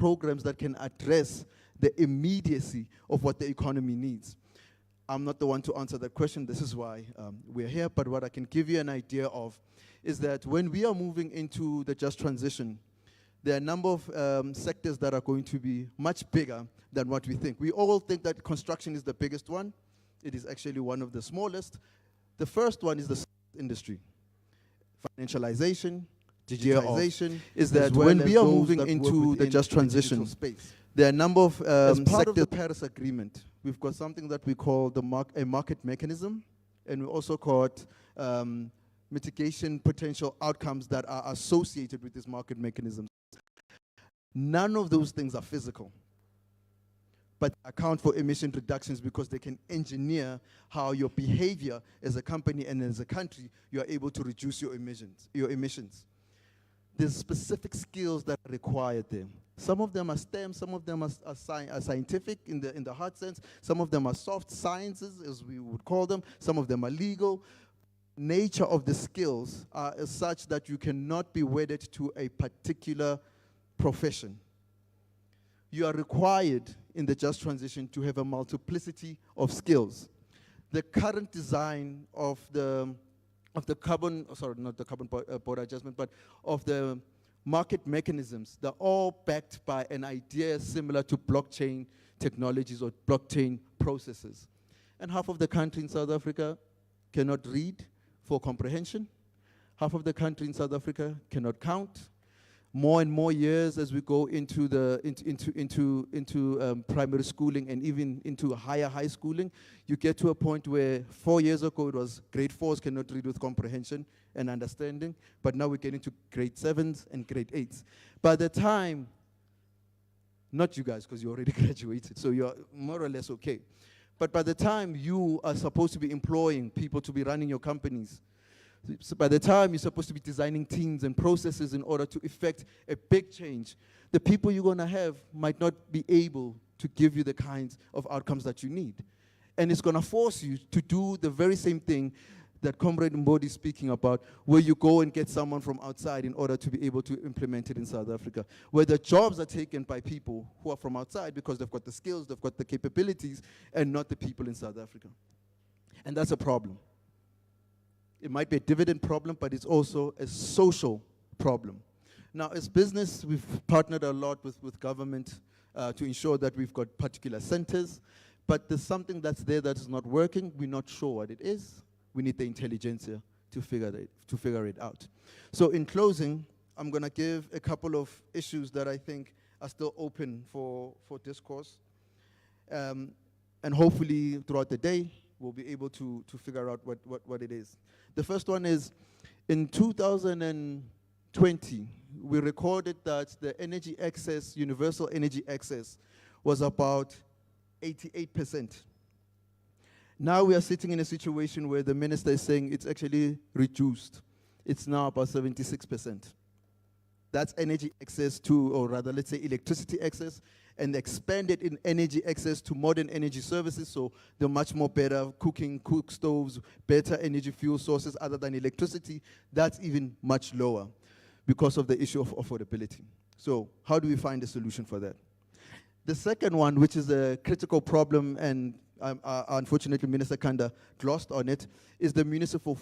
programs that can address the immediacy of what the economy needs. I'm not the one to answer that question. This is why we're here. But what I can give you an idea of is that when we are moving into the just transition, there are a number of sectors that are going to be much bigger than what we think. We all think that construction is the biggest one. It is actually one of the smallest. The first one is the industry. Financialization, digitalization, is that when we are moving into the just transition space, there are a number of as part of the Paris Agreement, we've got something that we call a market mechanism, and we also call it mitigation potential outcomes that are associated with this market mechanism. None of those things are physical, but account for emission reductions because they can engineer how your behavior as a company and as a country, you are able to reduce your emissions. There's specific skills that are required there. Some of them are STEM, some of them are scientific in the hard sense, some of them are soft sciences, as we would call them, some of them are legal. Nature of the skills are such that you cannot be wedded to a particular profession. You are required in the just transition to have a multiplicity of skills. The current design of the carbon, sorry, not the carbon border adjustment, but of the market mechanisms, they're all backed by an idea similar to blockchain technologies or blockchain processes. And half of the country in South Africa cannot read for comprehension. Half of the country in South Africa cannot count. More and more years as we go into primary schooling and even into high schooling, you get to a point where 4 years ago it was grade 4s cannot read with comprehension and understanding, but now we're getting to grade 7s and grade 8s. By the time, not you guys because you already graduated, so you're more or less okay. But by the time you are supposed to be employing people to be running your companies, so by the time you're supposed to be designing teams and processes in order to effect a big change, the people you're going to have might not be able to give you the kinds of outcomes that you need. And it's going to force you to do the very same thing that Comrade Mbodi is speaking about, where you go and get someone from outside in order to be able to implement it in South Africa, where the jobs are taken by people who are from outside because they've got the skills, they've got the capabilities, and not the people in South Africa. And that's a problem. It might be a dividend problem, but it's also a social problem. Now, as business, we've partnered a lot with government to ensure that we've got particular centers, but there's something that's there that is not working. We're not sure what it is. We need the intelligentsia to figure it out. So in closing, I'm going to give a couple of issues that I think are still open for discourse. And hopefully, throughout the day, we'll be able to figure out what it is. The first one is, in 2020, we recorded that the energy access, universal energy access, was about 88%. Now we are sitting in a situation where the minister is saying it's actually reduced. It's now about 76%. That's energy access to, or rather, let's say electricity access, and expanded in energy access to modern energy services, so they're much more better cook stoves, better energy fuel sources other than electricity. That's even much lower because of the issue of affordability. So how do we find a solution for that? The second one, which is a critical problem, and unfortunately Minister Kanda glossed on it, is the municipal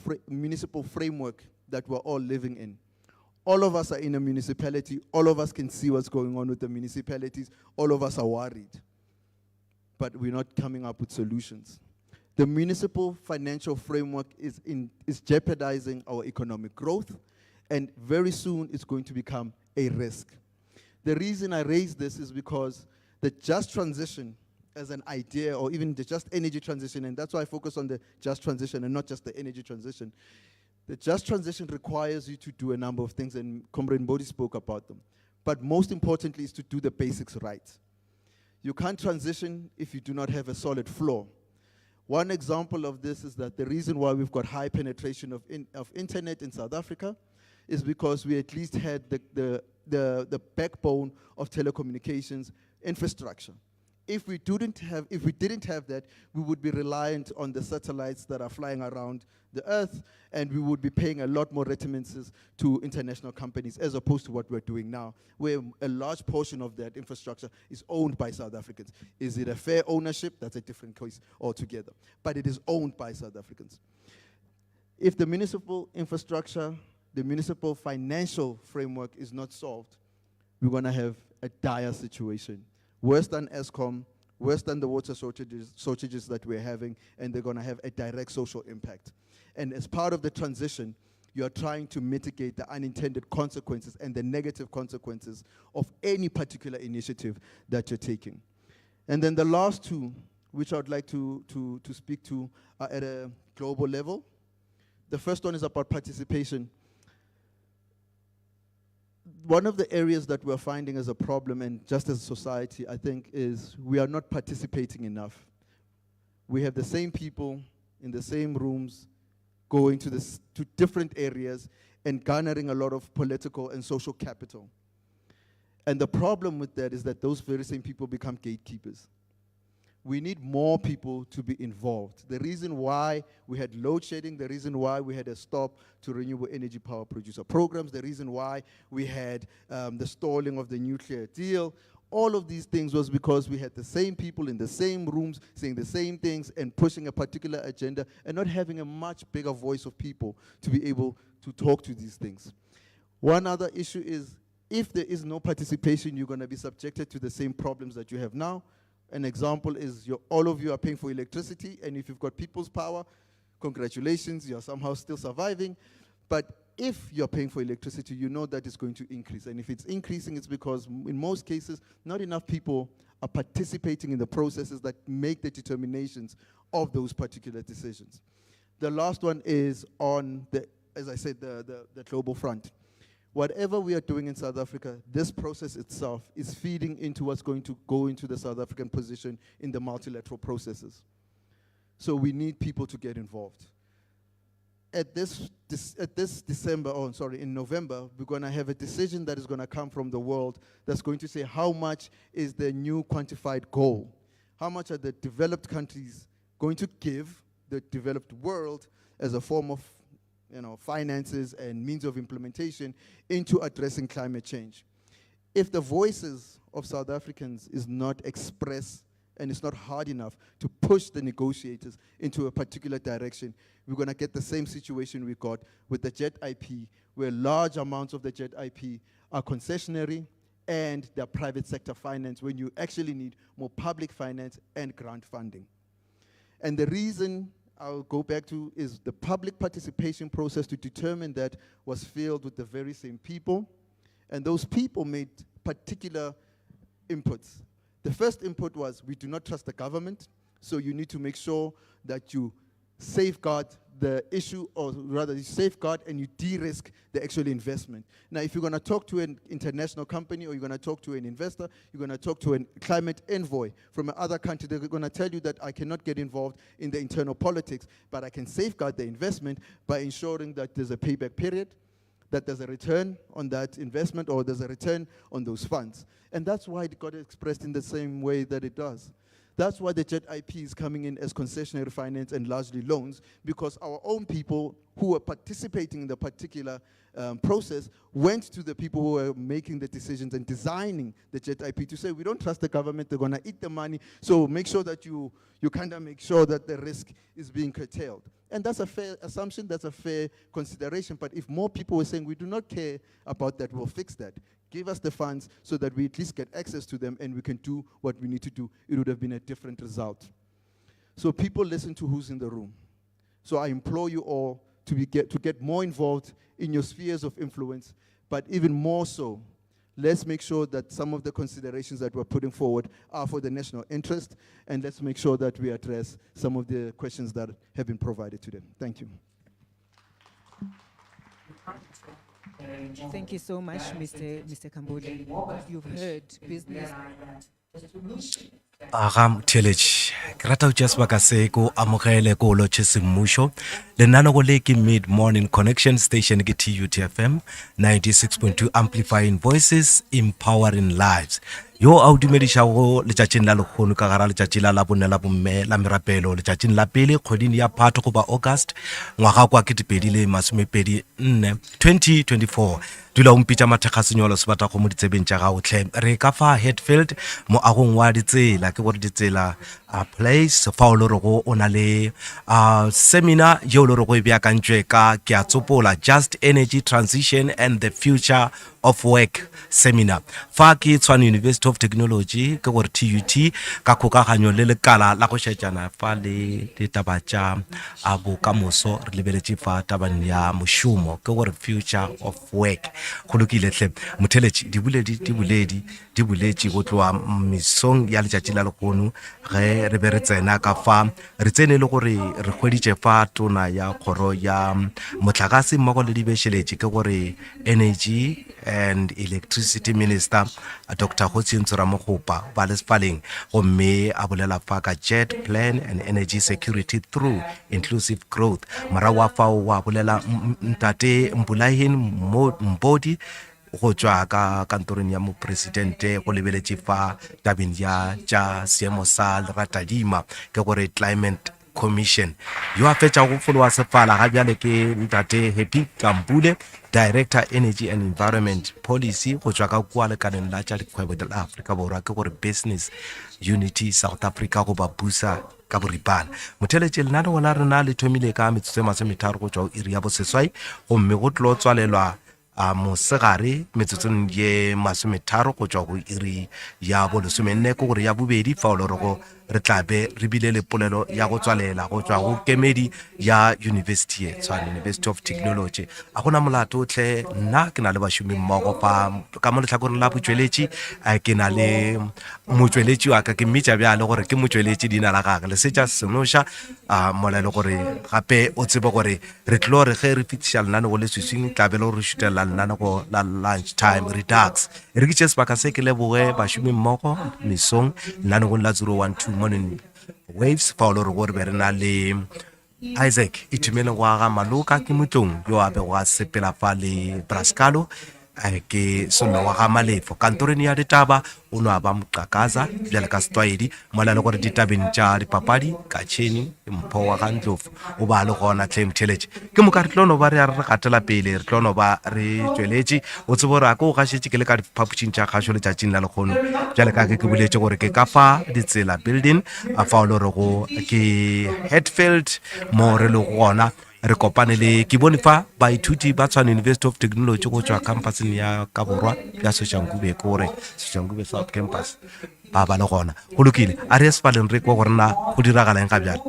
framework that we're all living in. All of us are in a municipality. All of us can see what's going on with the municipalities. All of us are worried. But we're not coming up with solutions. The municipal financial framework is jeopardizing our economic growth, and very soon it's going to become a risk. The reason I raise this is because the just transition as an idea, or even the just energy transition, and that's why I focus on the just transition and not just the energy transition. The just transition requires you to do a number of things, and Comrade Mbodi spoke about them. But most importantly is to do the basics right. You can't transition if you do not have a solid floor. One example of this is that the reason why we've got high penetration of internet in South Africa is because we at least had the backbone of telecommunications infrastructure. If we didn't have that, we would be reliant on the satellites that are flying around the Earth, and we would be paying a lot more remittances to international companies as opposed to what we're doing now, where a large portion of that infrastructure is owned by South Africans. Is it a fair ownership? That's a different case altogether. But it is owned by South Africans. If the municipal infrastructure, the municipal financial framework is not solved, we're going to have a dire situation. Worse than ESCOM, worse than the water shortages that we're having, and they're going to have a direct social impact. And as part of the transition, you're trying to mitigate the unintended consequences and the negative consequences of any particular initiative that you're taking. And then the last two, which I'd like to speak to, are at a global level. The first one is about participation. One of the areas that we're finding as a problem, and just as a society, I think, is we are not participating enough. We have the same people in the same rooms going to different areas and garnering a lot of political and social capital. And the problem with that is that those very same people become gatekeepers. We need more people to be involved. The reason why we had load shedding, the reason why we had a stop to renewable energy power producer programs, the reason why we had the stalling of the nuclear deal, all of these things was because we had the same people in the same rooms saying the same things and pushing a particular agenda and not having a much bigger voice of people to be able to talk to these things. One other issue is if there is no participation, you're going to be subjected to the same problems that you have now. An example is all of you are paying for electricity, and if you've got people's power, congratulations, you're somehow still surviving. But if you're paying for electricity, you know that it's going to increase. And if it's increasing, it's because in most cases, not enough people are participating in the processes that make the determinations of those particular decisions. The last one is on as I said, the global front. Whatever we are doing in South Africa, this process itself is feeding into what's going to go into the South African position in the multilateral processes. So we need people to get involved. In November, we're going to have a decision that is going to come from the world that's going to say how much is the new quantified goal? How much are the developed countries going to give the developed world as a form of finances and means of implementation into addressing climate change? If the voices of South Africans is not expressed and it's not hard enough to push the negotiators into a particular direction, we're going to get the same situation we got with the JET IP, where large amounts of the JET IP are concessionary and they're private sector finance when you actually need more public finance and grant funding. And the reason I'll go back to is the public participation process to determine that was filled with the very same people, and those people made particular inputs. The first input was, we do not trust the government, so you need to make sure that you safeguard the issue, or rather you safeguard and you de-risk the actual investment. Now, if you're going to talk to an international company or you're going to talk to an investor, you're going to talk to a climate envoy from another country, they're going to tell you that I cannot get involved in the internal politics, but I can safeguard the investment by ensuring that there's a payback period, that there's a return on that investment, or there's a return on those funds. And that's why it got expressed in the same way that it does. That's why the JET IP is coming in as concessionary finance and largely loans, because our own people who were participating in the particular process went to the people who were making the decisions and designing the JET IP to say, we don't trust the government, they're going to eat the money, so make sure that you kind of make sure that the risk is being curtailed. And that's a fair assumption, that's a fair consideration, but if more people were saying, we do not care about that, we'll fix that, give us the funds so that we at least get access to them and we can do what we need to do, it would have been a different result. So people listen to who's in the room. So I implore you all to get more involved in your spheres of influence, but even more so, let's make sure that some of the considerations that we're putting forward are for the national interest, and let's make sure that we address some of the questions that have been provided to them. Thank you. Thank you so much, Mr. Kambodi. You've heard business. Agam Tillage, Grata Jasbakase go Amokele go Lochesimusho, the Nanogoleki Mid Morning Connection Station TUT FM 96.2 amplifying voices, empowering lives. yo a o dumedišago letšatšing la lekgono ka gara letšatši la labone la bomme la merapelo letšatšing la pele kgweding ya phato goba august ngwaga kwa 2024 2024 dula o mpitša mathekgasenyolo sebata go mo ditsebeng tša gaotlhe re ka fa Hatfield mo agong wa ditsela ke gore ditsela place fa o le rego o na le seminar yeo le rego e beakantšwe ka ke a tsopola just energy transition and the future of work seminar fa ke Tshwane University of Technology ke gore TUT ka kgokaganyo le lekala la go šetšana fa le ditaba tša a bokamoso re lebeletše fa tabang ya mošomo ke gore future of work go lokile hle motheletši di boletše go tloa mesong ya letšatši la lekgono ge re be re tsena ka fa re tsene le gore re hweditše fa tona ya kgoro ya motlakase mmogo le dibešeletše ke gore energy and electricity minister Dr. Kgosientsho Ramokgopa ba le sefaleng gomme a bolela fa ka jet plan and energy security through inclusive growth mara wa fao wa bolela ntate Mpulahin Mbodi go tšwa ka kantorong ya mopresidente go lebeletše fa tabeng ya tša seemo sa leratadima ke gore climate commission yo a fetša go foloa sefala ga bjale ke ntate Happy Kampule director energy and environment policy go tšwa ka kua lekaneng la tša dikgwebo la Afrika Borwa ke gore business unity South Africa go ba busa ka boripana motheletše lenaneo la rena le thomile ka metsotso e masometharo go tšwa o iri ya boseswai gomme go tlo tswalelwa mosegare metsotsong ye masometharo go tšwa go iri ya bolesomenne ke gore ya bobedi fa o le rego re tlabe re bile le polelo ya go tswalela go tšwa go kemedi ya university ye Tshwane University of Technology a gona molato tle nna ke na le bašomi mmogo fa ka mo lehlakoreng la botšweletši ke na le motšweletši wa ka ke mmitša bjale gore ke motšweletši dina la gage le setša senoša mola le gore gape o tsebe gore re tlo re ge re fitiša lenanego le seswing tlabe le gore re šutelela lenanego la lunch time redux re ke tše sebaka se ke leboge bašomi mmogo mesong lenanegong la 012 morning waves fa o le gore be re na le Isaac itumele go aga maloka ke motlong yo a be go a sepela fa le Brascalo ke solo wa ga malefo kantoreng ya ditaba o no ba moqakaza bjale ka setwaedi mola le gore ditabeng tša dipapadi ka tšheni mpho wa ga Ndlovu o ba le gona claim challenge ke mo ka re tlono ba re re gatela pele re tlono ba re tšweletše o tsebo ra go gašetše ke le ka diphapušing tša kgašo letšatšing la lekgono bjale ka ke boletše gore ke ka fa ditsela building a fa o le re go ke Hatfield mo re le gona re kopane le ke bone fa baithuti ba Tshwane University of Technology go tšwa campuseng ya ka borwa ya Soshanguve ke gore Soshanguve South Campus ba le gona go lokile a re sefaleng re kwa gore na go diragalang ga bjale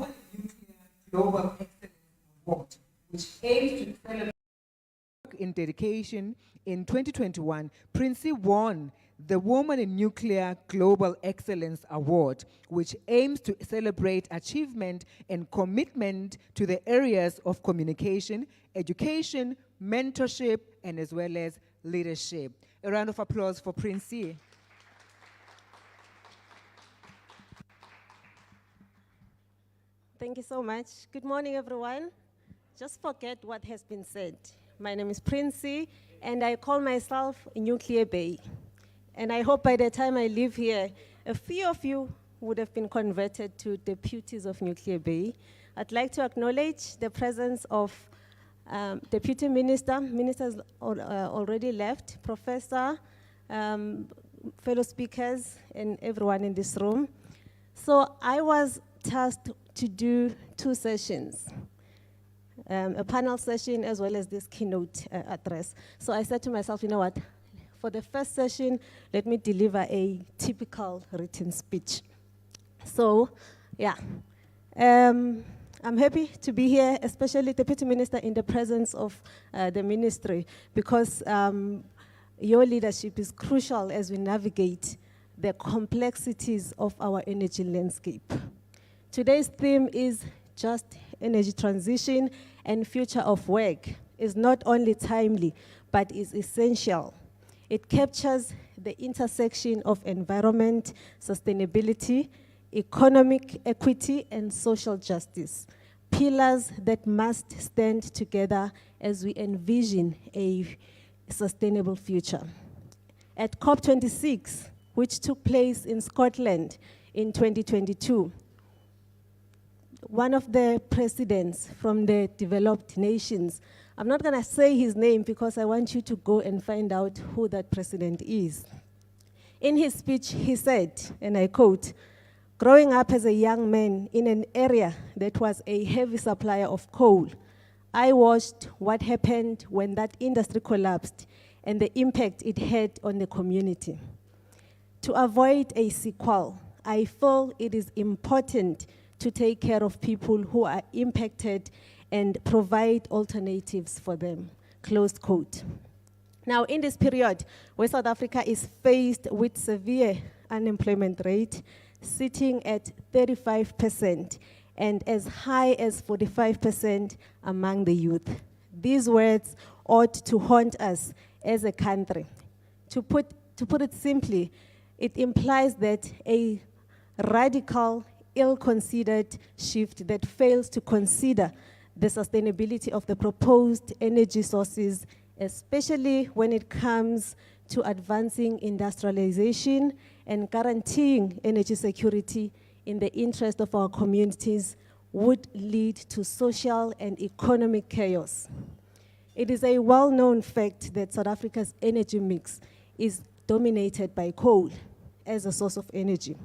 In dedication, in 2021, Princey won the Woman in Nuclear Global Excellence Award, which aims to celebrate achievement and commitment to the areas of communication, education, mentorship, and as well as leadership. A round of applause for Princey. Thank you so much. Good morning, everyone. Just forget what has been said. My name is Princey, and I call myself Nuclear Bay. And I hope by the time I leave here, a few of you would have been converted to deputies of Nuclear Bay. I'd like to acknowledge the presence of Deputy Minister. Ministers already left, Professor, fellow speakers, and everyone in this room. So I was tasked to do 2 sessions, a panel session as well as this keynote address. So I said to myself, you know what? For the first session, let me deliver a typical written speech. So, yeah. I'm happy to be here, especially Deputy Minister, in the presence of the ministry, because your leadership is crucial as we navigate the complexities of our energy landscape. Today's theme is just energy transition and future of work. Is not only timely, but is essential. It captures the intersection of environment, sustainability, economic equity, and social justice, pillars that must stand together as we envision a sustainable future. At COP26, which took place in Scotland in 2022. One of the presidents from the developed nations, I'm not going to say his name because I want you to go and find out who that president is. In his speech, he said, and I quote, "Growing up as a young man in an area that was a heavy supplier of coal, I watched what happened when that industry collapsed and the impact it had on the community. To avoid a sequel, I feel it is important to take care of people who are impacted and provide alternatives for them," close quote. Now, in this period, where South Africa is faced with severe unemployment rate, sitting at 35% and as high as 45% among the youth, these words ought to haunt us as a country. To put it simply, it implies that a radical, ill-considered shift that fails to consider the sustainability of the proposed energy sources, especially when it comes to advancing industrialization and guaranteeing energy security in the interest of our communities, would lead to social and economic chaos. It is a well-known fact that South Africa's energy mix is dominated by coal as a source of energy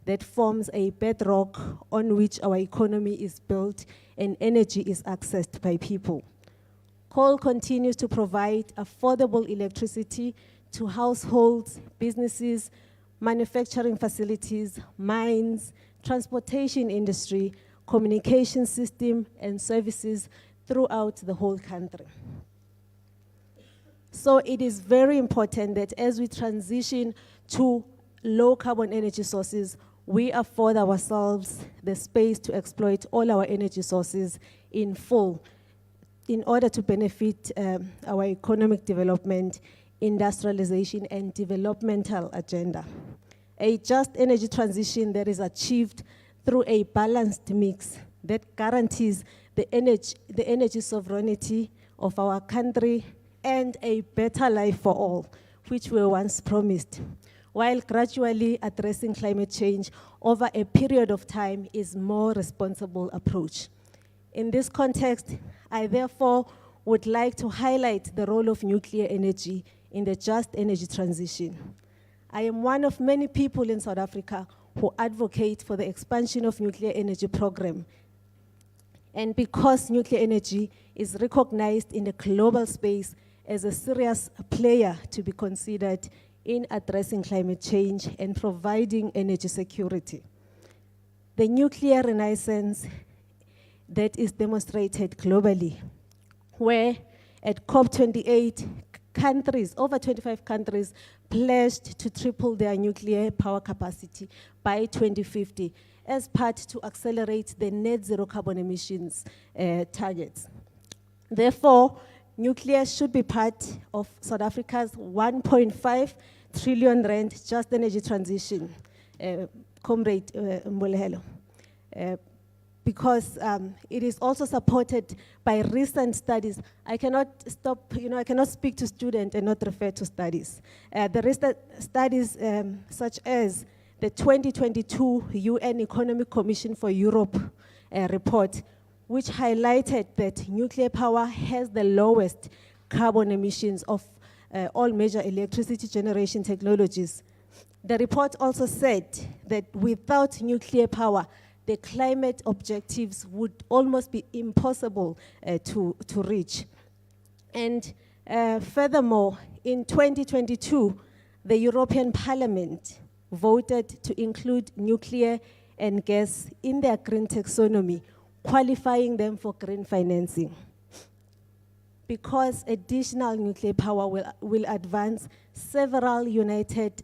that forms a bedrock on which our economy is built and energy is accessed by people. Coal continues to provide affordable electricity to households, businesses, manufacturing facilities, mines, transportation industry, communication system, and services throughout the whole country. So it is very important that as we transition to low carbon energy sources, we afford ourselves the space to exploit all our energy sources in full in order to benefit our economic development, industrialization, and developmental agenda. A just energy transition that is achieved through a balanced mix that guarantees the energy sovereignty of our country and a better life for all, which we once promised, while gradually addressing climate change over a period of time is more responsible approach. In this context, I therefore would like to highlight the role of nuclear energy in the just energy transition. I am one of many people in South Africa who advocate for the expansion of nuclear energy program. And because nuclear energy is recognized in the global space as a serious player to be considered in addressing climate change and providing energy security. The nuclear renaissance that is demonstrated globally, where at COP28, countries, over 25 countries, pledged to triple their nuclear power capacity by 2050 as part to accelerate the net zero carbon emissions targets. Therefore, nuclear should be part of South Africa's 1.5 trillion rand just energy transition, Comrade Mbolelo. Because it is also supported by recent studies. I cannot I cannot speak to students and not refer to studies. The recent studies such as the 2022 UN Economic Commission for Europe report, which highlighted that nuclear power has the lowest carbon emissions of all major electricity generation technologies. The report also said that without nuclear power, the climate objectives would almost be impossible to reach. And furthermore, in 2022, the European Parliament voted to include nuclear and gas in their green taxonomy, qualifying them for green financing. Because additional nuclear power will advance several United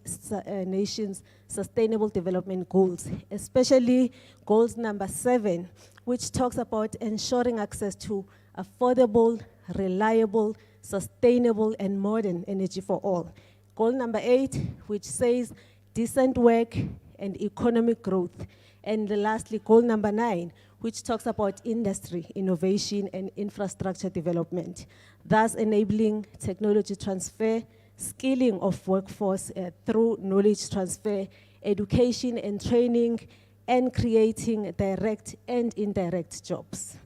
Nations Sustainable Development Goals, especially goals number 7, which talks about ensuring access to affordable, reliable, sustainable, and modern energy for all. Goal number 8, which says decent work and economic growth. And lastly, goal number 9, which talks about industry, innovation, and infrastructure development, thus enabling technology transfer, skilling of workforce through knowledge transfer, education and training, and creating direct and indirect jobs.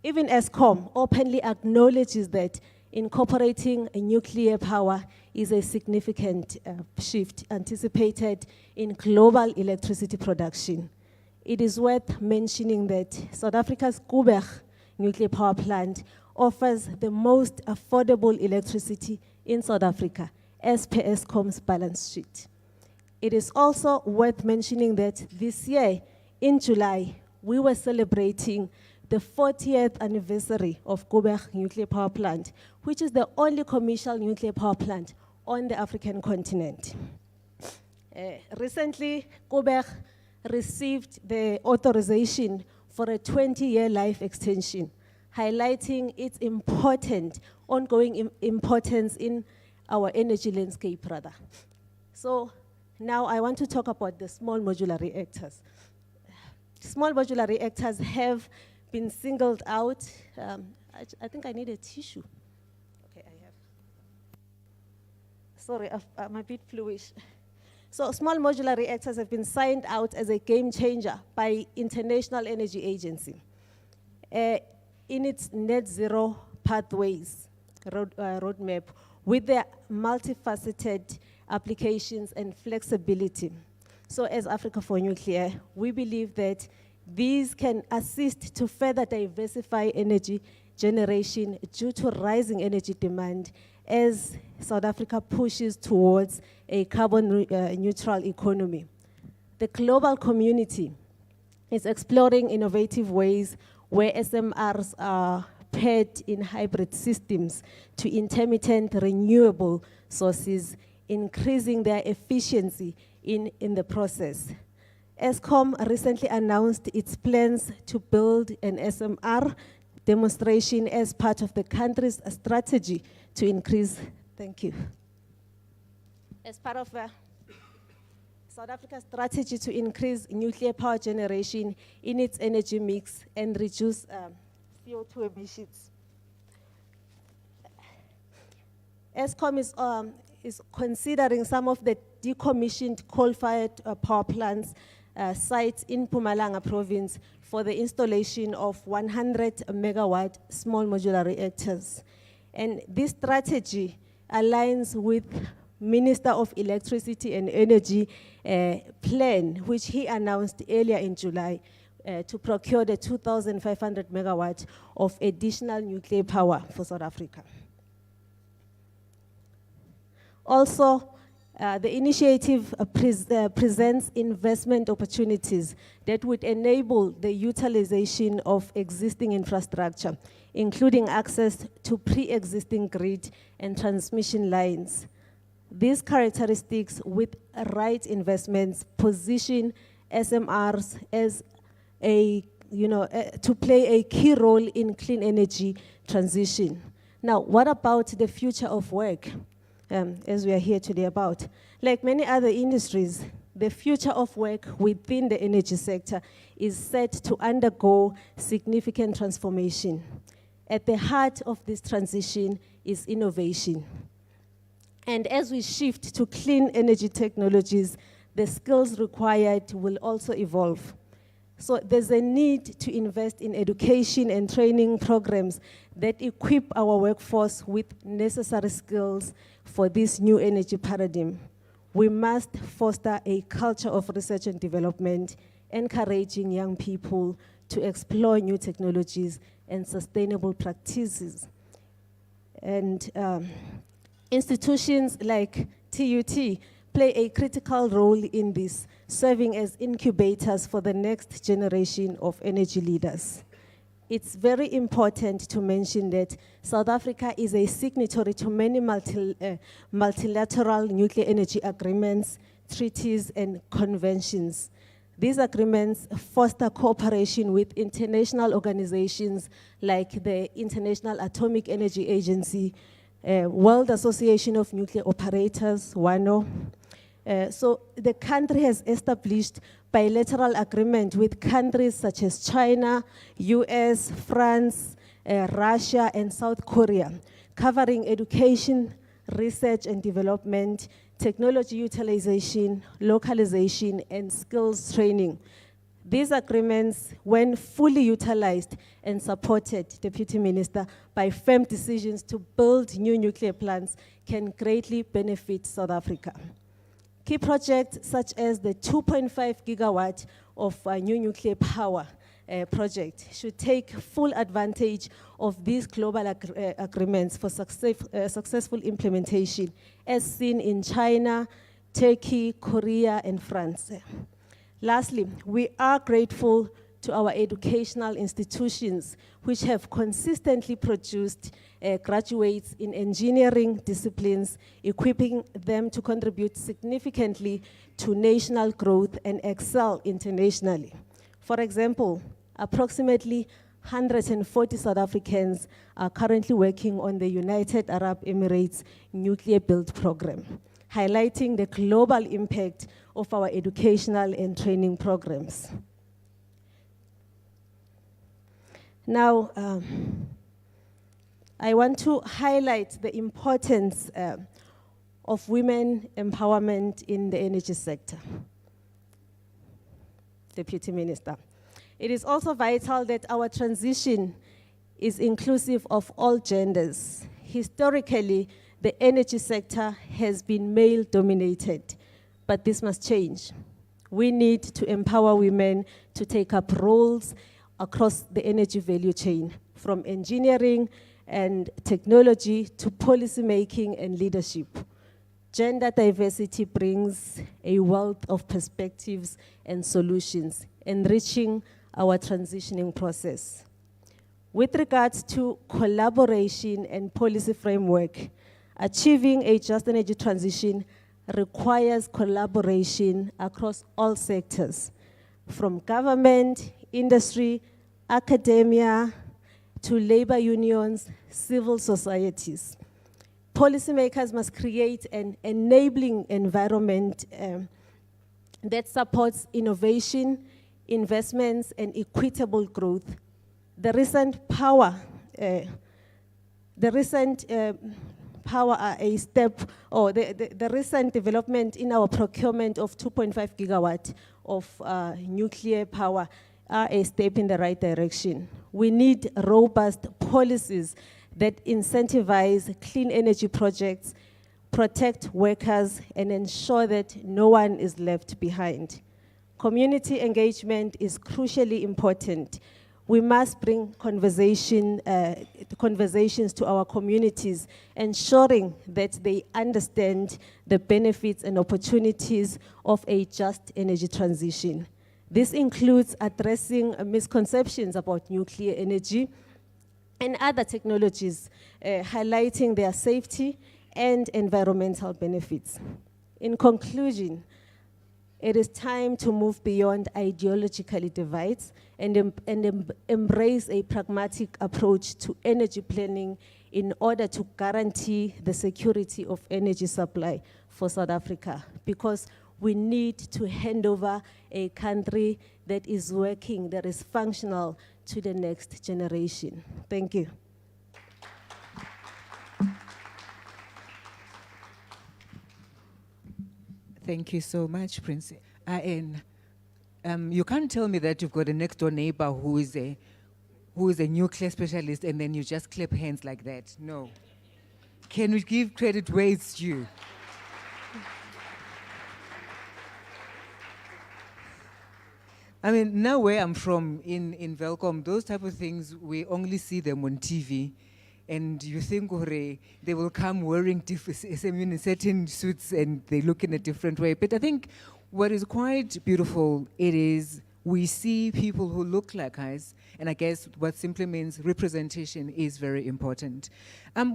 Even Eskom openly acknowledges that incorporating a nuclear power is a significant shift anticipated in global electricity production. It is worth mentioning that South Africa's Koeberg nuclear power plant offers the most affordable electricity in South Africa, as per Eskom's balance sheet. It is also worth mentioning that this year, in July, we were celebrating the 40th anniversary of Koeberg nuclear power plant, which is the only commercial nuclear power plant on the African continent. Recently, Koeberg received the authorization for a 20-year life extension, highlighting its ongoing importance in our energy landscape, rather. So now I want to talk about the small modular reactors. Small modular reactors have been singled out. I think I need a tissue. Okay, I have. Sorry, I'm a bit fluish. So small modular reactors have been signed out as a game changer by International Energy Agency. In its net zero pathways roadmap, with their multifaceted applications and flexibility. So as Africa for Nuclear, we believe that these can assist to further diversify energy generation due to rising energy demand as South Africa pushes towards a carbon neutral economy. The global community is exploring innovative ways where SMRs are paired in hybrid systems to intermittent renewable sources, increasing their efficiency in the process. Eskom recently announced its plans to build an SMR demonstration as part of the country's strategy to increase, thank you. As part of South Africa's strategy to increase nuclear power generation in its energy mix and reduce CO2 emissions. Eskom is considering some of the decommissioned coal-fired power plants sites in Mpumalanga province for the installation of 100 megawatt small modular reactors. And this strategy aligns with Minister of Electricity and Energy plan, which he announced earlier in July to procure the 2,500 megawatt of additional nuclear power for South Africa. Also, the initiative presents investment opportunities that would enable the utilization of existing infrastructure, including access to pre-existing grid and transmission lines. These characteristics with right investments position SMRs as to play a key role in clean energy transition. Now, what about the future of work? As we are here today about. Like many other industries, the future of work within the energy sector is set to undergo significant transformation. At the heart of this transition is innovation. And as we shift to clean energy technologies, the skills required will also evolve. So there's a need to invest in education and training programs that equip our workforce with necessary skills for this new energy paradigm. We must foster a culture of research and development, encouraging young people to explore new technologies and sustainable practices. And institutions like TUT play a critical role in this, serving as incubators for the next generation of energy leaders. It's very important to mention that South Africa is a signatory to many multilateral nuclear energy agreements, treaties, and conventions. These agreements foster cooperation with international organizations like the International Atomic Energy Agency, World Association of Nuclear Operators, WANO. So the country has established bilateral agreement with countries such as China, US, France, Russia, and South Korea, covering education, research and development, technology utilization, localization, and skills training. These agreements, when fully utilized and supported, Deputy Minister, by firm decisions to build new nuclear plants, can greatly benefit South Africa. Key projects such as the 2.5 gigawatt of new nuclear power project should take full advantage of these global agreements for successful implementation, as seen in China, Turkey, Korea, and France. Lastly, we are grateful to our educational institutions, which have consistently produced graduates in engineering disciplines, equipping them to contribute significantly to national growth and excel internationally. For example, approximately 140 South Africans are currently working on the United Arab Emirates nuclear build program, highlighting the global impact of our educational and training programs. Now, I want to highlight the importance of women empowerment in the energy sector. Deputy Minister. It is also vital that our transition is inclusive of all genders. Historically, the energy sector has been male-dominated, but this must change. We need to empower women to take up roles across the energy value chain, from engineering and technology to policy making and leadership. Gender diversity brings a wealth of perspectives and solutions, enriching our transitioning process. With regards to collaboration and policy framework, achieving a just energy transition requires collaboration across all sectors, from government, industry, academia, to labor unions, civil societies. Policymakers must create an enabling environment that supports innovation, investments, and equitable growth. The recent power are a step, or the recent development in our procurement of 2.5 gigawatt of nuclear power are a step in the right direction. We need robust policies that incentivize clean energy projects, protect workers, and ensure that no one is left behind. Community engagement is crucially important. We must bring conversations to our communities, ensuring that they understand the benefits and opportunities of a just energy transition. This includes addressing misconceptions about nuclear energy and other technologies, highlighting their safety and environmental benefits. In conclusion, it is time to move beyond ideological divides and embrace a pragmatic approach to energy planning in order to guarantee the security of energy supply for South Africa, because we need to hand over a country that is working, that is functional to the next generation. Thank you. Thank you so much, Prince. You can't tell me that you've got a next door neighbor who is a nuclear specialist and then you just clap hands like that. No. Can we give credit where it's due? I mean, now where I'm from, in Welcome, those type of things, we only see them on TV. And you think they will come wearing certain suits and they look in a different way. But I think what is quite beautiful, it is we see people who look like us, and I guess what simply means representation is very important.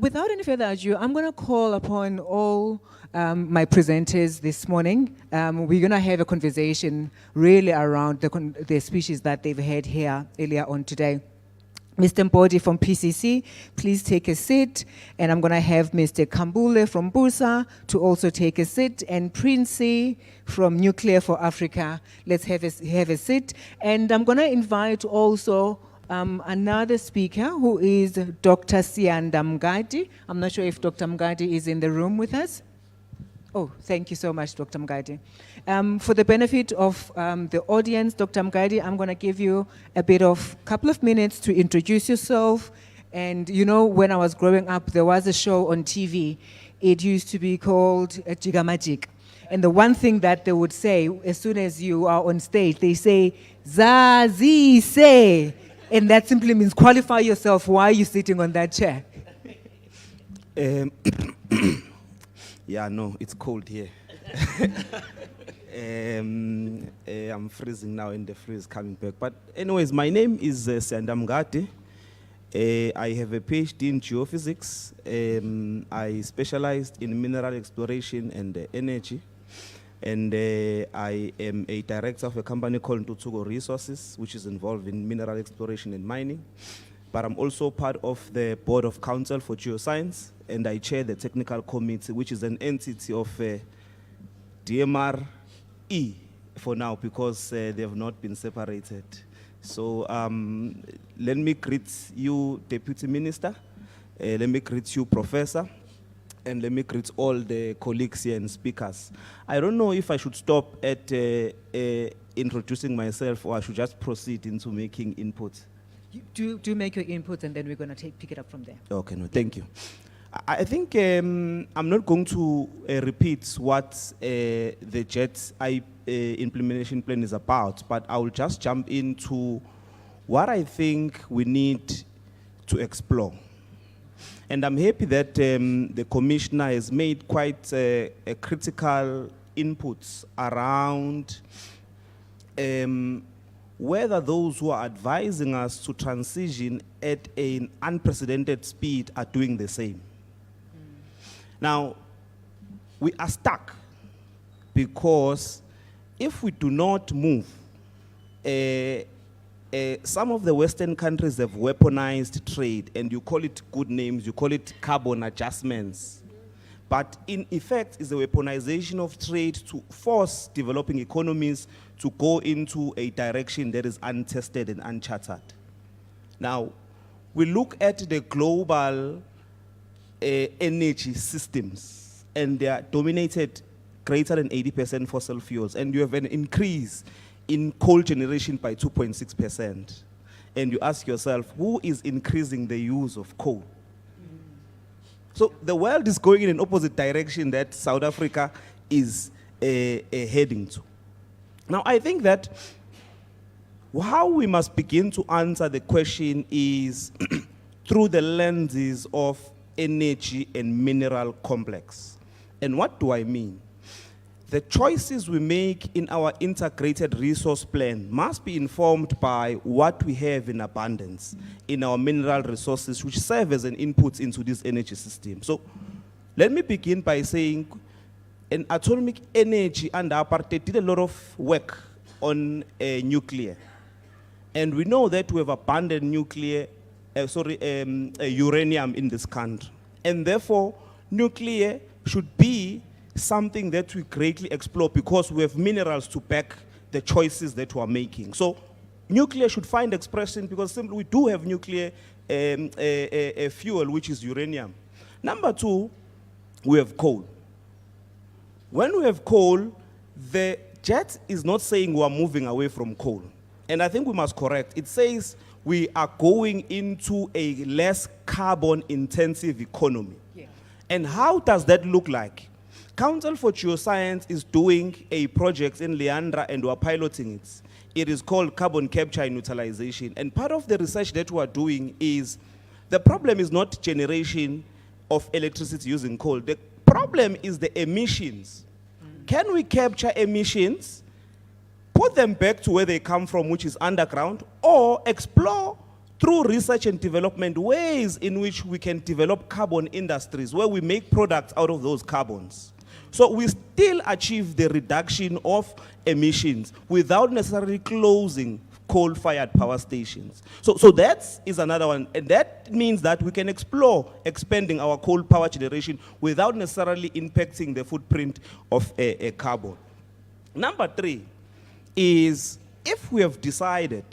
Without any further ado, I'm going to call upon all my presenters this morning. We're going to have a conversation really around the speeches that they've had here earlier on today. Mr. Mbodi from PCC, please take a seat. And I'm going to have Mr. Kambule from Busa to also take a seat. And Princey from Nuclear for Africa, let's have a seat. And I'm going to invite also another speaker who is Dr. Sianda Mgadi. I'm not sure if Dr. Mgadi is in the room with us. Oh, thank you so much, Dr. Mgadi. For the benefit of the audience, Dr. Mgadi, I'm going to give you a couple of minutes to introduce yourself. And you know, when I was growing up, there was a show on TV. It used to be called Jiga Magic. And the one thing that they would say as soon as you are on stage, they say, Zazi say. And that simply means qualify yourself. Why are you sitting on that chair? Yeah, no, it's cold here. I'm freezing now and the freeze coming back. But anyways, my name is Sianda Mgadi. I have a PhD in geophysics. I specialized in mineral exploration and energy. And I am a director of a company called TUT Resources, which is involved in mineral exploration and mining. But I'm also part of the Board of Council for Geoscience, and I chair the technical committee, which is an entity of DMRE for now, because they have not been separated. So let me greet you, Deputy Minister. Let me greet you, Professor. And let me greet all the colleagues here and speakers. I don't know if I should stop at introducing myself, or I should just proceed into making input. Do make your input, and then we're going to pick it up from there. Okay, no, thank you. I think I'm not going to repeat what the JET implementation plan is about, but I will just jump into what I think we need to explore. And I'm happy that the Commissioner has made quite a critical inputs around whether those who are advising us to transition at an unprecedented speed are doing the same. Now, we are stuck because if we do not move, some of the Western countries have weaponized trade, and you call it good names, you call it carbon adjustments. But in effect, it's a weaponization of trade to force developing economies to go into a direction that is untested and uncharted. Now, we look at the global energy systems, and they are dominated greater than 80% fossil fuels, and you have an increase in coal generation by 2.6%. And you ask yourself, who is increasing the use of coal? So the world is going in an opposite direction that South Africa is heading to. Now, I think that how we must begin to answer the question is through the lenses of energy and mineral complex. And what do I mean? The choices we make in our integrated resource plan must be informed by what we have in abundance in our mineral resources, which serve as an input into this energy system. So let me begin by saying an atomic energy and apartheid did a lot of work on nuclear. And we know that we have abundant uranium in this country. And therefore, nuclear should be something that we greatly explore because we have minerals to back the choices that we are making. So nuclear should find expression because simply we do have nuclear fuel, which is uranium. Number two, we have coal. When we have coal, the JET is not saying we are moving away from coal. And I think we must correct. It says we are going into a less carbon-intensive economy. Yeah. And how does that look like? Council for Geoscience is doing a project in Leandra and we're piloting it. It is called carbon capture and utilization. And part of the research that we're doing is the problem is not generation of electricity using coal. The problem is the emissions. Can we capture emissions, put them back to where they come from, which is underground, or explore through research and development ways in which we can develop carbon industries where we make products out of those carbons? So we still achieve the reduction of emissions without necessarily closing coal-fired power stations. So that is another one. And that means that we can explore expanding our coal power generation without necessarily impacting the footprint of a carbon. Number three is if we have decided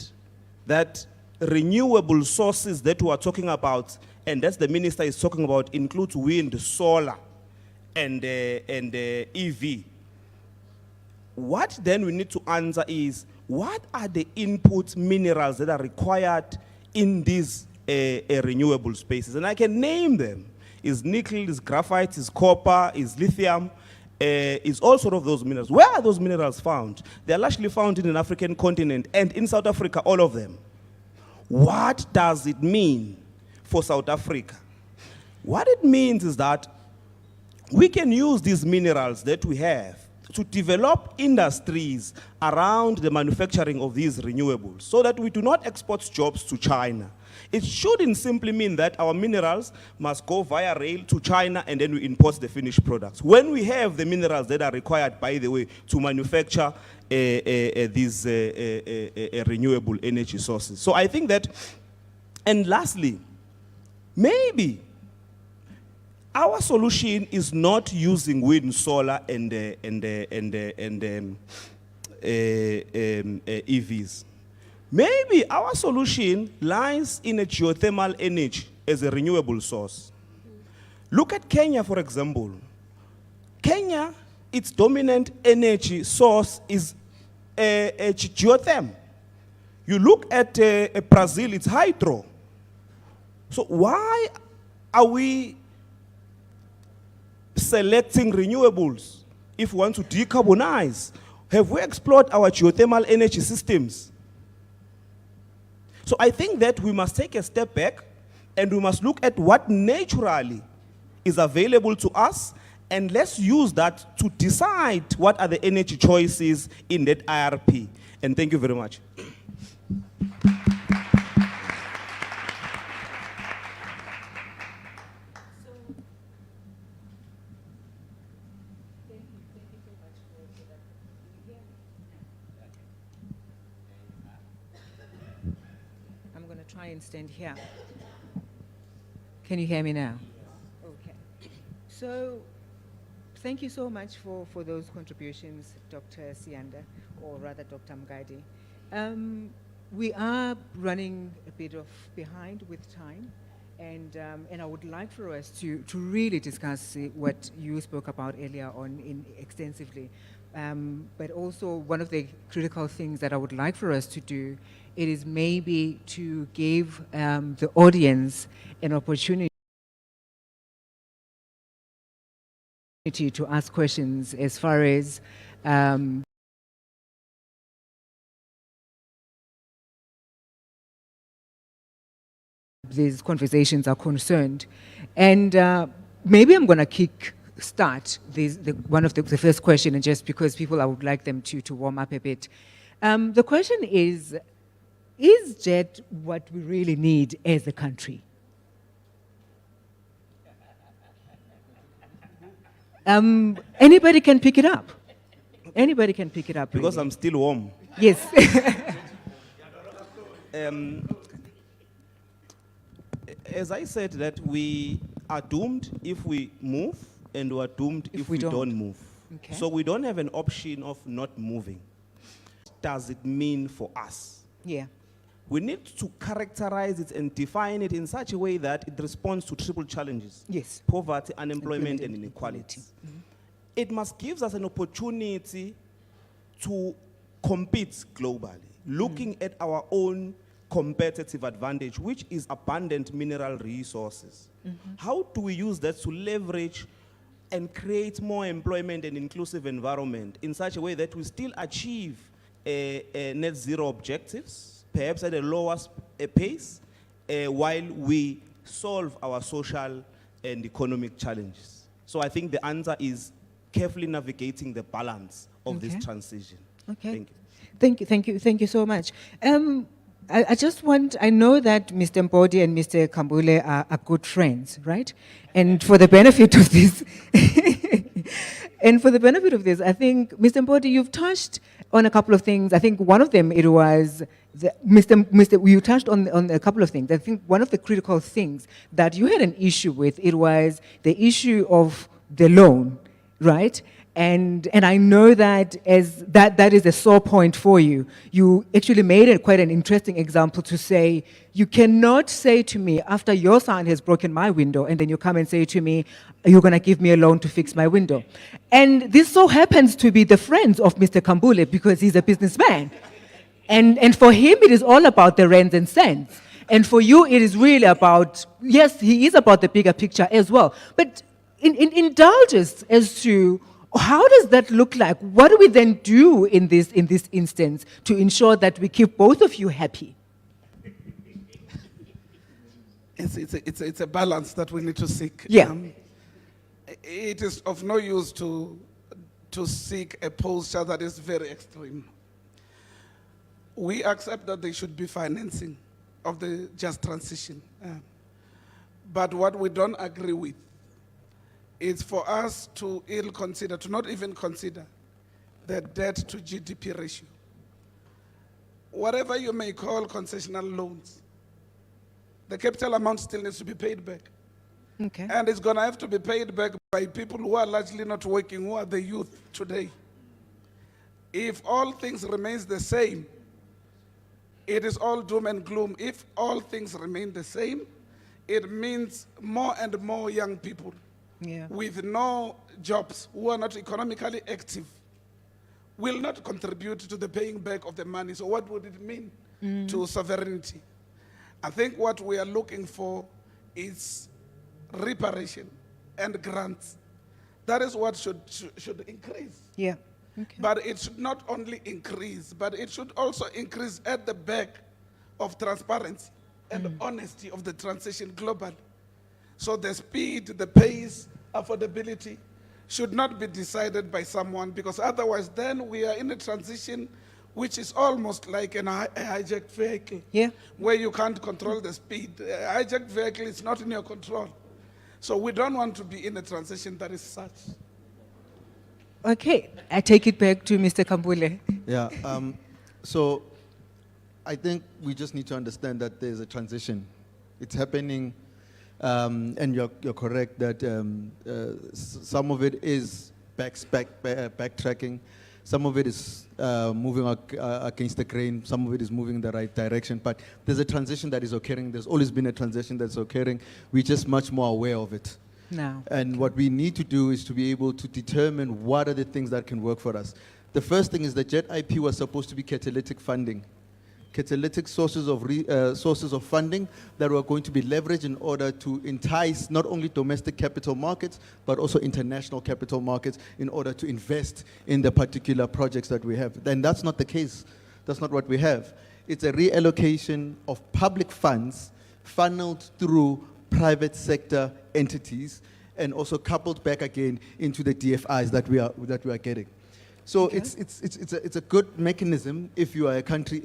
that renewable sources that we are talking about, and that's the minister is talking about, includes wind, solar, and EV. What then we need to answer is, what are the input minerals that are required in these renewable spaces? And I can name them. Is nickel, is graphite, is copper, is lithium, is all sort of those minerals. Where are those minerals found? They are largely found in the African continent and in South Africa, all of them. What does it mean for South Africa? What it means is that we can use these minerals that we have to develop industries around the manufacturing of these renewables so that we do not export jobs to China. It shouldn't simply mean that our minerals must go via rail to China and then we import the finished products. When we have the minerals that are required, by the way, to manufacture these renewable energy sources. So I think that, and lastly, maybe our solution is not using wind, solar, and EVs. Maybe our solution lies in a geothermal energy as a renewable source. Look at Kenya, for example. Kenya, its dominant energy source is geothermal. You look at Brazil, it's hydro. So why are we selecting renewables if we want to decarbonize? Have we explored our geothermal energy systems? So I think that we must take a step back and we must look at what naturally is available to us, and let's use that to decide what are the energy choices in that IRP. And thank you very much. Try and stand here. Can you hear me now? Okay. So, thank you so much for those contributions, Dr. Sianda, or rather Dr. Mgadi. We are running a bit behind with time, and I would like for us to really discuss what you spoke about earlier on extensively. But also one of the critical things that I would like for us to do, it is maybe to give the audience an opportunity to ask questions as far as these conversations are concerned. And maybe I'm going to start one of the first question, and just because people, I would like them to warm up a bit. The question is JET what we really need as a country? Anybody can pick it up. Anybody can pick it up. Because really. I'm still warm. Yes. As I said, that we are doomed if we move, and we are doomed if we don't move. Okay. So we don't have an option of not moving. What does it mean for us? Yeah. We need to characterize it and define it in such a way that it responds to triple challenges. Yes. Poverty, unemployment, and inequality. Mm-hmm. It must give us an opportunity to compete globally, looking at our own competitive advantage, which is abundant mineral resources. Mm-hmm. How do we use that to leverage and create more employment and inclusive environment in such a way that we still achieve net zero objectives, perhaps at a lower pace, while we solve our social and economic challenges? So I think the answer is carefully navigating the balance of this transition. Okay. Thank you. Thank you so much. I know that Mr. Mbodi and Mr. Kambule are good friends, right? And for the benefit of this, I think, Mr. Mbodi, you've touched on a couple of things. I think one of them, it was, you touched on a couple of things. I think one of the critical things that you had an issue with, it was the issue of the loan, right? And I know that as that is a sore point for you. You actually made it quite an interesting example to say, you cannot say to me, after your son has broken my window, and then you come and say to me, you're going to give me a loan to fix my window. And this so happens to be the friends of Mr. Kambule because he's a businessman. And for him, it is all about the rands and cents. And for you, it is really about, yes, he is about the bigger picture as well. But indulge us as to how does that look like? What do we then do in this instance to ensure that we keep both of you happy? It's a balance that we need to seek. Yeah. It is of no use to seek a posture that is very extreme. We accept that there should be financing of the just transition. But what we don't agree with is for us to not even consider the debt to GDP ratio. Whatever you may call concessional loans, the capital amount still needs to be paid back. Okay. And it's going to have to be paid back by people who are largely not working, who are the youth today. If all things remains the same, it is all doom and gloom. If all things remain the same, it means more and more young people with no jobs, who are not economically active, will not contribute to the paying back of the money. So what would it mean to sovereignty? I think what we are looking for is reparation and grants. That is what should increase. Yeah. Okay. But it should not only increase, but it should also increase at the back of transparency and honesty of the transition globally. So the speed, the pace, affordability should not be decided by someone, because otherwise then we are in a transition which is almost like a hijacked vehicle, where you can't control the speed. A hijacked vehicle is not in your control. So we don't want to be in a transition that is such. Okay, I take it back to Mr. Kambule. Yeah, so I think we just need to understand that there's a transition. It's happening, and you're correct that some of it is backtracking, some of it is moving against the grain, some of it is moving in the right direction, but there's a transition that is occurring. There's always been a transition that's occurring. We're just much more aware of it. Now. And what we need to do is to be able to determine what are the things that can work for us. The first thing is that JET IP was supposed to be catalytic funding. Catalytic sources of funding that were going to be leveraged in order to entice not only domestic capital markets, but also international capital markets in order to invest in the particular projects that we have. Then that's not the case. That's not what we have. It's a reallocation of public funds funneled through private sector entities and also coupled back again into the DFIs that we are getting. So it's a good mechanism if you are a country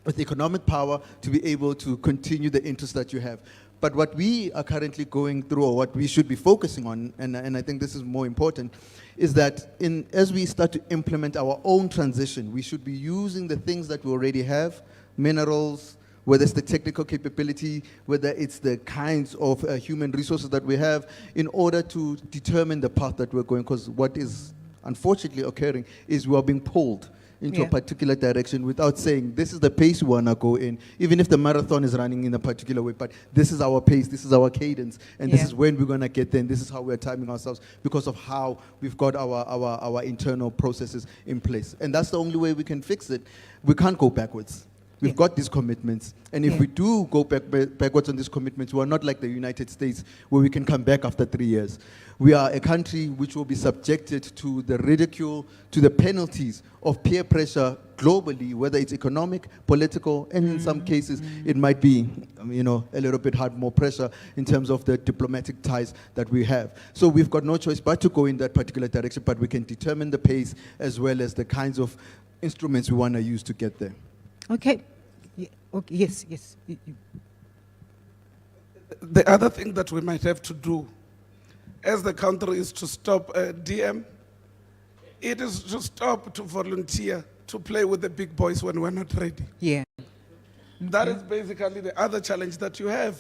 with economic power to be able to continue the interest that you have. But what we are currently going through, or what we should be focusing on, and I think this is more important, is that as we start to implement our own transition, we should be using the things that we already have, minerals, whether it's the technical capability, whether it's the kinds of human resources that we have, in order to determine the path that we're going. Because what is unfortunately occurring is we are being pulled into a particular direction without saying, this is the pace we want to go in, even if the marathon is running in a particular way, but this is our pace, this is our cadence, and this is when we're going to get there, and this is how we're timing ourselves because of how we've got our internal processes in place. And that's the only way we can fix it. We can't go backwards. We've got these commitments, and if we do go backwards on these commitments, we are not like the United States, where we can come back after 3 years. We are a country which will be subjected to the ridicule, to the penalties of peer pressure globally, whether it's economic, political, and in some cases, it might be, a little bit hard, more pressure in terms of the diplomatic ties that we have. So we've got no choice but to go in that particular direction, but we can determine the pace as well as the kinds of instruments we want to use to get there. Okay. Okay. Yes. The other thing that we might have to do as the country is to stop DM. It is to stop to volunteer to play with the big boys when we're not ready. Yeah. That is basically the other challenge that you have.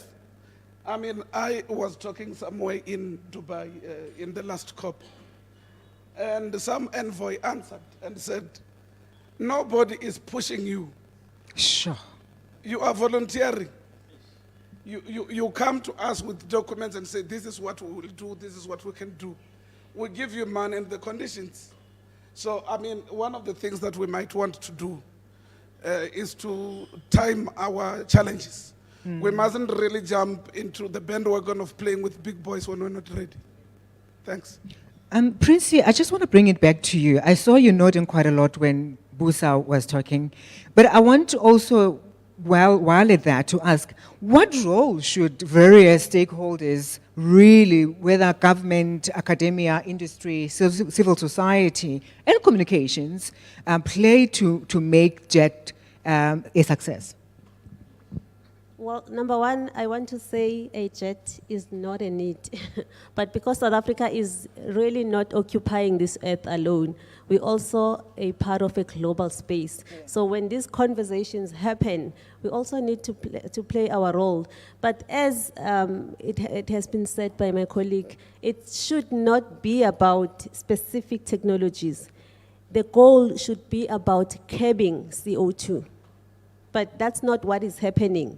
I was talking somewhere in Dubai in the last COP, And some envoy answered and said, nobody is pushing you. Sure. You are volunteering. You come to us with documents and say, this is what we will do, this is what we can do. We give you money and the conditions. So, I mean, one of the things that we might want to do is to time our challenges. We mustn't really jump into the bandwagon of playing with big boys when we're not ready. Thanks. Princey, I just want to bring it back to you. I saw you nodding quite a lot when Busa was talking, but I want to also, while at that, to ask, what role should various stakeholders really, whether government, academia, industry, civil society, and communications, play to make JET a success? Well, number one, I want to say a jet is not a need. But because South Africa is really not occupying this earth alone, we're also a part of a global space. Yeah. So when these conversations happen, we also need to play our role. But as it has been said by my colleague, it should not be about specific technologies. The goal should be about curbing CO2. But that's not what is happening.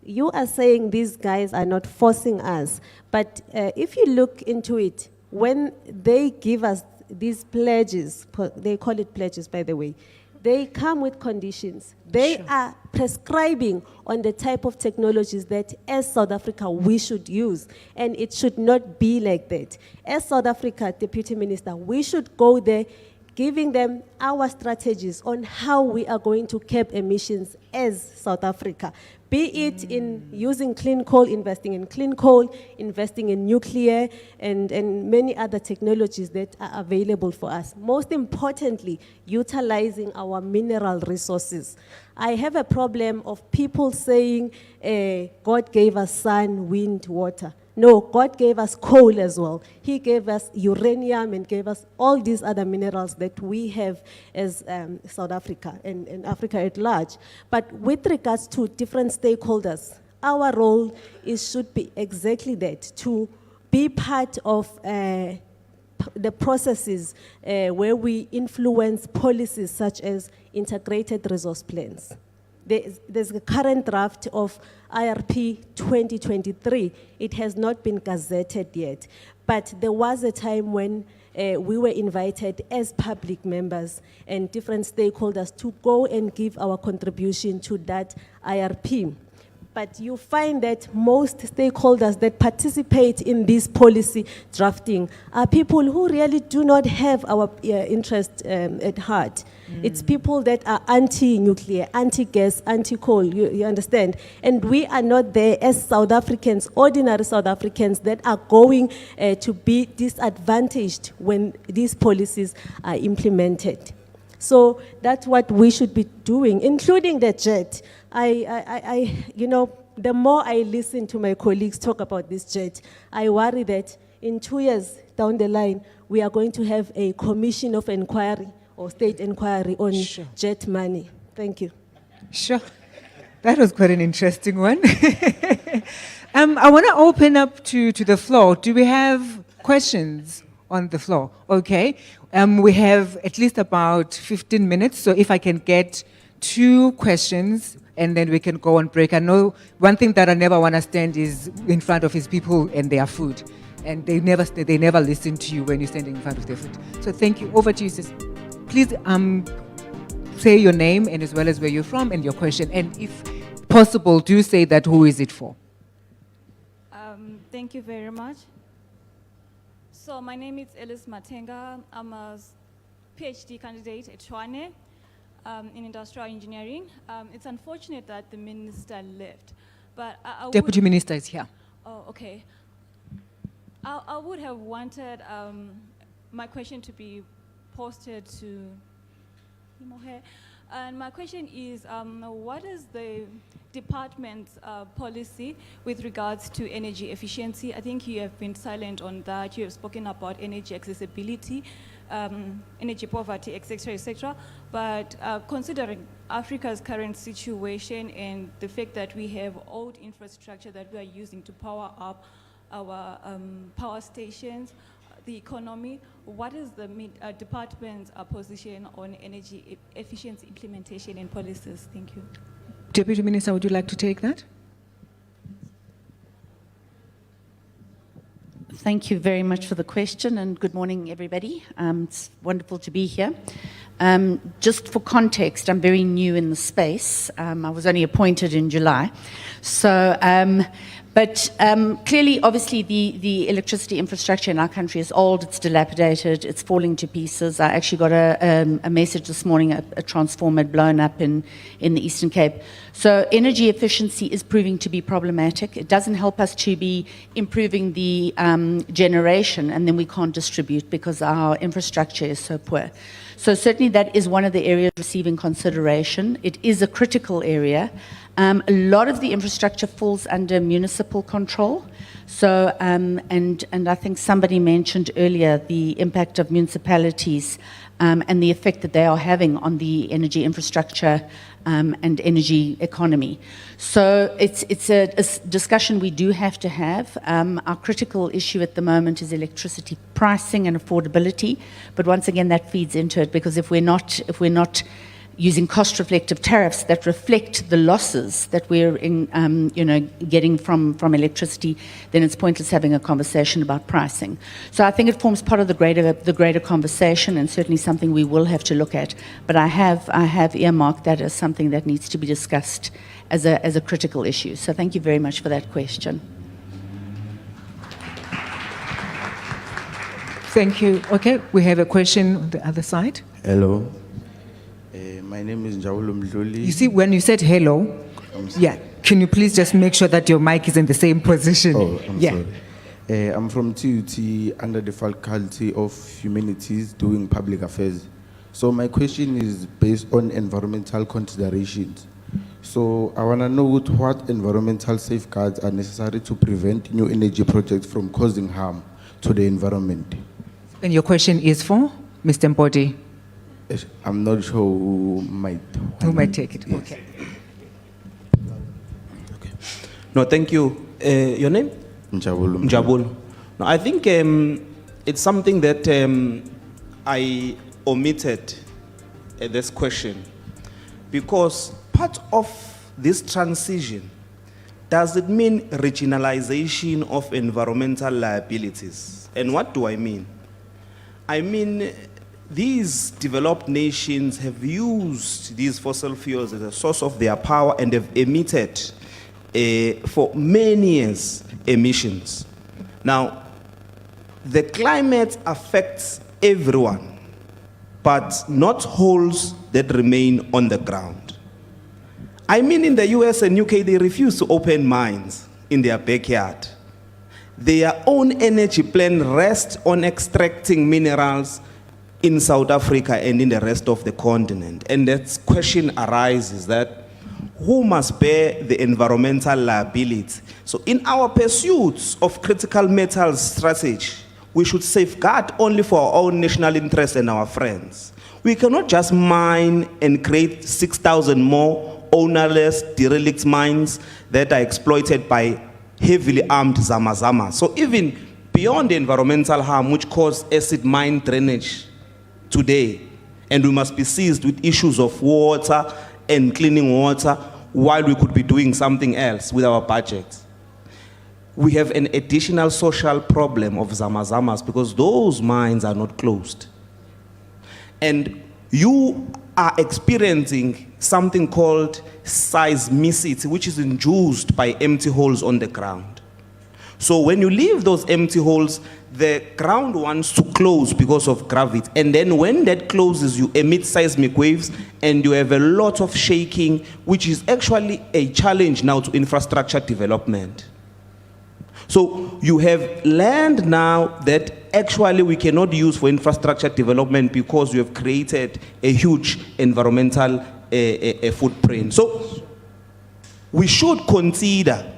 You are saying these guys are not forcing us, but if you look into it, when they give us these pledges, they call it pledges, by the way, they come with conditions. They are prescribing on the type of technologies that as South Africa we should use, and it should not be like that. As South Africa, Deputy Minister, we should go there giving them our strategies on how we are going to curb emissions as South Africa. Be it in using clean coal, investing in clean coal, investing in nuclear, and many other technologies that are available for us. Most importantly, utilizing our mineral resources. I have a problem of people saying, God gave us sun, wind, water. No, God gave us coal as well. He gave us uranium and gave us all these other minerals that we have as South Africa and Africa at large. But with regards to different stakeholders, our role should be exactly that, to be part of the processes where we influence policies such as integrated resource plans. There's a current draft of IRP 2023. It has not been gazetted yet, but there was a time when we were invited as public members and different stakeholders to go and give our contribution to that IRP. But you find that most stakeholders that participate in this policy drafting are people who really do not have our interest at heart. It's people that are anti-nuclear, anti-gas, anti-coal, you understand? And we are not there as South Africans, ordinary South Africans, that are going to be disadvantaged when these policies are implemented. So that's what we should be doing, including the jet. You know, the more I listen to my colleagues talk about this jet, I worry that in 2 years down the line, we are going to have a commission of inquiry or state inquiry on jet money. Thank you. Sure. That was quite an interesting one. I want to open up to the floor. Do we have questions on the floor? Okay. We have at least about 15 minutes, so if I can get 2 questions, and then we can go on break. I know one thing that I never want to stand is in front of his people and their food. And they never listen to you when you're standing in front of their food. So thank you. Over to you, sis. Please say your name and as well as where you're from and your question. And if possible, do say that who is it for? Thank you very much. So my name is Ellis Matenga. I'm a PhD candidate at Tshwane in industrial engineering. It's unfortunate that the minister left, but I Deputy Minister is here. Oh, okay. I would have wanted my question to be posted to him or her. And my question is, what is the department's policy with regards to energy efficiency? I think you have been silent on that. You have spoken about energy accessibility, energy poverty, etc., But considering Africa's current situation and the fact that we have old infrastructure that we are using to power up our power stations, the economy, what is the department's position on energy efficiency implementation and policies? Thank you. Deputy Minister, would you like to take that? Thank you very much for the question, and good morning, everybody. It's wonderful to be here. Just for context, I'm very new in the space. I was only appointed in July. So, but clearly, obviously, the electricity infrastructure in our country is old, it's dilapidated, it's falling to pieces. I actually got a message this morning, a transformer had blown up in the Eastern Cape. So energy efficiency is proving to be problematic. It doesn't help us to be improving the generation, and then we can't distribute because our infrastructure is so poor. So certainly that is one of the areas receiving consideration. It is a critical area. A lot of the infrastructure falls under municipal control. So, and I think somebody mentioned earlier the impact of municipalities and the effect that they are having on the energy infrastructure and energy economy. So it's a discussion we do have to have. Our critical issue at the moment is electricity pricing and affordability. But once again, that feeds into it, because if we're not using cost-reflective tariffs that reflect the losses that we're getting from electricity, then it's pointless having a conversation about pricing. So I think it forms part of the greater conversation, and certainly something we will have to look at. But I have earmarked that as something that needs to be discussed as a critical issue. So thank you very much for that question. Thank you. Okay, we have a question on the other side. Hello. My name is Njawulo Mdluli. You see, when you said hello, yeah, can you please just make sure that your mic is in the same position? Oh, I'm sorry. I'm from TUT under the Faculty of Humanities doing public affairs. So my question is based on environmental considerations. So I want to know what environmental safeguards are necessary to prevent new energy projects from causing harm to the environment. And your question is for Mr. Mpodi? I'm not sure who might take it. Yes. Okay. No, thank you. Your name? Njawulo. Njabul. No, I think it's something that I omitted this question, because part of this transition, does it mean regionalization of environmental liabilities? And what do I mean? I mean, these developed nations have used these fossil fuels as a source of their power and have emitted for many years emissions. Now, the climate affects everyone, but not holes that remain on the ground. I mean, in the US and UK, they refuse to open mines in their backyard. Their own energy plan rests on extracting minerals in South Africa and in the rest of the continent. And that question arises that who must bear the environmental liability? So in our pursuits of critical metals strategy, we should safeguard only for our own national interests and our friends. We cannot just mine and create 6,000 more ownerless derelict mines that are exploited by heavily armed Zama. So even beyond the environmental harm which cause acid mine drainage today, and we must be seized with issues of water and cleaning water while we could be doing something else with our budget. We have an additional social problem of Zamazamas because those mines are not closed. And you are experiencing something called seismicity, which is induced by empty holes on the ground. So when you leave those empty holes, the ground wants to close because of gravity. And then when that closes, you emit seismic waves and you have a lot of shaking, which is actually a challenge now to infrastructure development. So you have land now that actually we cannot use for infrastructure development because you have created a huge environmental footprint. So we should consider,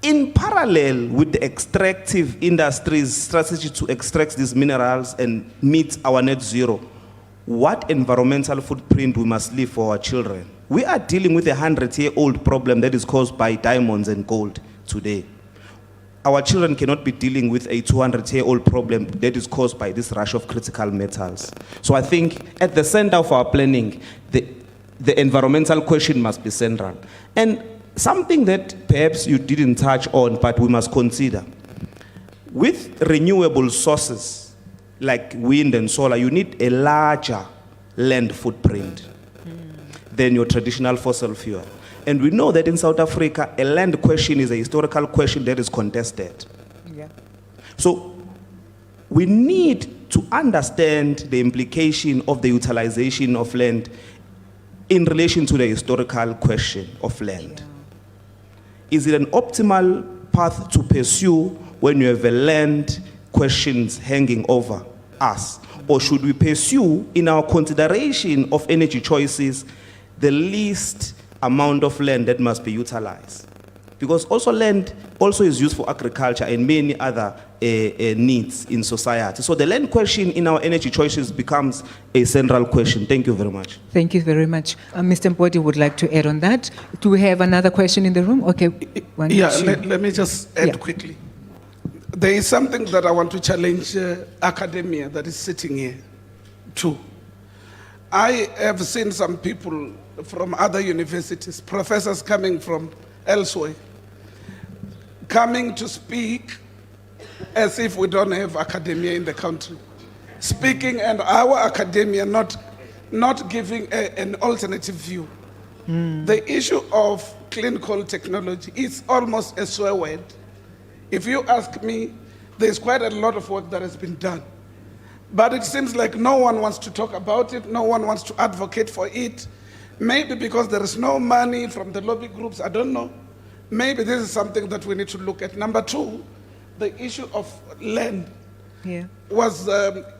in parallel with the extractive industry's strategy to extract these minerals and meet our net zero, what environmental footprint we must leave for our children. We are dealing with a 100-year-old problem that is caused by diamonds and gold today. our children cannot be dealing with a 200-year-old problem that is caused by this rush of critical metals. So I think at the center of our planning, the environmental question must be central. And something that perhaps you didn't touch on, but we must consider. With renewable sources, like wind and solar, you need a larger land footprint than your traditional fossil fuel. And we know that in South Africa, a land question is a historical question that is contested. Yeah. So we need to understand the implication of the utilization of land in relation to the historical question of land. Is it an optimal path to pursue when you have a land questions hanging over us? Or should we pursue in our consideration of energy choices the least amount of land that must be utilized? Because also land also is used for agriculture and many other needs in society. So the land question in our energy choices becomes a central question. Thank you very much. Thank you very much. Mr. Mpoti would like to add on that. Do we have another question in the room? Okay. Let me just add quickly. There is something that I want to challenge academia that is sitting here too. I have seen some people from other universities, professors coming from elsewhere, coming to speak as if we don't have academia in the country. Speaking and our academia not giving an alternative view. The issue of clean coal technology is almost a swear word. If you ask me, there's quite a lot of work that has been done. But it seems like no one wants to talk about it, no one wants to advocate for it. Maybe because there is no money from the lobby groups, I don't know. Maybe this is something that we need to look at. Number two, the issue of land was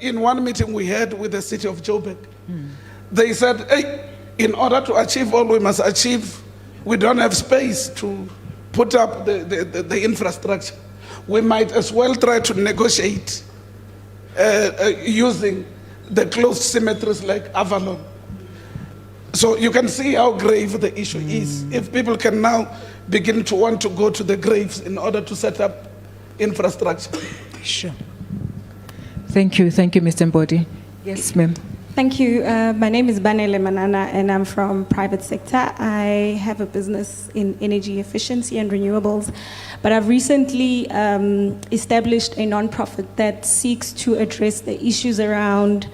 in one meeting we had with the city of Joburg. They said, hey, in order to achieve all we must achieve, we don't have space to put up the infrastructure. We might as well try to negotiate using the closed cemeteries like Avalon. So you can see how grave the issue is. If people can now begin to want to go to the graves in order to set up infrastructure. Sure. Thank you, Mr. Mpoti. Yes, ma'am. Thank you. My name is Banele Manana, and I'm from private sector. I have a business in energy efficiency and renewables, but I've recently established a nonprofit that seeks to address the issues around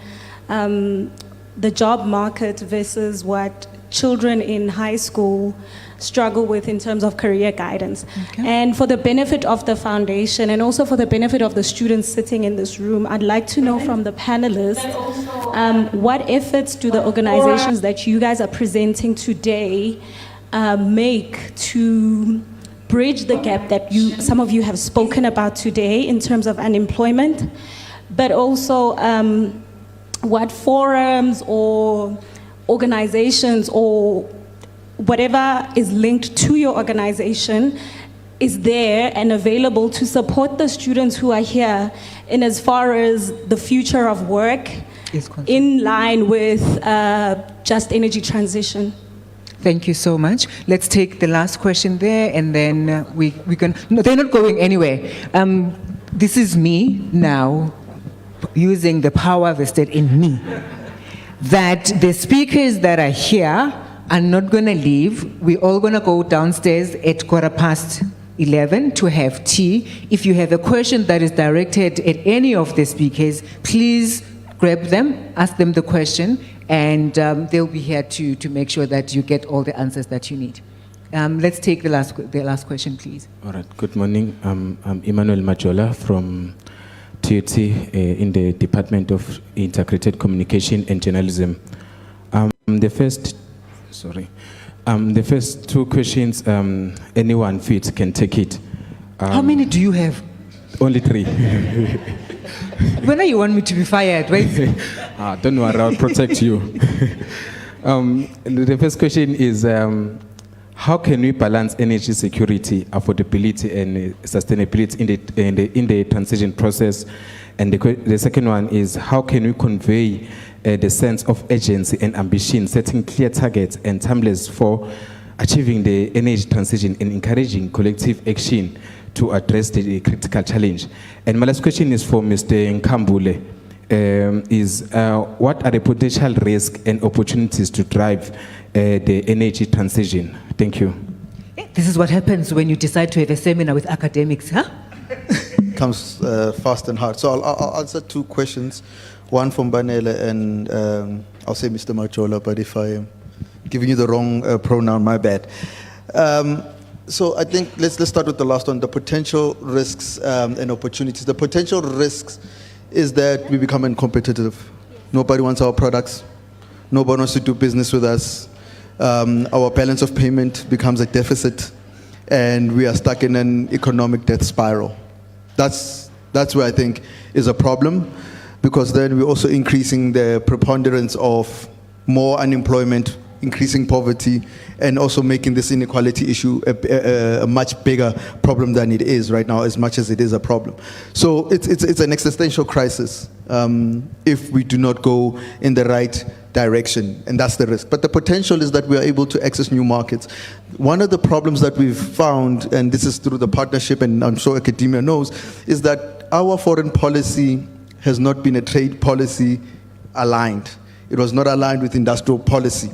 the job market versus what children in high school struggle with in terms of career guidance. Okay. And for the benefit of the foundation and also for the benefit of the students sitting in this room, I'd like to know from the panelists, what efforts do the organizations that you guys are presenting today make to bridge the gap that some of you have spoken about today in terms of unemployment, but also what forums or organizations or whatever is linked to your organization is there and available to support the students who are here in as far as the future of work in line with just energy transition. Thank you so much. Let's take the last question there and then we can, no, they're not going anywhere. This is me now using the power vested in me. That the speakers that are here are not going to leave. We're all going to go downstairs at 11:15 to have tea. If you have a question that is directed at any of the speakers, please grab them, ask them the question, and they'll be here to make sure that you get all the answers that you need. Let's take the last question, please. All right. Good morning. I'm Emmanuel Majola from TUT in the Department of Integrated Communication and Journalism. The first two questions, anyone fit can take it. How many do you have? Only 3. When you want me to be fired, right? Don't worry, I'll protect you. The first question is, how can we balance energy security, affordability, and sustainability in the transition process? And the second one is, how can we convey the sense of urgency and ambition, setting clear targets and timelines for achieving the energy transition and encouraging collective action to address the critical challenge. And my last question is for Mr. Nkambule. What are the potential risks and opportunities to drive the energy transition? Thank you. This is what happens when you decide to have a seminar with academics, huh? Comes fast and hard. So I'll answer two questions. One from Banele and I'll say Mr. Majola, but if I am giving you the wrong pronoun, my bad. So I think let's start with the last one, the potential risks and opportunities. The potential risks is that we become uncompetitive. Nobody wants our products. Nobody wants to do business with us. Our balance of payment becomes a deficit, and we are stuck in an economic death spiral. That's where I think is a problem, because then we're also increasing the preponderance of more unemployment, increasing poverty, and also making this inequality issue a much bigger problem than it is right now, as much as it is a problem. So it's an existential crisis if we do not go in the right direction, and that's the risk. But the potential is that we are able to access new markets. One of the problems that we've found, and this is through the partnership, and I'm sure academia knows, is that our foreign policy has not been a trade policy aligned. It was not aligned with industrial policy.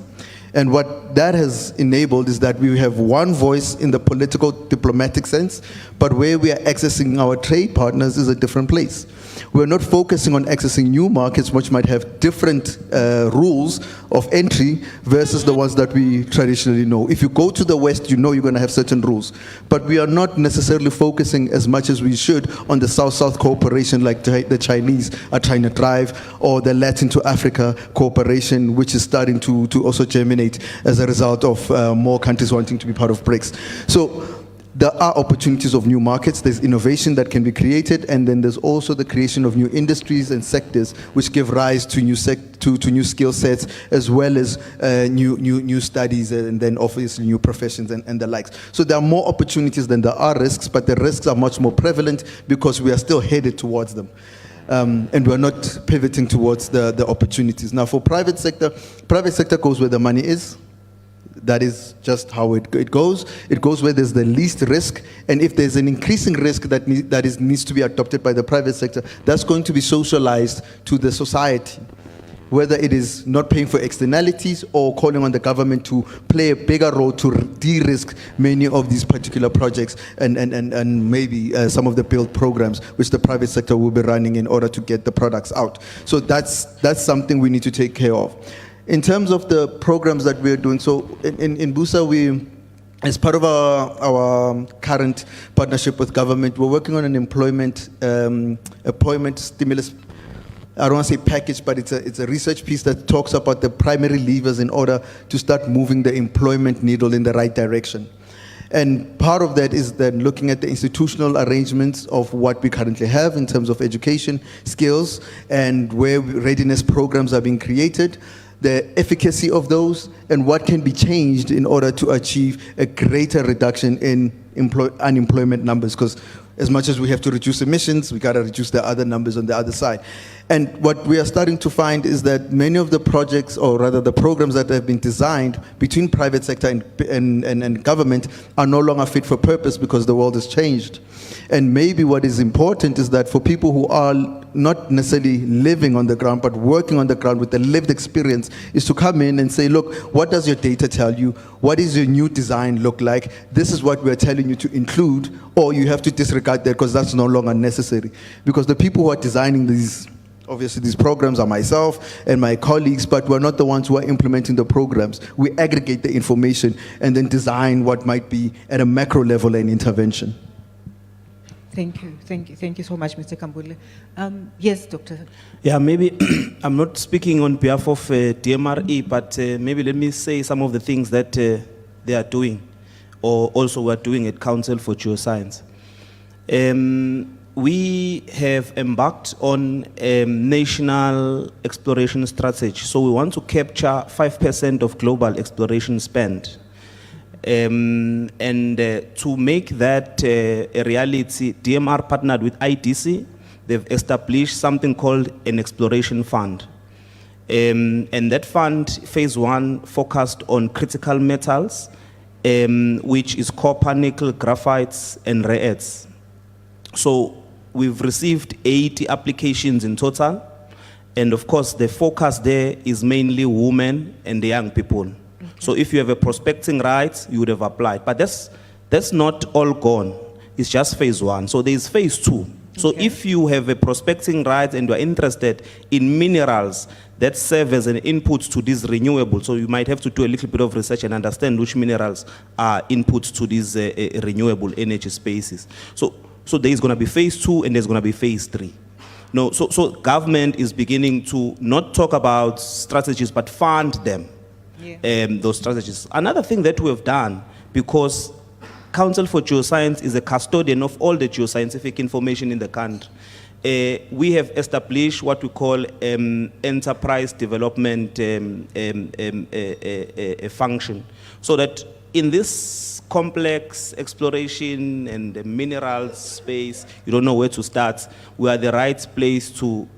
And what that has enabled is that we have one voice in the political diplomatic sense, but where we are accessing our trade partners is a different place. We're not focusing on accessing new markets, which might have different rules of entry versus the ones that we traditionally know. If you go to the West, you know you're going to have certain rules. But we are not necessarily focusing as much as we should on the South-South cooperation like the Chinese are trying to drive, or the Latin to Africa cooperation, which is starting to also germinate as a result of more countries wanting to be part of BRICS. So there are opportunities of new markets, there's innovation that can be created, and then there's also the creation of new industries and sectors which give rise to new skill sets, as well as new studies, and then obviously new professions and the likes. So there are more opportunities than there are risks, but the risks are much more prevalent because we are still headed towards them. And we're not pivoting towards the opportunities. Now for private sector goes where the money is. That is just how it goes. It goes where there's the least risk, and if there's an increasing risk that needs to be adopted by the private sector, that's going to be socialized to the society, whether it is not paying for externalities or calling on the government to play a bigger role to de-risk many of these particular projects and maybe some of the build programs which the private sector will be running in order to get the products out. So that's something we need to take care of. In terms of the programs that we're doing, so in Busa, we, as part of our current partnership with government, we're working on an employment stimulus, I don't want to say package, but it's a research piece that talks about the primary levers in order to start moving the employment needle in the right direction. And part of that is then looking at the institutional arrangements of what we currently have in terms of education, skills, and where readiness programs are being created, the efficacy of those, and what can be changed in order to achieve a greater reduction in unemployment numbers, because as much as we have to reduce emissions, we got to reduce the other numbers on the other side. And what we are starting to find is that many of the projects, or rather the programs that have been designed between private sector and government, are no longer fit for purpose because the world has changed. And maybe what is important is that for people who are not necessarily living on the ground, but working on the ground with the lived experience, is to come in and say, look, what does your data tell you? What is your new design look like? This is what we're telling you to include, or you have to disregard that because that's no longer necessary. Because the people who are designing these, obviously these programs, are myself and my colleagues, but we're not the ones who are implementing the programs. We aggregate the information and then design what might be at a macro level an intervention. Thank you so much, Mr. Kambule. Yes, Doctor. Yeah, maybe I'm not speaking on behalf of DMRE, but maybe let me say some of the things that they are doing, or also we are doing at Council for Geoscience. We have embarked on a national exploration strategy. So we want to capture 5% of global exploration spend. And to make that a reality, DMR partnered with IDC. They've established something called an exploration fund. And that fund, phase 1, focused on critical metals, which is copper, nickel, graphites, and rare earths. So we've received 80 applications in total. And of course, the focus there is mainly women and the young people. So if you have a prospecting right, you would have applied. But that's not all gone. It's just phase 1. So there is phase 2. So if you have a prospecting right and you are interested in minerals that serve as an input to these renewables, so you might have to do a little bit of research and understand which minerals are inputs to these renewable energy spaces. So there is going to be phase 2 and there's going to be phase 3. No, so government is beginning to not talk about strategies, but fund them, those strategies. Another thing that we have done, because Council for Geoscience is a custodian of all the geoscientific information in the country, we have established what we call enterprise development function, so that in this complex exploration and the minerals space, you don't know where to start, we are the right place to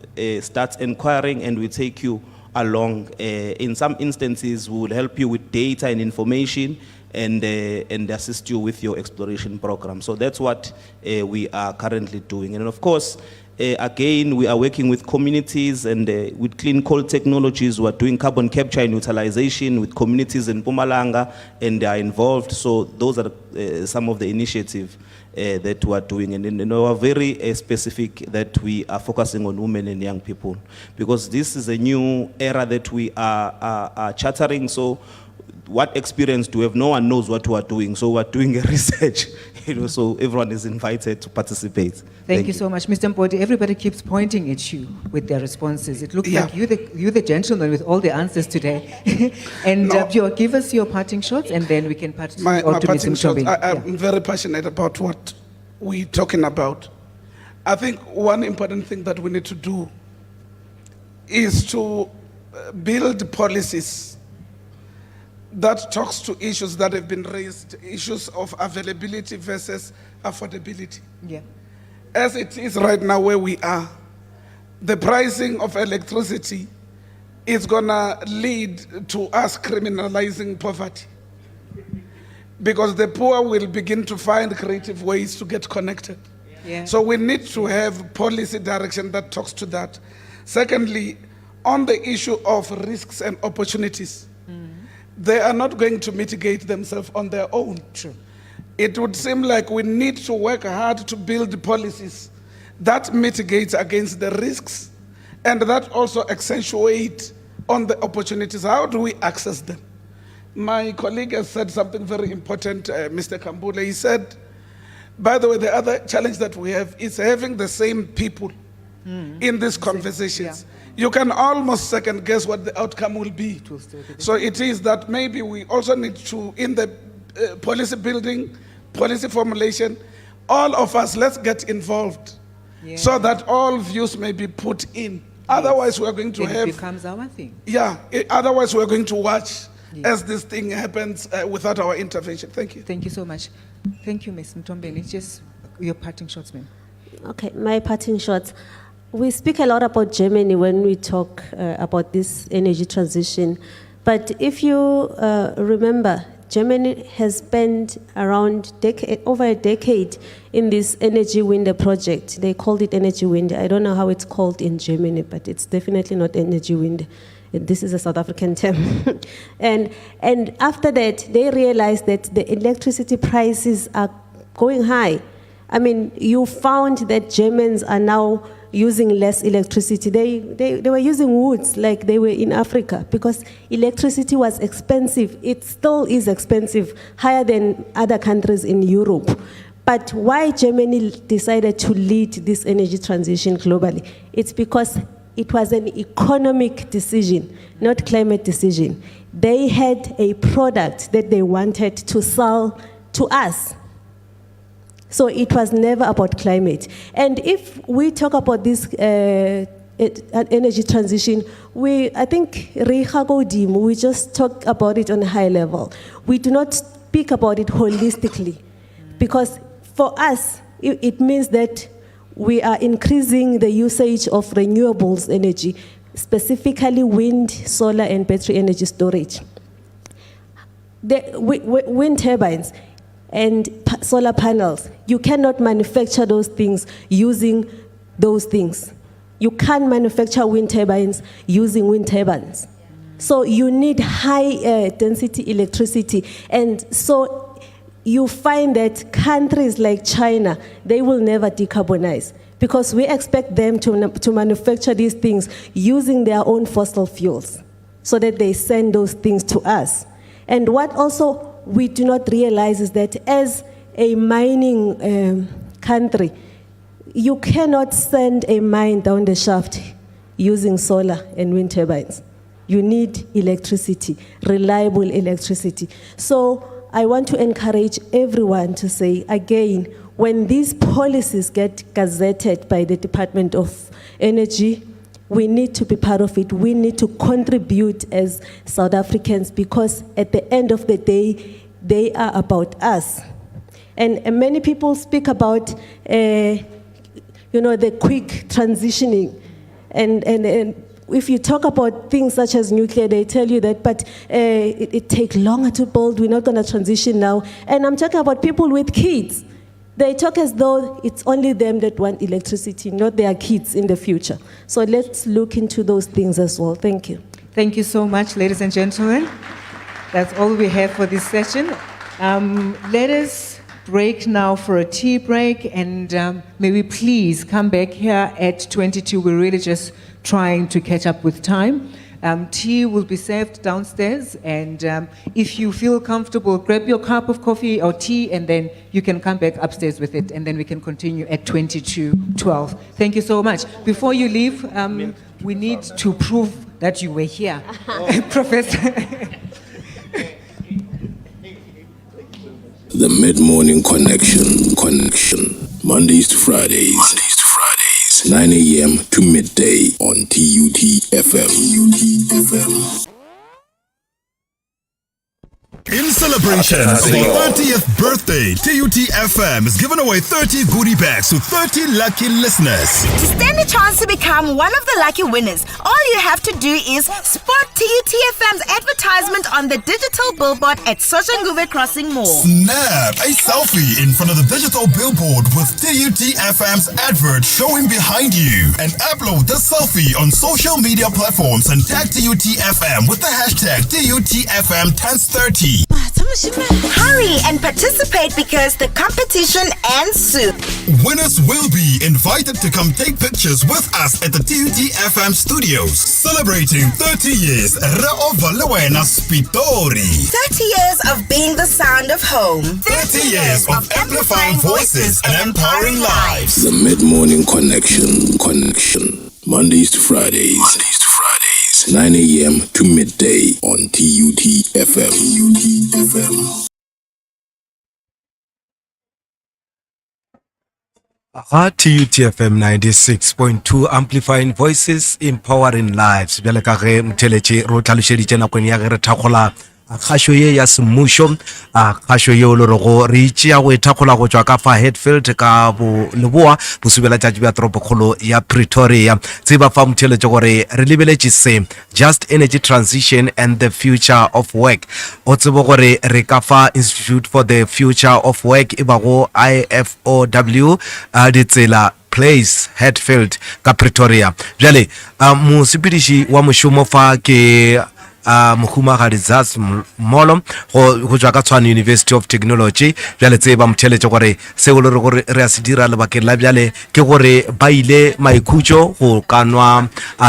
start inquiring, and we take you along. In some instances, we will help you with data and information and assist you with your exploration program. So that's what we are currently doing. And of course, again, we are working with communities and with clean coal technologies. We are doing carbon capture and utilization with communities in Mpumalanga, and they are involved. So those are some of the initiatives that we are doing. And we are very specific that we are focusing on women and young people, because this is a new era that we are chartering. So what experience do we have? No one knows what we are doing. So we are doing a research, so everyone is invited to participate. Thank you so much, Mr. Mpoti. Everybody keeps pointing at you with their responses. It looks like you're the gentleman with all the answers today. And give us your parting shots, and then we can pass my on to parting Mr. shots. Mchombe. I'm very passionate about what we're talking about. I think one important thing that we need to do is to build policies that talks to issues that have been raised, issues of availability versus affordability. Yeah. As it is right now where we are, the pricing of electricity is gonna lead to us criminalizing poverty, because the poor will begin to find creative ways to get connected. Yeah. So we need to have policy direction that talks to that. Secondly, on the issue of risks and opportunities, they are not going to mitigate themselves on their own. True. It would seem like we need to work hard to build policies that mitigate against the risks and that also accentuate on the opportunities. How do we access them? My colleague has said something very important, Mr. Kambule. He said, by the way, the other challenge that we have is having the same people in these conversations. You can almost second guess what the outcome will be. So it is that maybe we also need to, in the policy building, policy formulation, all of us, let's get involved so that all views may be put in. Otherwise, we're going to have... It becomes our thing. Yeah, otherwise we're going to watch as this thing happens without our intervention. Thank you. Thank you so much. Thank you, Ms. Mchombe. It's just your parting shots, ma'am. Okay, my parting shots. We speak a lot about Germany when we talk about this energy transition. But if you remember, Germany has spent around over a decade in this energy window project. They called it energy window. I don't know how it's called in Germany, but it's definitely not energy window. This is a South African term. and after that, they realized that the electricity prices are going high. I mean, you found that Germans are now using less electricity. They were using woods like they were in Africa because electricity was expensive. It still is expensive, higher than other countries in Europe. But why Germany decided to lead this energy transition globally? It's because it was an economic decision, not climate decision. They had a product that they wanted to sell to us. So it was never about climate. And if we talk about this energy transition, I think we just talk about it on a high level. We do not speak about it holistically, because for us, it means that we are increasing the usage of renewables energy, specifically wind, solar, and battery energy storage. The wind turbines. and solar panels. You cannot manufacture those things using those things. You can't manufacture wind turbines using wind turbines. So you need high density electricity. And so you find that countries like China, they will never decarbonize because we expect them to manufacture these things using their own fossil fuels so that they send those things to us. And what also we do not realize is that as a mining country, you cannot send a mine down the shaft using solar and wind turbines. You need electricity, reliable electricity. So I want to encourage everyone to say, again, when these policies get gazetted by the Department of Energy, we need to be part of it. We need to contribute as South Africans because at the end of the day, they are about us. And many people speak about the quick transitioning. And if you talk about things such as nuclear, they tell you that, but it takes longer to build, we're not going to transition now. And I'm talking about people with kids. They talk as though it's only them that want electricity, not their kids in the future. So let's look into those things as well. Thank you. Thank you so much, ladies and gentlemen. That's all we have for this session. Let us break now for a tea break, and may we please come back here at 22. We're really just trying to catch up with time. Tea will be served downstairs, and if you feel comfortable, grab your cup of coffee or tea, and then you can come back upstairs with it, and then we can continue at 22:12. Thank you so much. Before you leave, we need to prove that you were here, Professor. The Mid-Morning Connection. Mondays to Fridays. 9 a.m. to midday on TUT FM. In celebration of our 30th birthday, TUT FM is giving away 30 goodie bags to 30 lucky listeners. To stand a chance to become one of the lucky winners, all you have to do is spot TUT FM's advertisement on the digital billboard at Soshanguve Crossing Mall. Snap a selfie in front of the digital billboard with TUT FM's advert showing behind you, and upload the selfie on social media platforms and tag TUT FM with the hashtag TUTFM turns 30. Hurry and participate because the competition ends soon. Winners will be invited to come take pictures with us at the TUT FM studios, celebrating 30 years Spitori. 30 years of being the sound of home. 30 years of amplifying voices and empowering lives. The Mid-Morning Connection. Mondays to Fridays. 9 a.m. to midday on TUT FM. TUT FM 96.2 amplifying voices, empowering lives. Bjale ka ge mtheletše ro tlhalošeditše nakong ya ge re thakgola kgašo ye ya semmušo, kgašo yeo le rego re itšea go ethakgola go tšwa ka fa Hatfield ka bo leboa bosubela tšatši bja toropokgolo ya Pretoria. Tseba fa motheletše gore re lebeletše se just energy transition and the future of work. O tsebo gore re ka fa Institute for the Future of Work e bago IFOW Ditsela Place Hatfield ka Pretoria. Bjale mosepediši wa mošomo fa ke mohumagadi Zas Molo go tswa ka Tshwane University of Technology. Bjale tseba motheletše gore seo le gore re a se dira lebakeng la bjale ke gore ba ile maikhutšo go kanwa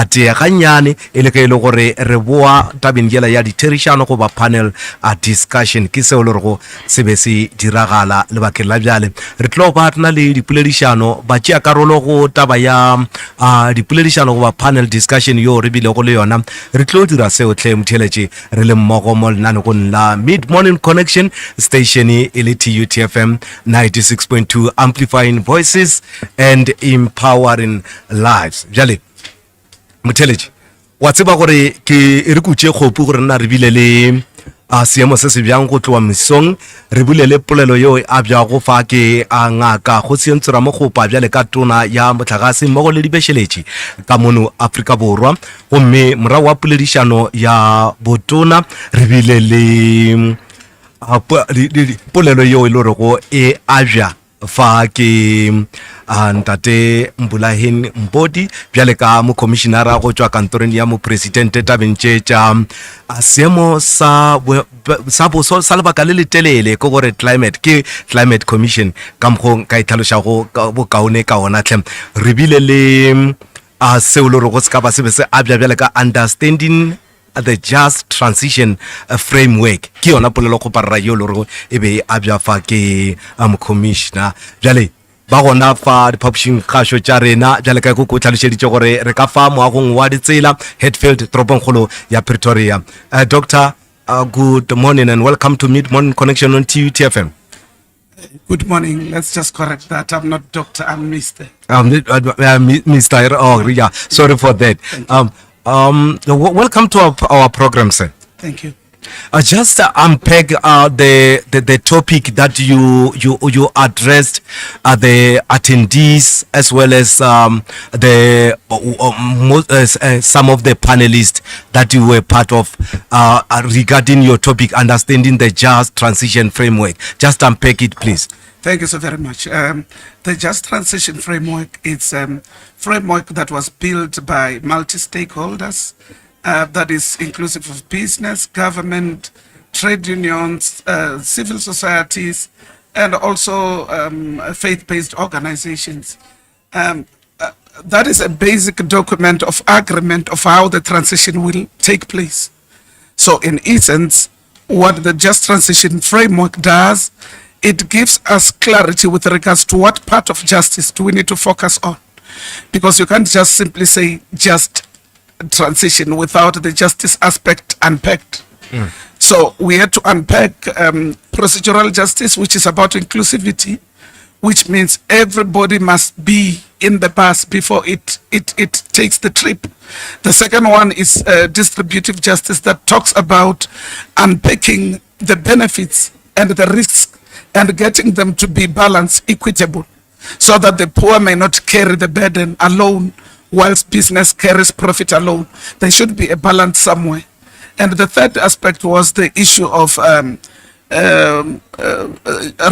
tea gannyane e le ke ile gore re boa tabeng yela ya ditherišano goba panel discussion ke seo le go se be se diragala lebakeng la bjale. Re tlo ba tna le dipoledišano ba tšea karolo go taba ya dipoledišano goba panel discussion yo re bile go le yona. Re tlo dira seo tle motheletše re le mmogo mo lenanegong la Mid-Morning Connection station e le TUT FM 96.2 amplifying voices and empowering lives. Bjale motheletše wa tseba gore ke re kutše kgopu gore nna re bile le seemo se se bjang go tloa mesong re bulele polelo yo a bja go fa ke ngaka Kgosientsho Ramokgopa bjale ka tona ya motlagase mmogo le dibešeletše ka mono Afrika Borwa. Gomme morago wa poledišano ya botona re bile le polelo yeo e le go e abja fa ke ntate Mbulahen Mbodi bjale ka mo commissionera go tswa kantoreng ya mo president tabeng tše tša seemo sa sa lebaka le letelele ko gore climate commission ka mokgong ka itlhalošago bokaone ka ona tlhe re bile le seo le gore go se ka ba se be se abja bjale ka understanding the just transition framework ke yona polelo go parra yo le gore e be abja fa ke commissioner bjale ba gona fa di-publishing kgašo tša rena bjale ka ko tlhalošeditše gore re ka fa moagong wa Ditsela Hatfield toropongkgolo ya Pretoria. Doctor, good morning and welcome to Mid-Morning Connection on TUT FM. Good morning. Let's just correct that. I'm not doctor, I'm Mr. Mr. Oh, yeah, sorry for that. Welcome to our program, sir. Thank you. Just unpack the topic that you addressed the attendees as well as some of the panelists that you were part of regarding your topic, understanding the just transition framework. Just unpack it, please. Thank you so very much. The Just Transition Framework is a framework that was built by multi-stakeholders that is inclusive of business, government, trade unions, civil societies, and also faith-based organizations. That is a basic document of agreement of how the transition will take place. So in essence, what the Just Transition Framework does, it gives us clarity with regards to what part of justice do we need to focus on. Because you can't just simply say just transition without the justice aspect unpacked. So we had to unpack procedural justice, which is about inclusivity, which means everybody must be in the bus before it takes the trip. The second one is distributive justice that talks about unpacking the benefits and the risks and getting them to be balanced, equitable, so that the poor may not carry the burden alone whilst business carries profit alone. There should be a balance somewhere. And the third aspect was the issue of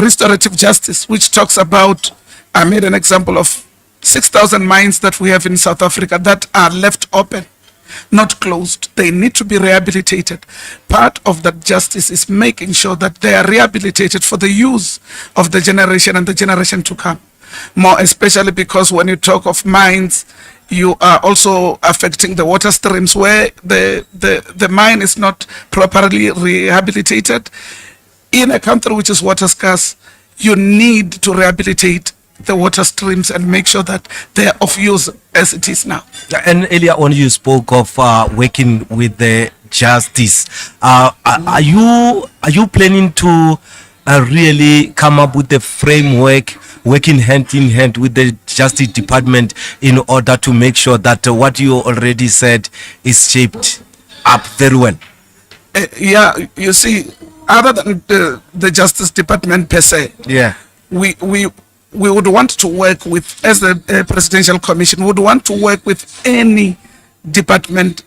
restorative justice, which talks about, I made an example of 6,000 mines that we have in South Africa that are left open, not closed. They need to be rehabilitated. Part of that justice is making sure that they are rehabilitated for the use of the generation and the generation to come. More especially because when you talk of mines, you are also affecting the water streams where the mine is not properly rehabilitated. In a country which is water scarce, you need to rehabilitate the water streams and make sure that they are of use as it is now. And earlier on you spoke of working with the justice. Are you planning to really come up with the framework, working hand in hand with the Justice Department in order to make sure that what you already said is shaped up very well? Yeah, you see, other than the Justice Department per se, yeah, we would want to work with, as the Presidential Commission, would want to work with any department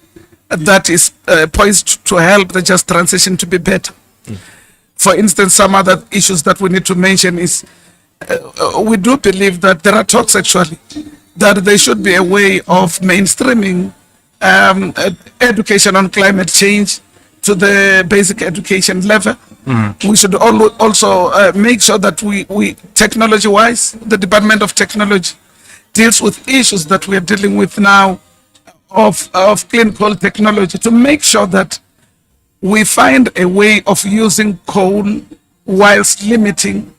that is poised to help the just transition to be better. For instance, some other issues that we need to mention is we do believe that there are talks actually that there should be a way of mainstreaming education on climate change to the basic education level. We should also make sure that we technology-wise, the Department of Technology deals with issues that we are dealing with now of clean coal technology to make sure that we find a way of using coal whilst limiting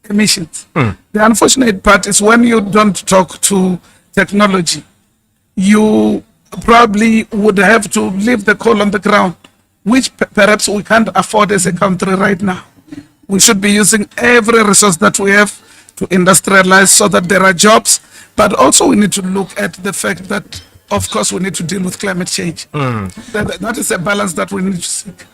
emissions. The unfortunate part is when you don't talk to technology, you probably would have to leave the coal on the ground, which perhaps we can't afford as a country right now. We should be using every resource that we have to industrialize so that there are jobs, but also we need to look at the fact that, of course, we need to deal with climate change. That is a balance that we need to seek.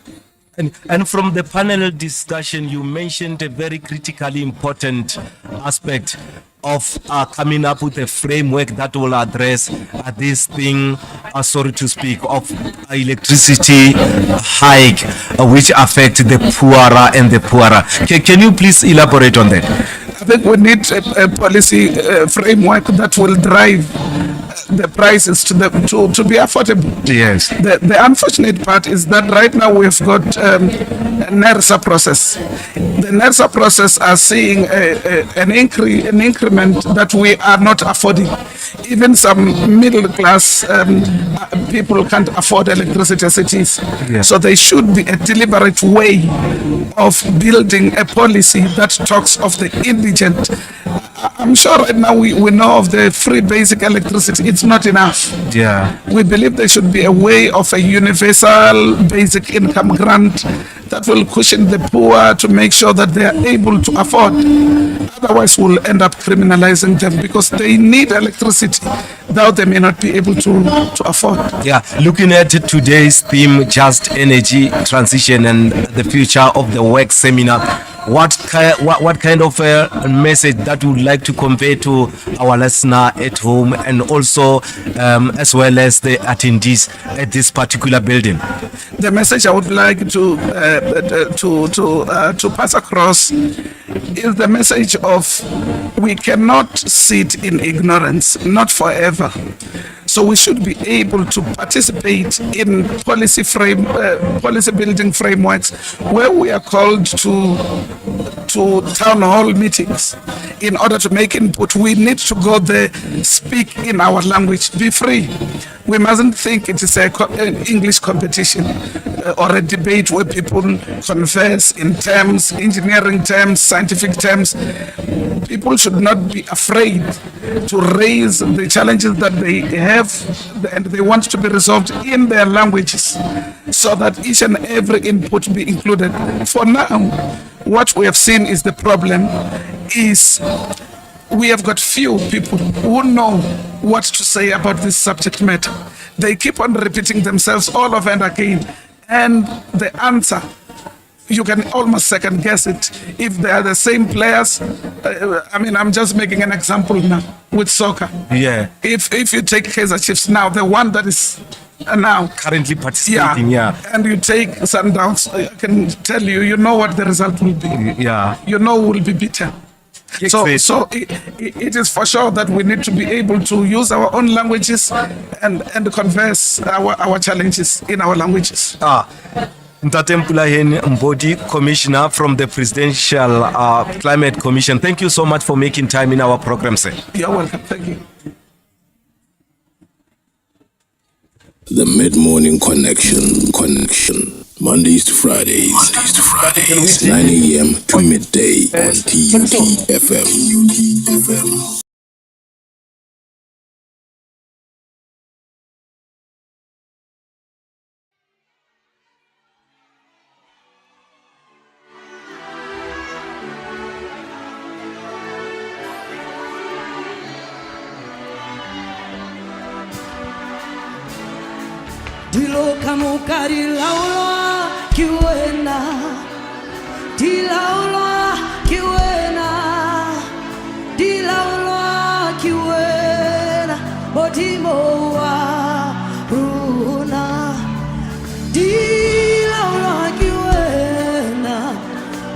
And from the panel discussion, you mentioned a very critically important aspect. of coming up with a framework that will address this thing, sorry to speak, of electricity hike, which affect the poorer and the poorer. Can you please elaborate on that? I think we need a policy framework that will drive the prices to be affordable. Yes. The unfortunate part is that right now we've got a NERSA process. The NERSA process are seeing an increment that we are not affording. Even some middle class people can't afford electricity as it is. Yes. So there should be a deliberate way of building a policy that talks of the indigent. I'm sure right now we know of the free basic electricity. It's not enough. Yeah. We believe there should be a way of a universal basic income grant that will cushion the poor to make sure that they are able to afford. Otherwise, we'll end up criminalizing them because they need electricity, though they may not be able to afford. Yeah, looking at today's theme, just energy transition and the future of the work seminar, what kind of a message that you would like to convey to our listener at home and also as well as the attendees at this particular building? The message I would like to pass across is the message of we cannot sit in ignorance, not forever. So we should be able to participate in policy building frameworks where we are called to town hall meetings. In order to make input, we need to go there, speak in our language, be free. We mustn't think it is an English competition or a debate where people converse in terms, engineering terms, scientific terms. People should not be afraid to raise the challenges that they have and they want to be resolved in their languages so that each and every input be included. For now, what we have seen is the problem is we have got few people who know what to say about this subject matter. They keep on repeating themselves all over and again. And the answer, you can almost second guess it if they are the same players. I'm just making an example now with soccer. Yeah. If you take Kaizer now, the one that is now currently participating, yeah. And you take Sundowns, I can tell you, you know what the result will be. Yeah. You know who will be beaten. So it is for sure that we need to be able to use our own languages and converse our challenges in our languages. Ntate Mpulaheni Mbodi, Commissioner from the Presidential Climate Commission. Thank you so much for making time in our program, sir. You're welcome. Thank you. The Mid-Morning Connection. Mondays to Fridays. 9 a.m. to midday on TUT FM. Dilo kamuka dilaulwa kiwena, dilaulwa kiwena, dilaulwa kiwena, bodimo wa runa, dilaulwa kiwena,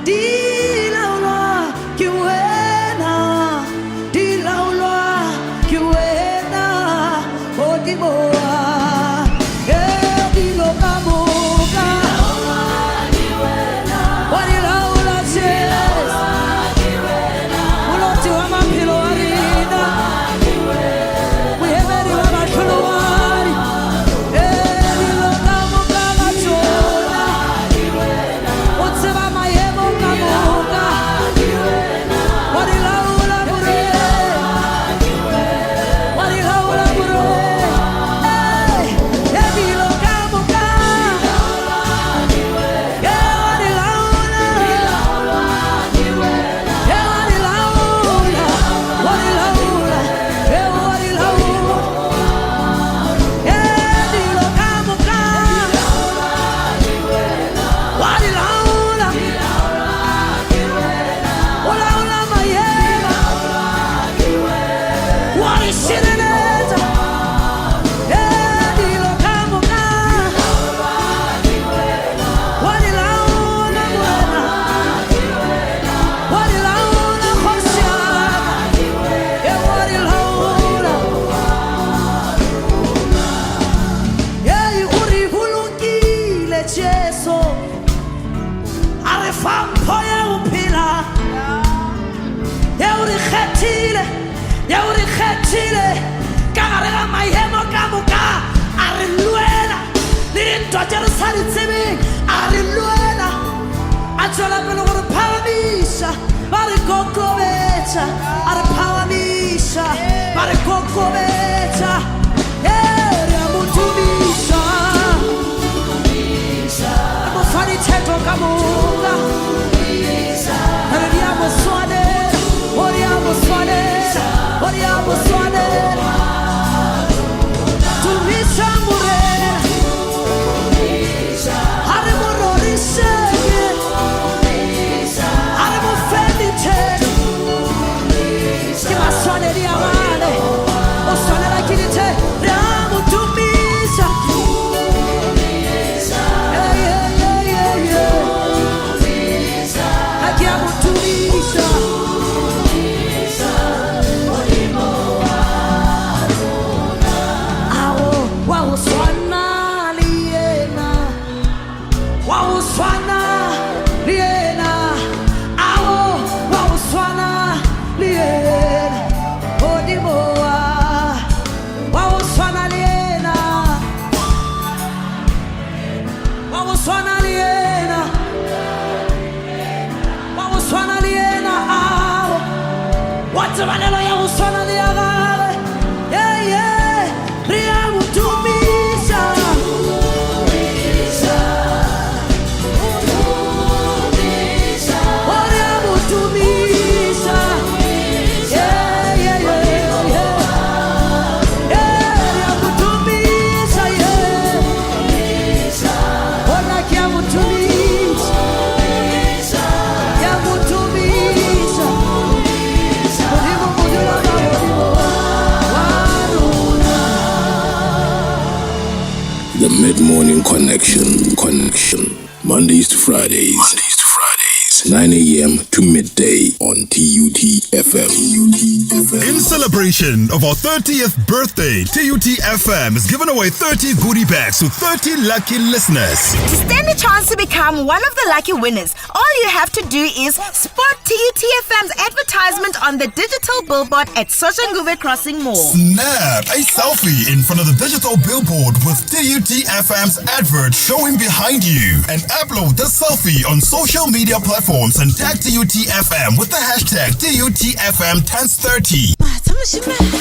dilaulwa kiwena, dilaulwa kiwena, bodimo wa. fa mpho ya ho phela ya o re kgethile ya o re kgethile ka gare ga maemo ka moka a re lwela le dintwa tše re sa di tsebeng a re lwela a tšwela pele gore phagamisa ba re kokobetša a re phagamisa ba re kokobetša re a mo dumisa re mo fa dithetho ka moka re di a mo swanela o di a mo swanela o di a mo swanela dumisa morena a re mo roriseke a re mo fe dithetho ke maswanedi a bane o swanela ke dithetho re a mo dumisa a ke a mo dumisa wa o swana le yena wa o swana le yena wa o swana le yena modimo wa o swana le yena wa o swana le yena wa o swana le yena wa tsebanelo ya o swana le ya gagwe re a mo dumisa o re a mo dumisa re a mo dumisa ona ke a mo dumisa ke a mo dumisa modimo modimo wa modimo wa rona. The Mid-Morning Connection. Mondays to Fridays. 9 a.m. to midday on TUT FM. In celebration of our 30th birthday, TUT FM is giving away 30 goodie bags to 30 lucky listeners. To stand a chance to become one of the lucky winners, all you have to do is spot TUT FM's advertisement on the digital billboard at Soshanguve Crossing Mall. Snap a selfie in front of the digital billboard with TUT FM's advert showing behind you and upload the selfie on social media platforms and tag TUT FM with the hashtag TUTFM turns 30.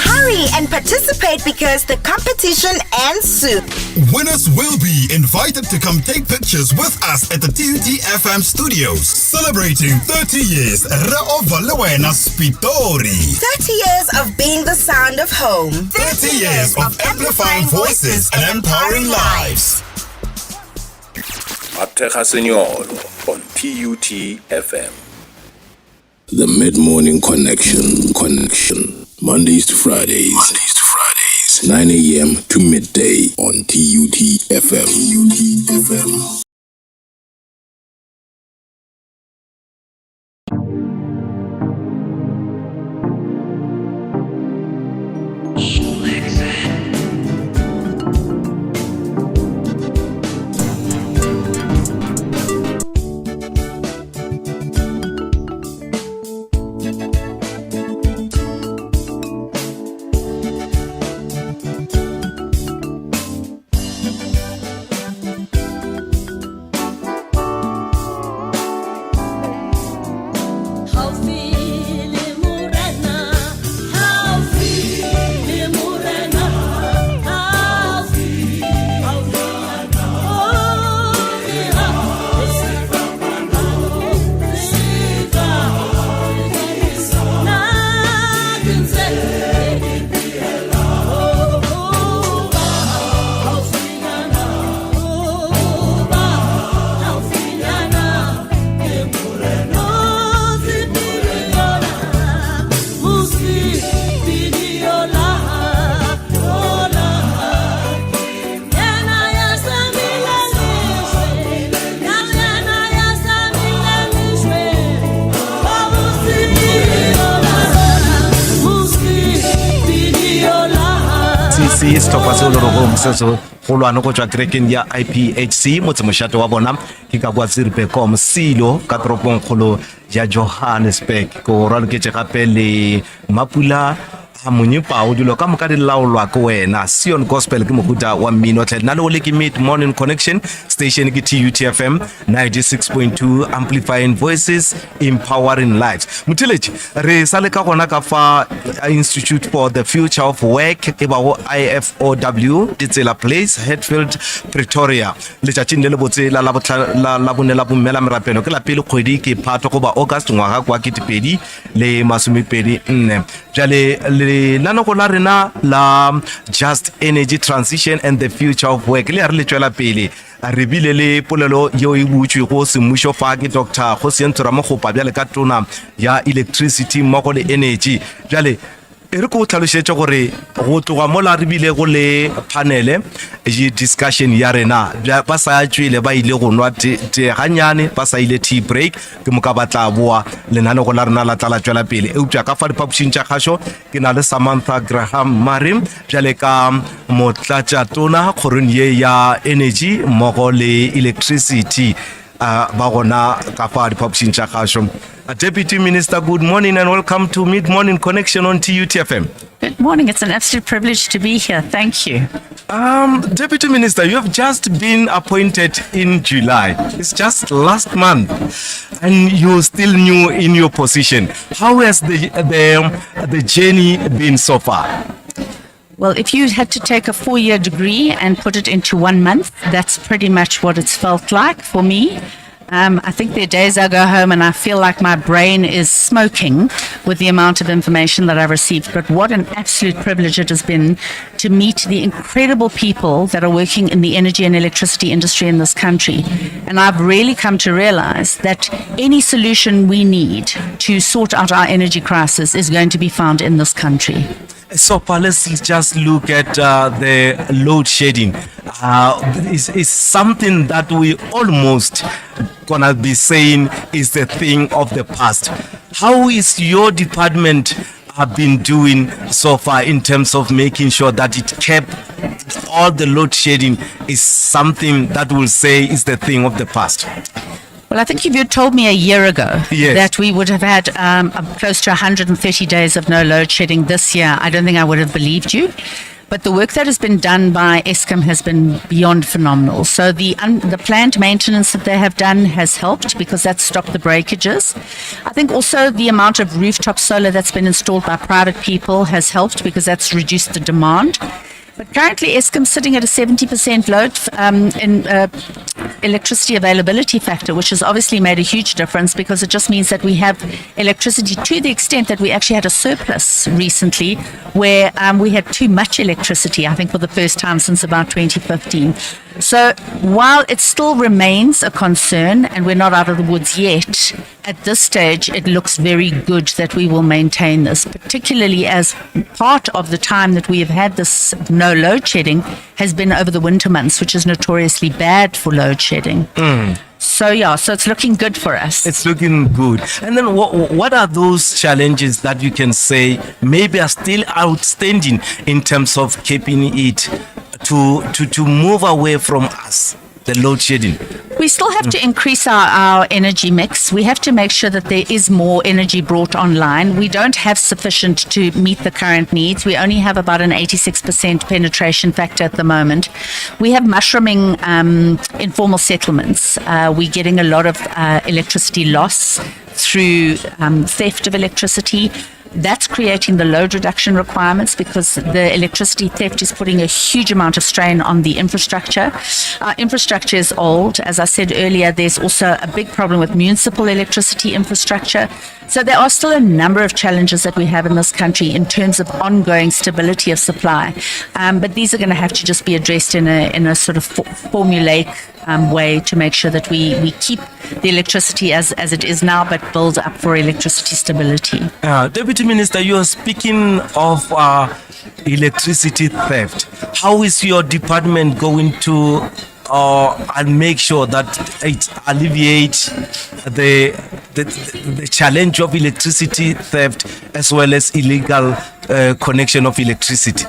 Hurry and participate because the competition ends soon. Winners will be invited to come take pictures with us at the TUT FM studios, celebrating 30 years Re'ovalewena Spitori. 30 years of being the sound of home. 30 years of amplifying voices and empowering lives. Kgosientsho on TUT FM. The Mid-Morning Connection. Mondays to Fridays. 9 a.m. to midday on TUT FM. IPHC setlhopha se o le rogong se se golwane go tswa kerekeng ya IPHC motsemošate wa bona ke ka bua Tsiripeko Msilo ka toropong kgolo ya Johannesburg ko raloketse gape le Mapula Munyipao dilo ka moka di laolwa ko wena Sion Gospel ke mohuta wa mmino tle na le o le ke Mid Morning Connection station ke TUT FM 96.2 amplifying voices empowering lives mutheletse re sale ka gona ka fa Institute for the Future of Work e ba go IFOW Ditsela Place Hatfield Pretoria le tšatšing le le botse la bonela bommela merapelo ke la pele kgwedi ke Phatwe go ba August ngwaga kwa 2024 jale lana go la rena la Just Energy Transition and the Future of Work le a re le tswela pele re bile le polelo yo e butswe go semmušo fa ke Dr. Kgosientsho Ramokgopa bjale ka tona ya electricity mmogo le energy jale e re go tlhalosetse gore go tloga mola re bile go le panele ye discussion ya rena ba sa tswile ba ile go nwa te ganyane ba sa ile tea break ke moka batla boa lenane go la rena la tla tswela pele e upša ka fa diphapošing tša kgašo ke na le Samantha Graham Marim jale ka motlatša tona kgorong ye ya energy mmogo le electricity ba gona ka fa diphapošing tša kgašo. Deputy Minister, good morning and welcome to Mid Morning Connection on TUT FM. Good morning. It's an absolute privilege to be here. Thank you. Deputy Minister, you have just been appointed in July. It's just last month, and you're still new in your position. How has the journey been so far? Well, if you had to take a 4-year degree and put it into 1 month, that's pretty much what it's felt like for me. I think there are days I go home and I feel like my brain is smoking with the amount of information that I've received. But what an absolute privilege it has been to meet the incredible people that are working in the energy and electricity industry in this country. And I've really come to realize that any solution we need to sort out our energy crisis is going to be found in this country. So far, let's just look at the load shedding. It's something that we almost gonna be saying is the thing of the past. How is your department been doing so far in terms of making sure that it kept all the load shedding is something that we'll say is the thing of the past? Well, I think if you told me a year ago that we would have had close to 130 days of no load shedding this year, I don't think I would have believed you. But the work that has been done by Eskom has been beyond phenomenal. So the planned maintenance that they have done has helped because that's stopped the breakages. I think also the amount of rooftop solar that's been installed by private people has helped because that's reduced the demand. But currently, Eskom's sitting at a 70% load in electricity availability factor, which has obviously made a huge difference because it just means that we have electricity to the extent that we actually had a surplus recently where we had too much electricity, I think for the first time since about 2015. So while it still remains a concern and we're not out of the woods yet, at this stage it looks very good that we will maintain this, particularly as part of the time that we have had this no load shedding has been over the winter months, which is notoriously bad for load shedding. So it's looking good for us. It's looking good. And then what are those challenges that you can say maybe are still outstanding in terms of keeping it to move away from us, the load shedding? We still have to increase our energy mix. We have to make sure that there is more energy brought online. We don't have sufficient to meet the current needs. We only have about an 86% penetration factor at the moment. We have mushrooming informal settlements. We're getting a lot of electricity loss through theft of electricity. That's creating the load reduction requirements because the electricity theft is putting a huge amount of strain on the infrastructure. Our infrastructure is old. As I said earlier, there's also a big problem with municipal electricity infrastructure. So there are still a number of challenges that we have in this country in terms of ongoing stability of supply. But these are going to have to just be addressed in a sort of formulaic way to make sure that we keep the electricity as it is now, but build up for electricity stability. Deputy Minister, you are speaking of electricity theft. How is your department going to and make sure that it alleviates the challenge of electricity theft as well as illegal connection of electricity?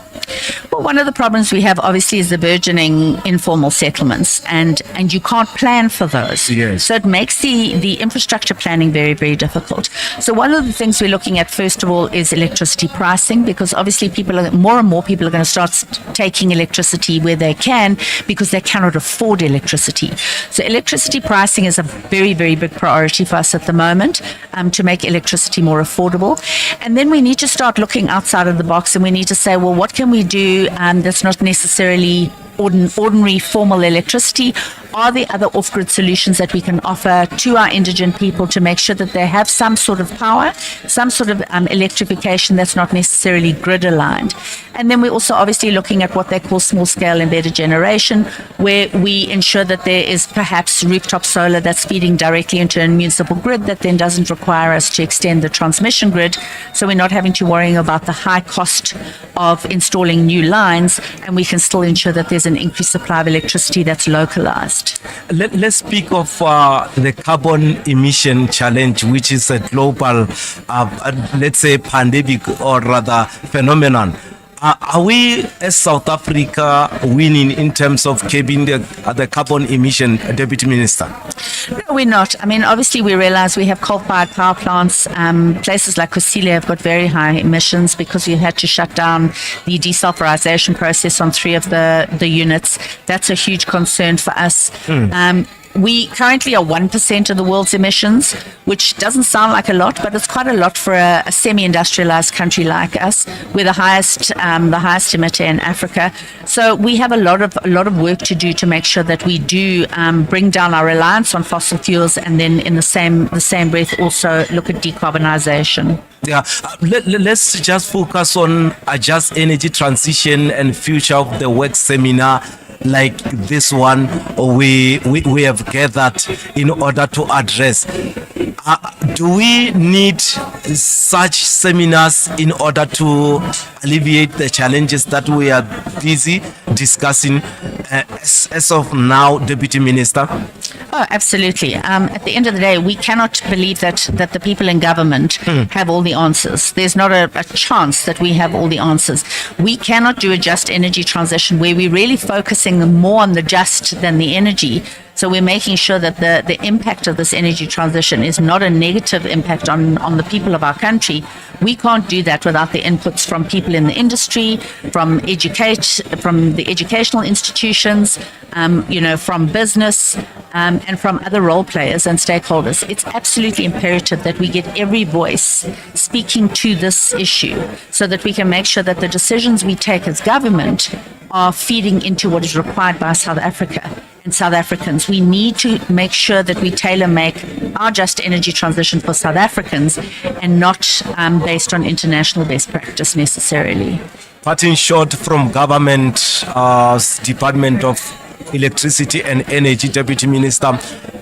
Well, Well, one of the problems we have obviously is the burgeoning informal settlements, and you can't plan for those. Yes. So it makes the infrastructure planning very, very difficult. So one of the things we're looking at, first of all, is electricity pricing, because obviously more and more people are going to start taking electricity where they can because they cannot afford electricity. So electricity pricing is a very, very big priority for us at the moment, to make electricity more affordable. And then we need to start looking outside of the box, and we need to say, well, what can we do that's not necessarily ordinary formal electricity? Are there other off-grid solutions that we can offer to our indigent people to make sure that they have some sort of power, some sort of electrification that's not necessarily grid aligned? And then we're also obviously looking at what they call small-scale embedded generation, where we ensure that there is perhaps rooftop solar that's feeding directly into a municipal grid that then doesn't require us to extend the transmission grid, so we're not having to worry about the high cost of installing new lines, and we can still ensure that there's an increased supply of electricity that's localized. Let's speak of the carbon emission challenge, which is a global, let's say, pandemic or rather phenomenon. Are we, as South Africa, winning in terms of curbing the carbon emission, Deputy Minister? No, we're not. I mean, obviously, we realize we have coal-fired power plants. Places like Kgosientsho have got very high emissions because we had to shut down the desulfurization process on 3 of the units. That's a huge concern for us. We currently are 1% of the world's emissions, which doesn't sound like a lot, but it's quite a lot for a semi-industrialized country like us. We're the highest emitter in Africa. So we have a lot of work to do to make sure that we do bring down our reliance on fossil fuels, and then in the same breath also look at decarbonization. Yeah, let's just focus on a just energy transition and future of the work seminar like this one we have gathered in order to address. Do we need such seminars in order to alleviate the challenges that we are busy discussing as of now, Deputy Minister? Oh, absolutely. At the end of the day, we cannot believe that the people in government have all the answers. There's not a chance that we have all the answers. We cannot do a just energy transition where we're really focusing more on the just than the energy. So we're making sure that the impact of this energy transition is not a negative impact on the people of our country. We can't do that without the inputs from people in the industry, from the educational institutions, from business, and from other role players and stakeholders. It's absolutely imperative that we get every voice speaking to this issue so that we can make sure that the decisions we take as government are feeding into what is required by South Africa and South Africans. We need to make sure that we tailor-make our just energy transition for South Africans and not based on international best practice necessarily. But in short, from government, Department of Electricity and Energy, Deputy Minister,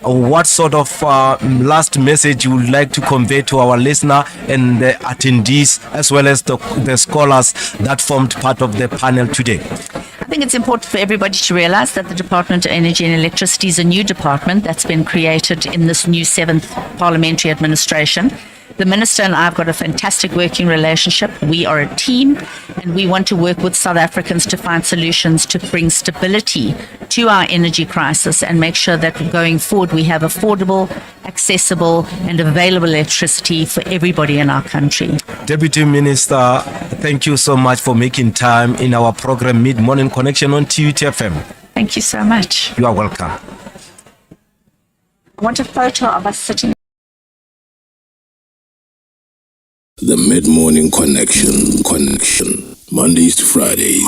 what sort of last message you would like to convey to our listener and the attendees, as well as the scholars that formed part of the panel today? I think it's important for everybody to realize that the Department of Energy and Electricity is a new department that's been created in this new 7th parliamentary administration. The Minister and I have got a fantastic working relationship. We are a team, and we want to work with South Africans to find solutions to bring stability to our energy crisis and make sure that going forward we have affordable, accessible and available electricity for everybody in our country. Deputy Minister, thank you so much for making time in our program Mid-Morning Connection on TUT FM. Thank you so much. You are welcome. I want a photo of us sitting. The Mid-Morning Connection. Mondays to Fridays.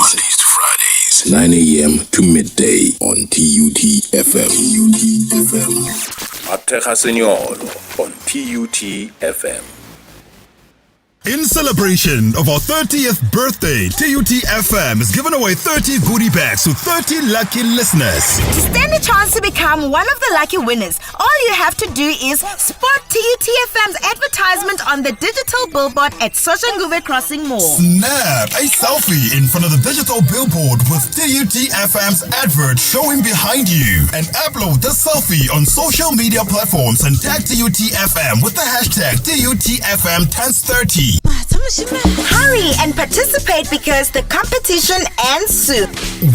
9 a.m. to midday on TUT FM. Kgosientsho on TUT FM. In celebration of our 30th birthday, TUT FM is giving away 30 goodie bags to 30 lucky listeners. To stand a chance to become one of the lucky winners, all you have to do is spot TUT FM's advertisement on the digital billboard at Soshanguve Crossing Mall. Snap a selfie in front of the digital billboard with TUT FM's advert showing behind you and upload the selfie on social media platforms and tag TUT FM with the hashtag TUT FM 1030. Hurry and participate because the competition ends soon.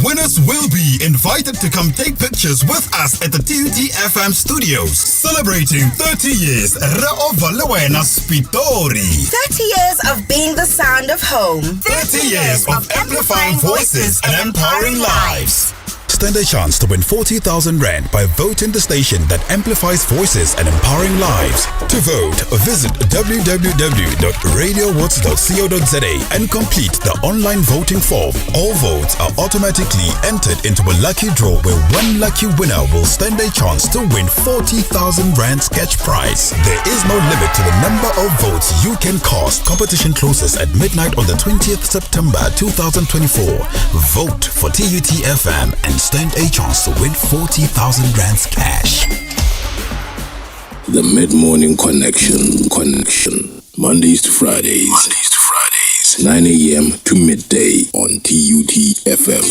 Winners will be invited to come take pictures with us at the TUT FM studios, celebrating 30 years Re'ovalewena Spitori. 30 years of being the sound of home. 30 years of amplifying voices and empowering lives. Stand a chance to win 40,000 Rand by voting the station that amplifies voices and empowering lives. To vote, visit www.radioawards.co.za and complete the online voting form. All votes are automatically entered into a lucky draw where one lucky winner will stand a chance to win 40,000 Rand cash prize. There is no limit to the number of votes you can cast. Competition closes at midnight on the 20th September 2024. Vote for TUT FM and stand a chance to win 40,000 Rand cash. The Mid-Morning Connection. Mondays to Fridays. 9 a.m. to midday on TUT FM.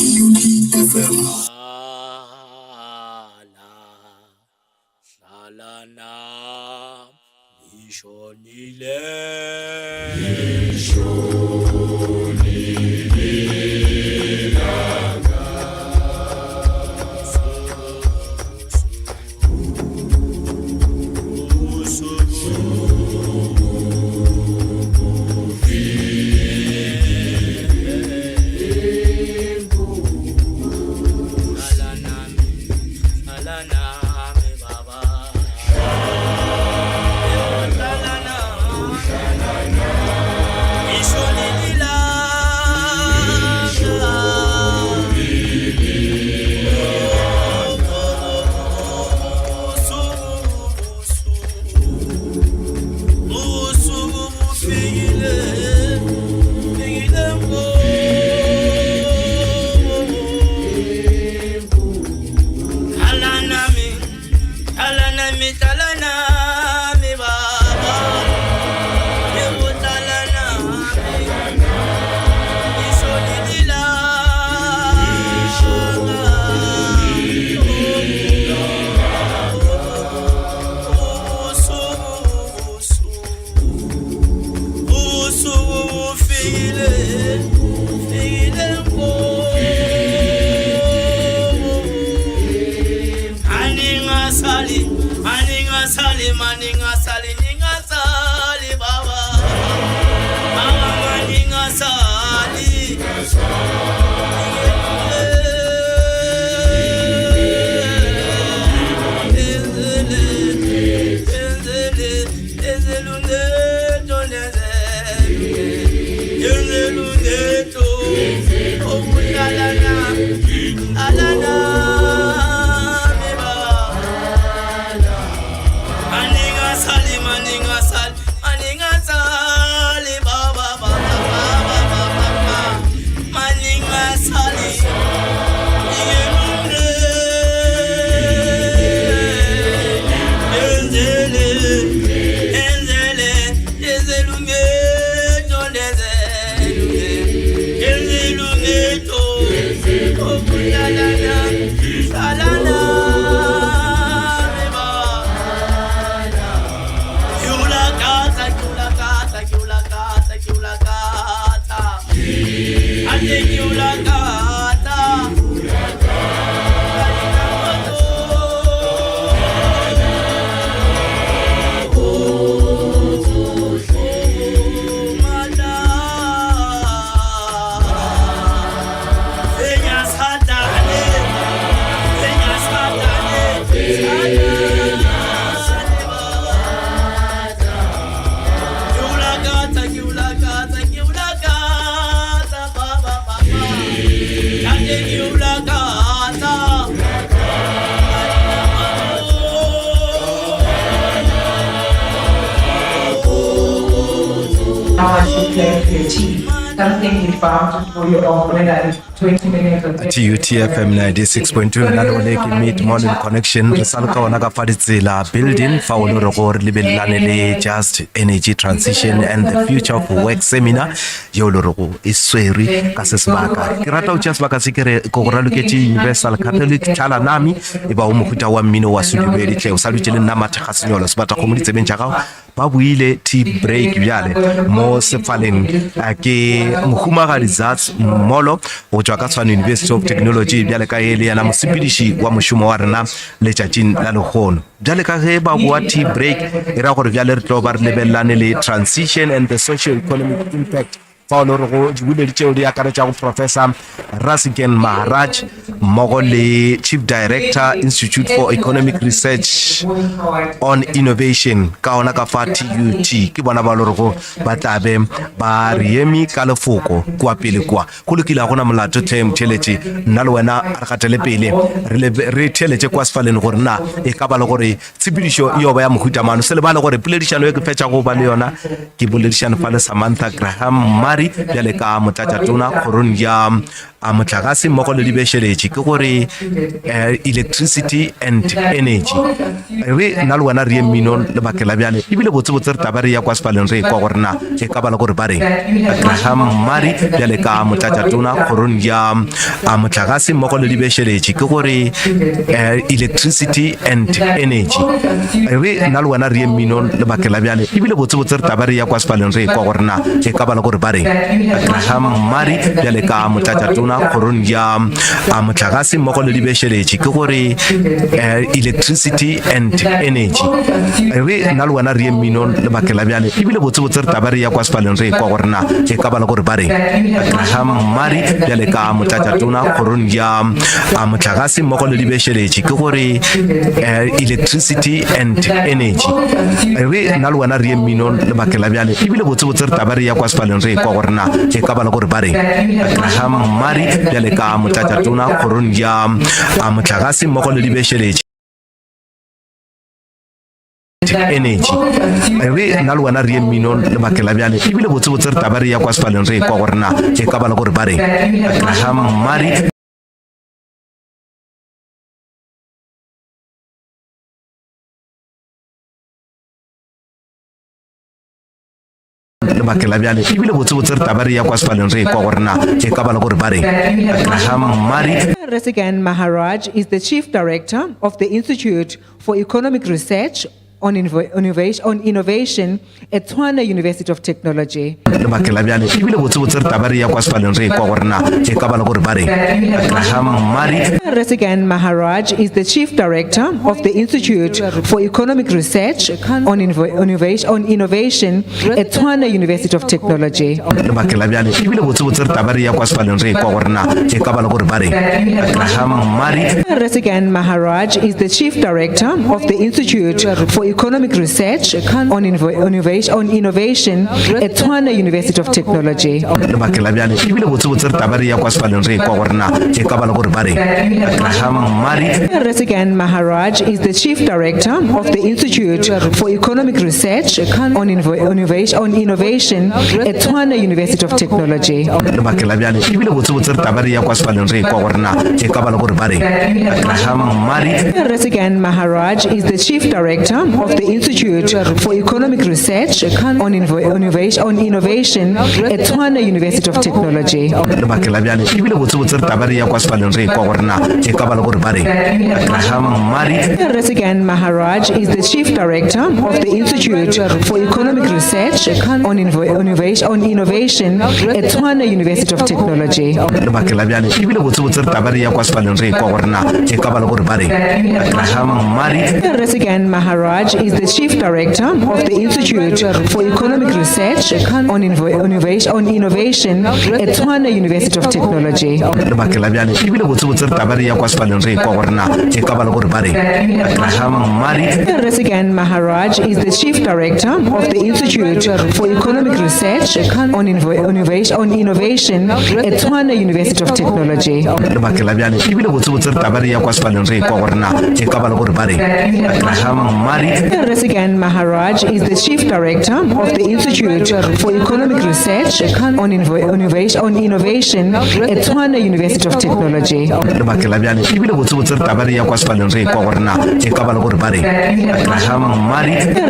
Something we found for your own TUTFM 96.2 na le ke Mid Morning Connection re sala ka ona ka fa Ditsela building fa o le gore le belane le Just Energy Transition and the Future of Work seminar yo le go isweri ka se sebaka ke rata o tšea sebaka se ke re go ra loketse Universal Catholic Thala nami e ba o mohuta wa mmino wa Sudubedi tle o sa lutse le nna mathagasenyolo se batla go mo ditsebeng tša gago ba buile tea break bjale mo sefaleng ke mohumagadi Zats Molo go tswa ka Tshwane University of Technology bjale ka ele yana mosepediši wa mošomo wa rena letšatšing la lekgono bjale ka ge ba bua tea break e ra gore bjale re tlo ba re lebelelane le transition and the social economic impact Paulo go dibuledi tšeo di akaretša go Professor Rasiken Maharaj mmogo le Chief Director Institute for Economic Research on Innovation ka ona ka fa TUT ke bona ba lore go ba tlabe ba riemi ka lefoko kwa pele kwa go lokile gona molato tlhe mtheletše nna le wena re gatele pele re theletše kwa sefaleng gore na e ka ba le gore tshepedišo e yo ba ya mohutamano se le ba le gore poledišano e ke fetša go ba le yona ke poledišano fa le Samantha Graham Mari bjale ka motlatšatona kgorong ya motlakase mmogo le dibešeletše ke gore electricity and energy re na le wena re ye mmino lebakela bjale ebile botsebotse re taba re ya kwa sefaleng re kwa gore na e ka ba le gore ba reng Graham Mari bjale ka motlatšatona kgorong ya motlakase mmogo le dibešeletše ke gore electricity and energy re na le wena re ye mmino lebakela bjale ebile botsebotse re taba re ya kwa sefaleng re kwa gore na e ka ba le gore ba reng Graham Mari bjale ka motlatšatona kgorong ya motlakase mmogo le dibešeletše ke gore electricity and energy re na le wena re ye mmino lebakela bjale ebile botsebotse re taba re ya kwa sefaleng re kwa gore na e ka ba le gore ba reng Graham Mari bjale ka motlatšatona kgorong ya motlakase mmogo le dibešeletše ke gore electricity and energy re na le wena re ye mmino lebakela bjale ebile botsebotse re taba re ya kwa sefaleng re kwa gore na e ka ba le gore ba reng Graham Mari bjale ka motlatšatona kgorong ya motlakase mmogo le dibešeletše energy re na le wena re ye mmino lebakela bjale ebile botsebotse re taba re ya kwa sefaleng re kwa gore na e ka ba le gore ba reng Graham Mari lebakela bjale ebile botsebotse re taba re ya kwa sefaleng re kwa gore na e ka ba le gore ba reng Graham Mari Rasiken Maharaj is the Chief Director of the Institute for Economic Research on Innovation at Tshwane University of Technology. lebakela bjale ebile botsebotse re taba re ya kwa sefaleng re kwa gore na e ka ba le gore ba reng Graham Mari Rasiken Maharaj is the Chief Director of the Institute for Economic Research on Innovation at Tshwane University of Technology. lebakela bjale ebile botsebotse re taba re ya kwa sefaleng re kwa gore na e ka ba le gore ba reng Graham Mari Rasiken Maharaj is the Chief Director of the Institute for Economic Research on Innovation at Tshwane University of Technology. lebakela bjale ebile botsebotse re taba re ya kwa sefaleng re kwa gore na e ka ba le gore ba reng Graham Mari Rasiken Maharaj is the Chief Director of the Institute for Economic Research on Innovation at Tshwane University of Technology. lebakela bjale ebile botsebotse re taba re ya kwa sefaleng re kwa gore na e ka ba le gore ba reng Graham Mari Rasiken Maharaj is the Chief Director of the Institute for Economic Research on Innovation at Tshwane University of Technology. lebakela bjale ebile botsebotse re taba re ya kwa sefaleng re kwa gore na e ka ba le gore ba reng Graham Mari Rasiken Maharaj is the Chief Director of the Institute for Economic Research on Innovation at Tshwane University of Technology. lebakela bjale ebile botsebotse re taba re ya kwa sefaleng re kwa gore na e ka ba le gore ba reng Graham Mari Rasiken Maharaj is the Chief Director of the Institute for Economic Research on Innovation at Tshwane University of Technology. lebakela bjale ebile botsebotse re taba re ya kwa sefaleng re kwa gore na e ka ba le gore ba reng Graham Mari Rasiken Maharaj is the Chief Director of the Institute for Economic Research on Innovation at Tshwane University of Technology. lebakela bjale ebile botsebotse re taba re ya kwa sefaleng re kwa gore na e ka ba le gore ba reng Graham Mari Resigan Maharaj is the Chief Director of the Institute for Economic Research on Innovation at Tshwane University of Technology.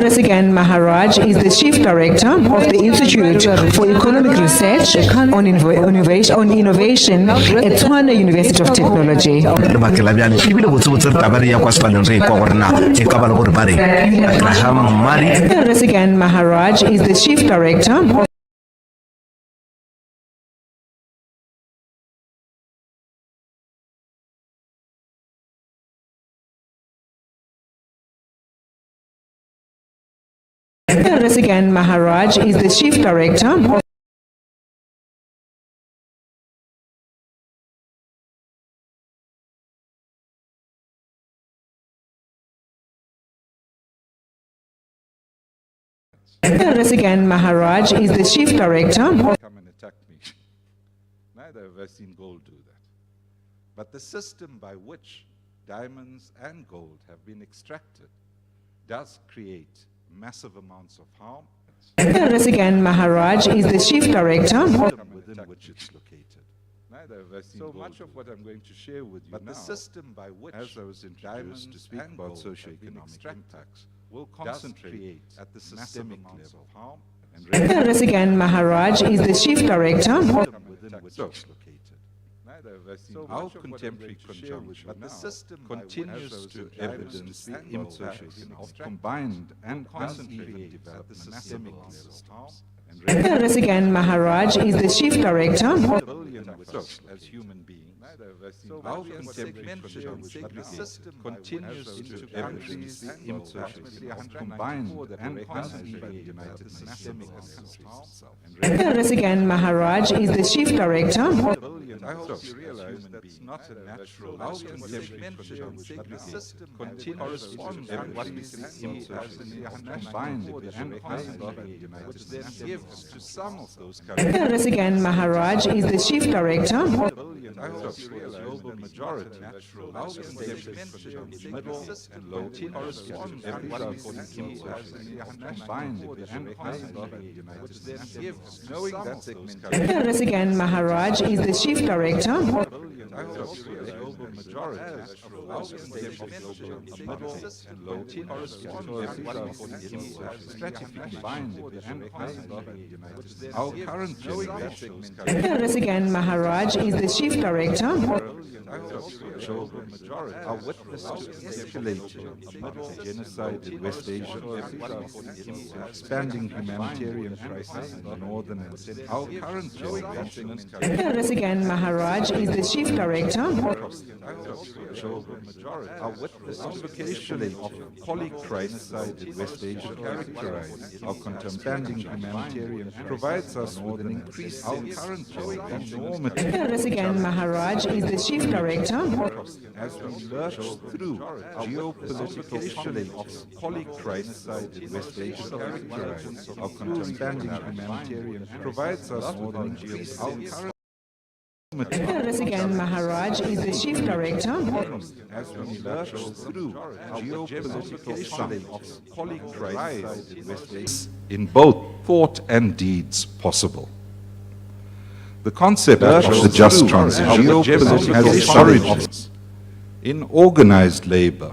Resigan Maharaj is the Chief Director of the Institute for Economic Research on Innovation at Tshwane University of Technology. Resigan Maharaj is the Chief Director of Resigan Maharaj is the Chief Director of Resigan Maharaj is the Chief Director of come and attack me. Neither have I seen gold do that. But the system by which diamonds and gold have been extracted does create massive amounts of harm. Resigan Maharaj is the Chief Director of within which it's located. Neither have I seen so much of what I'm going to share with you but now, the system by which, as I was introduced to speak about socioeconomic impacts, will concentrate at the systemic level of harm and Resigan Maharaj is the Chief Director of within which it's located. Neither have I seen our contemporary conjunction, but the system continues to evidence the impact of combined and uneven development at the systemic level of harm. Resigan Maharaj is the Chief Director of as human beings. Our contemporary conjunction, but the system continues to evidence the impact of combined and uneven development at the systemic level of harm. Resigan Maharaj is the Chief Director of I hope you realize that's not a natural conjunction, but the system corresponds to what we see as the combined and uneven, which then gives to some of those countries. Resigan Maharaj is the Chief Director of I hope you realize that the majority our contemporary middle and low corresponds to what we see as the combined and uneven, which then gives knowing that segmentation. Resigan Maharaj is the Chief Director of I hope you realize the majority our contemporary middle and low corresponds to what we see as stratification and uneven, which then our current generation. Resigan Maharaj is the Chief Director of are witness to escalating genocide in West Asia, expanding humanitarian crisis in the northern and central. Our current generation Resigan Maharaj is the Chief Director of are witness to escalation of polycrisis in West Asia, characterized our contemporary humanitarian provides us with an increased current generation. Resigan Maharaj is the Chief Director as we lurch through geopolitical conflict of polycrisis in West Asia, characterized our contemporary humanitarian provides us with an increased Resigan Maharaj is the Chief Director as we lurch through geopolitical conflict of polycrisis in West Asia in both thought and deeds possible. The concept of the just transition has its origins in organized labor,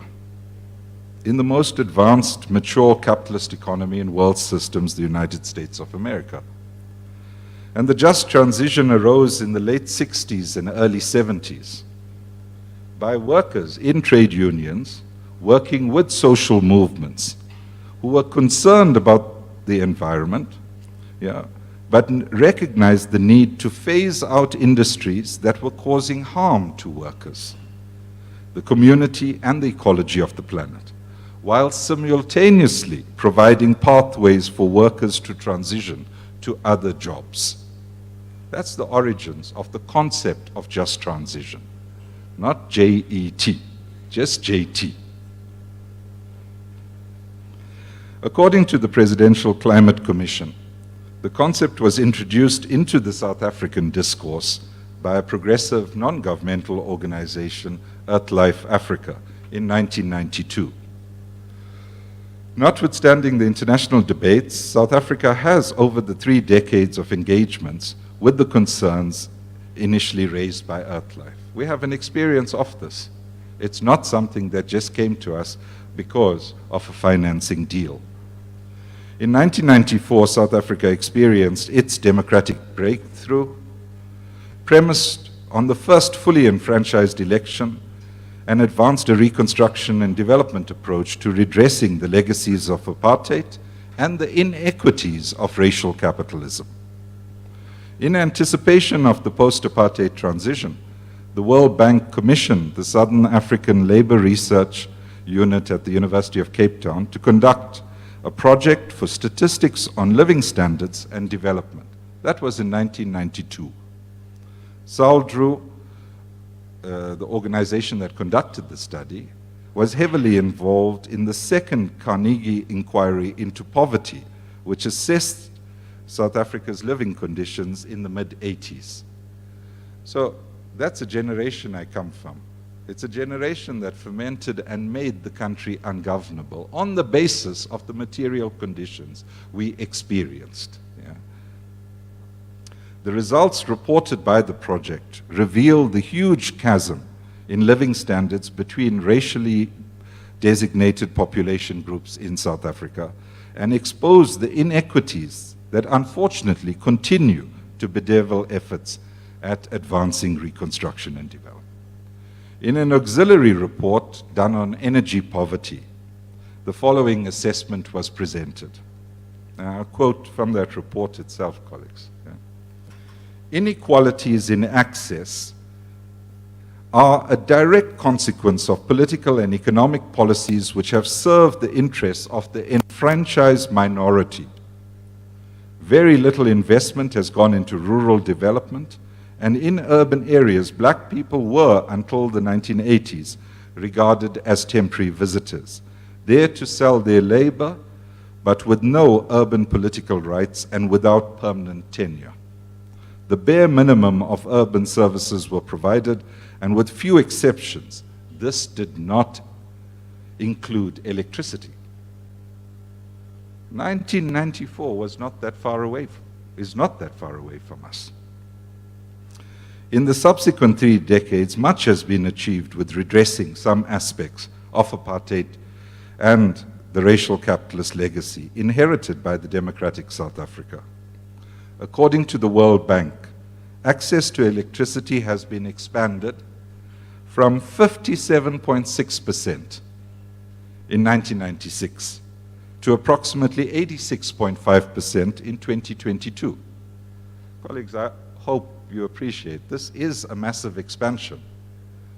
in the most advanced, mature capitalist economy in world systems, the United States of America. And the just transition arose in the late 60s and early 70s by workers in trade unions working with social movements who were concerned about the environment, but recognized the need to phase out industries that were causing harm to workers, the community and the ecology of the planet, while simultaneously providing pathways for workers to transition to other jobs. That's the origins of the concept of just transition, not J-E-T, just J-T. According to the Presidential Climate Commission, the concept was introduced into the South African discourse by a progressive non-governmental organization, EarthLife Africa, in 1992. Notwithstanding the international debates, South Africa has, over the 3 decades of engagements with the concerns initially raised by Earthlife. We have an experience of this. It's not something that just came to us because of a financing deal. In 1994, South Africa experienced its democratic breakthrough, premised on the first fully enfranchised election, and advanced a reconstruction and development approach to redressing the legacies of apartheid and the inequities of racial capitalism. In anticipation of the post-apartheid transition, the World Bank commissioned the Southern African Labour Research Unit at the University of Cape Town to conduct a project for statistics on living standards and development. That was in 1992. SALDRU, the organization that conducted the study, was heavily involved in the second Carnegie inquiry into poverty, which assessed South Africa's living conditions in the mid-80s. So that's a generation I come from. It's a generation that fermented and made the country ungovernable on the basis of the material conditions we experienced. Yeah. The results reported by the project revealed the huge chasm in living standards between racially designated population groups in South Africa and exposed the inequities that unfortunately continue to bedevil efforts at advancing reconstruction and development. In an auxiliary report done on energy poverty, the following assessment was presented. Now, I'll quote from that report itself, colleagues. Yeah. Inequalities in access are a direct consequence of political and economic policies which have served the interests of the enfranchised minority. Very little investment has gone into rural development, and in urban areas, black people were, until the 1980s, regarded as temporary visitors, there to sell their labor, but with no urban political rights and without permanent tenure. The bare minimum of urban services were provided, and with few exceptions, this did not include electricity. 1994 was not that far away, is not that far away from us. In the subsequent 3 decades, much has been achieved with redressing some aspects of apartheid and the racial capitalist legacy inherited by the democratic South Africa. According to the World Bank, access to electricity has been expanded from 57.6% in 1996 to approximately 86.5% in 2022. Colleagues, I hope you appreciate this is a massive expansion,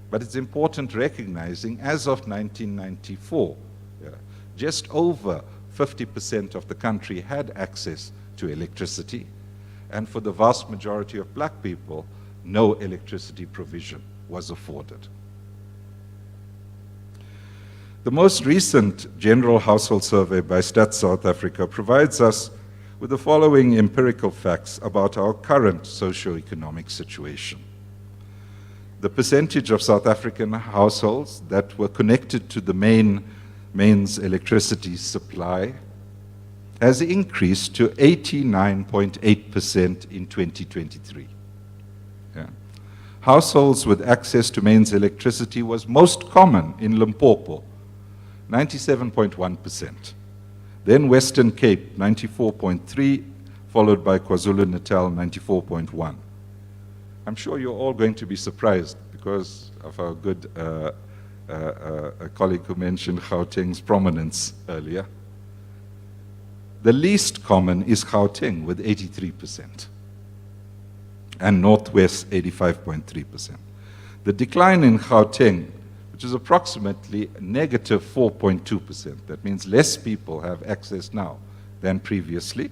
but it's important recognizing as of 1994, just over 50% of the country had access to electricity, and for the vast majority of black people, no electricity provision was afforded. The most recent General Household Survey by Stats South Africa provides us with the following empirical facts about our current socio-economic situation. The percentage of South African households that were connected to the mains electricity supply has increased to 89.8% in 2023. Yeah. Households with access to mains electricity was most common in Limpopo, 97.1%. Then Western Cape, 94.3%, followed by KwaZulu-Natal, 94.1%. I'm sure you're all going to be surprised because of our good a colleague who mentioned Gauteng's prominence earlier. The least common is Gauteng with 83%, and Northwest 85.3%. The decline in Gauteng, which is approximately negative 4.2%. That means less people have access now than previously,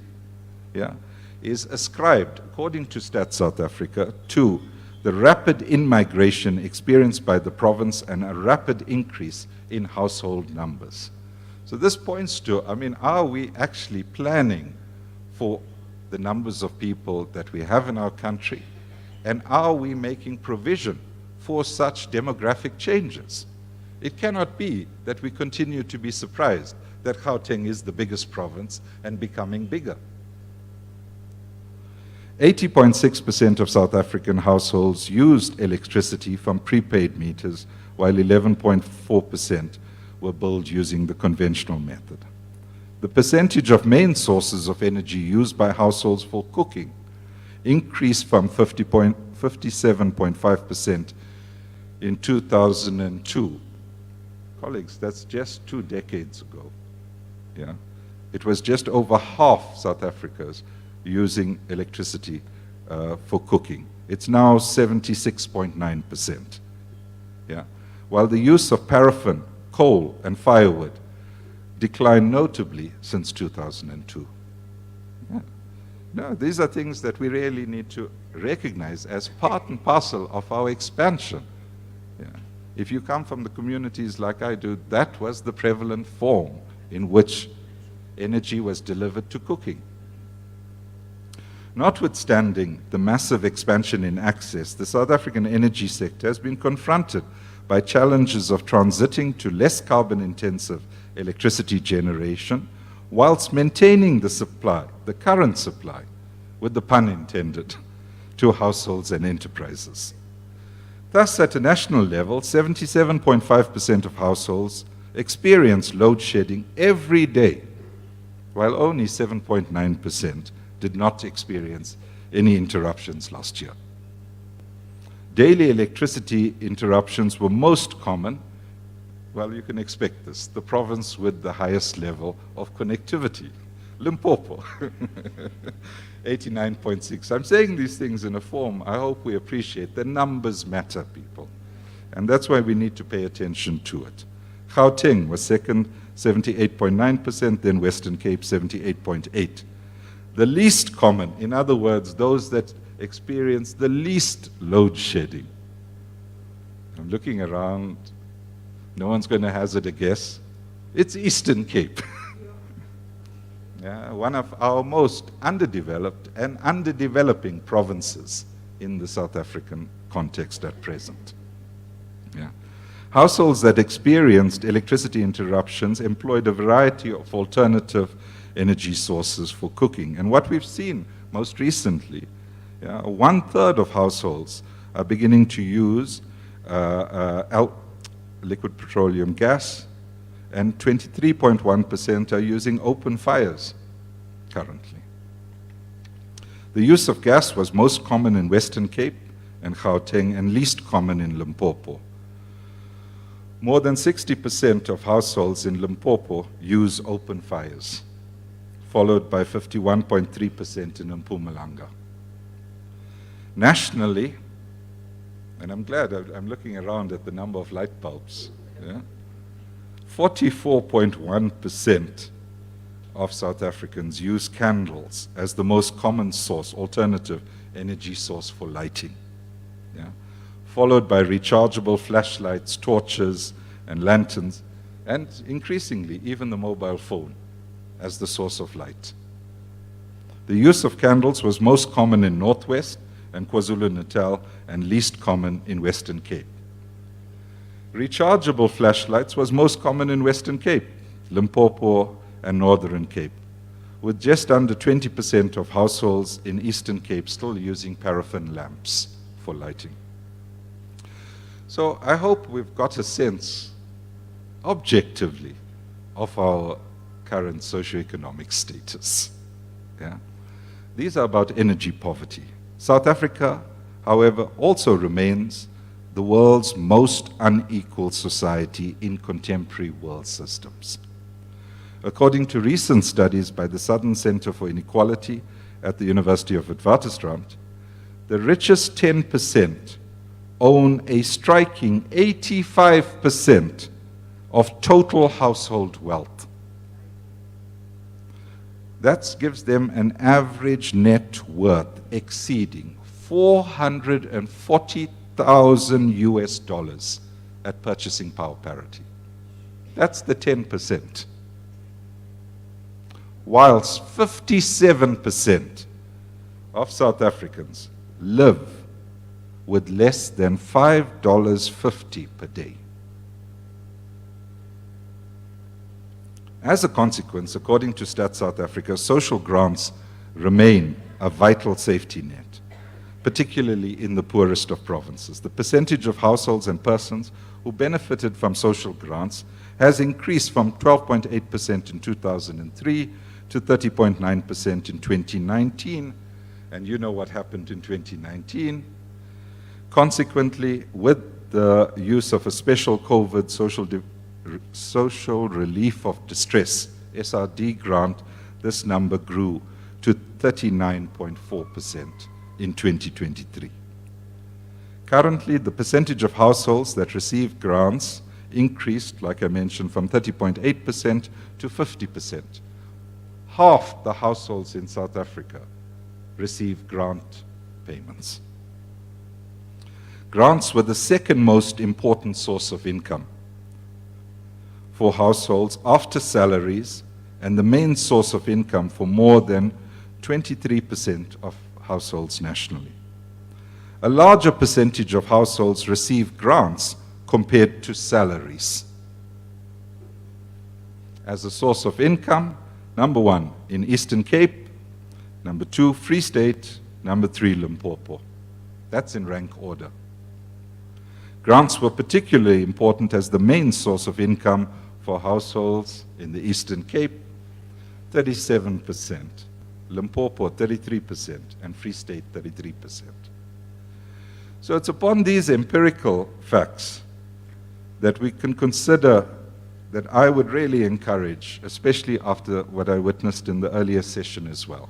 yeah, is ascribed, according to Stats South Africa, to the rapid in-migration experienced by the province and a rapid increase in household numbers. So this points to, I mean, are we actually planning for the numbers of people that we have in our country? And are we making provision for such demographic changes? It cannot be that we continue to be surprised that Gauteng is the biggest province and becoming bigger. 80.6% of South African households used electricity from prepaid meters, while 11.4% were billed using the conventional method. The percentage of main sources of energy used by households for cooking increased from 57.5% in 2002. Colleagues, that's just 2 decades ago. Yeah? It was just over half South Africa's using electricity for cooking. It's now 76.9%. Yeah? While the use of paraffin, coal, and firewood declined notably since 2002. Yeah. No, these are things that we really need to recognize as part and parcel of our expansion. Yeah. If you come from the communities like I do, that was the prevalent form in which energy was delivered to cooking. Notwithstanding the massive expansion in access, the South African energy sector has been confronted by challenges of transiting to less carbon-intensive electricity generation, whilst maintaining the supply, the current supply, with the pun intended, to households and enterprises. Thus, at a national level, 77.5% of households experience load shedding every day, while only 7.9% did not experience any interruptions last year. Daily electricity interruptions were most common. Well, you can expect this. The province with the highest level of connectivity, Limpopo, 89.6. I'm saying these things in a form I hope we appreciate. The numbers matter, people. And that's why we need to pay attention to it. Gauteng was second, 78.9%, then Western Cape, 78.8%. The least common, in other words, those that experience the least load shedding. I'm looking around. No one's going to hazard a guess. It's Eastern Cape. Yeah, one of our most underdeveloped and underdeveloping provinces in the South African context at present. Yeah. Households that experienced electricity interruptions employed a variety of alternative energy sources for cooking. And what we've seen most recently, 1/3 of households are beginning to use liquid petroleum gas, and 23.1% are using open fires currently. The use of gas was most common in Western Cape and Gauteng and least common in Limpopo. More than 60% of households in Limpopo use open fires, followed by 51.3% in Mpumalanga. Nationally, and I'm glad I'm looking around at the number of light bulbs, 44.1% of South Africans use candles as the most common source, alternative energy source for lighting. Followed by rechargeable flashlights, torches, and lanterns, and increasingly even the mobile phone as the source of light. The use of candles was most common in Northwest and KwaZulu-Natal and least common in Western Cape. Rechargeable flashlights was most common in Western Cape, Limpopo, and Northern Cape, with just under 20% of households in Eastern Cape still using paraffin lamps for lighting. So I hope we've got a sense, objectively, of our current socioeconomic status. These are about energy poverty. South Africa, however, also remains the world's most unequal society in contemporary world systems. According to recent studies by the Southern Center for Inequality at the University of Witwatersrand, the richest 10% own a striking 85% of total household wealth. That gives them an average net worth exceeding $440,000 at purchasing power parity. That's the 10%. Whilst 57% of South Africans live with less than $5.50 per day. As a consequence, according to Stats South Africa, social grants remain a vital safety net, particularly in the poorest of provinces. The percentage of households and persons who benefited from social grants has increased from 12.8% in 2003 to 30.9% in 2019. And you know what happened in 2019. Consequently, with the use of a special COVID social relief of distress, SRD grant, this number grew to 39.4% in 2023. Currently, the percentage of households that receive grants increased, like I mentioned, from 30.8% to 50%. Half the households in South Africa receive grant payments. Grants were the second most important source of income for households after salaries, and the main source of income for more than 23% of households nationally. A larger percentage of households receive grants compared to salaries. As a source of income, number 1 in Eastern Cape, number 2 Free State, number 3 Limpopo. That's in rank order. Grants were particularly important as the main source of income for households in the Eastern Cape, 37%, Limpopo 33%, and Free State 33%. So it's upon these empirical facts that we can consider that I would really encourage, especially after what I witnessed in the earlier session as well.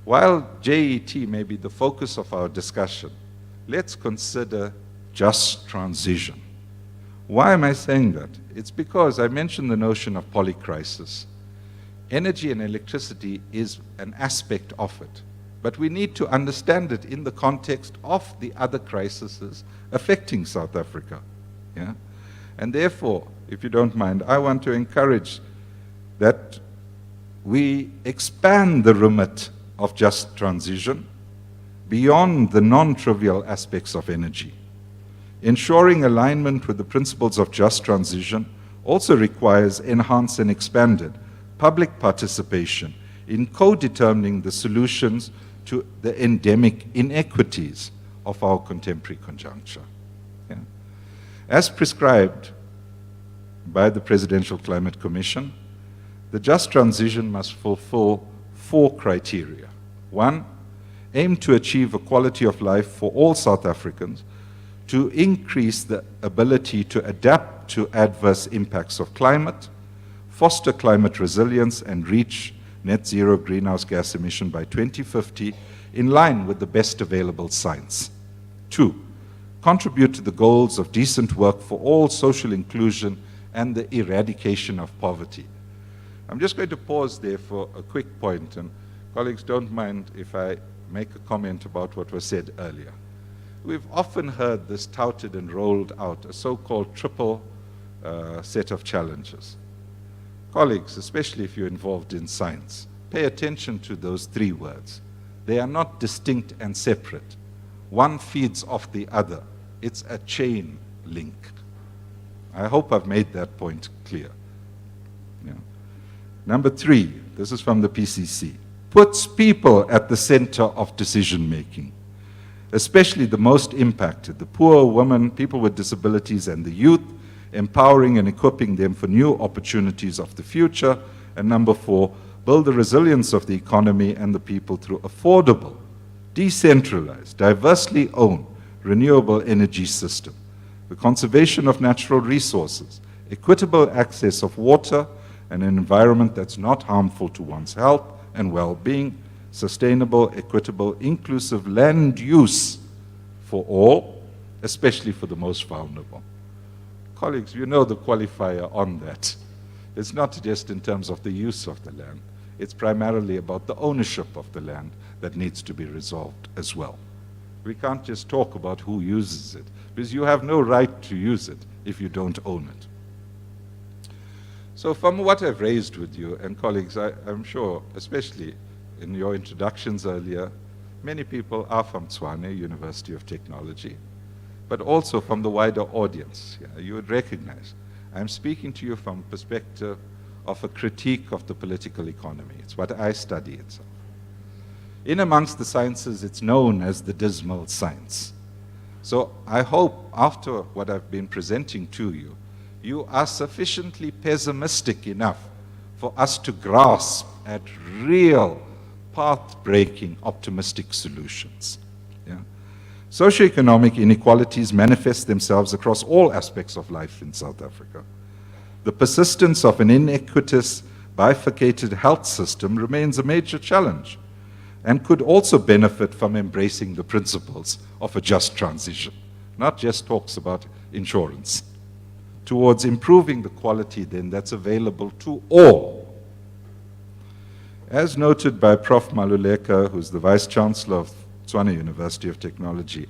While JET may be the focus of our discussion, let's consider just transition. Why am I saying that? It's because I mentioned the notion of polycrisis. Energy and electricity is an aspect of it, but we need to understand it in the context of the other crises affecting South Africa. Yeah? And therefore, if you don't mind, I want to encourage that we expand the remit of just transition beyond the non-trivial aspects of energy. Ensuring alignment with the principles of just transition also requires enhanced and expanded public participation in co-determining the solutions to the endemic inequities of our contemporary conjuncture. Yeah. As prescribed by the Presidential Climate Commission, the just transition must fulfill 4 criteria. 1, aim to achieve a quality of life for all South Africans, to increase the ability to adapt to adverse impacts of climate, foster climate resilience, and reach net zero greenhouse gas emission by 2050 in line with the best available science. 2, contribute to the goals of decent work for all, social inclusion, and the eradication of poverty. I'm just going to pause there for a quick point, and colleagues, don't mind if I make a comment about what was said earlier. We've often heard this touted and rolled out, a so-called triple set of challenges. Colleagues, especially if you're involved in science, pay attention to those 3 words. They are not distinct and separate. One feeds off the other. It's a chain link. I hope I've made that point clear. Yeah. Number 3, this is from the PCC, puts people at the center of decision making, especially the most impacted, the poor, women, people with disabilities, and the youth, empowering and equipping them for new opportunities of the future. And number 4, build the resilience of the economy and the people through affordable, decentralized, diversely owned, renewable energy system, the conservation of natural resources, equitable access of water, and an environment that's not harmful to one's health and well-being, sustainable, equitable, inclusive land use for all, especially for the most vulnerable. Colleagues, you know the qualifier on that. It's not just in terms of the use of the land. It's primarily about the ownership of the land that needs to be resolved as well. We can't just talk about who uses it, because you have no right to use it if you don't own it. So from what I've raised with you, and colleagues, I'm sure, especially in your introductions earlier, many people are from Tshwane University of Technology, but also from the wider audience. Yeah, you would recognize I'm speaking to you from perspective of a critique of the political economy. It's what I study itself. In amongst the sciences, it's known as the dismal science. So I hope after what I've been presenting to you, you are sufficiently pessimistic enough for us to grasp at real path-breaking optimistic solutions. Yeah? Socioeconomic inequalities manifest themselves across all aspects of life in South Africa. The persistence of an inequitous, bifurcated health system remains a major challenge and could also benefit from embracing the principles of a just transition, not just talks about insurance, towards improving the quality then that's available to all. As noted by Prof. Maluleka, who's the Vice Chancellor of Tshwane University of Technology,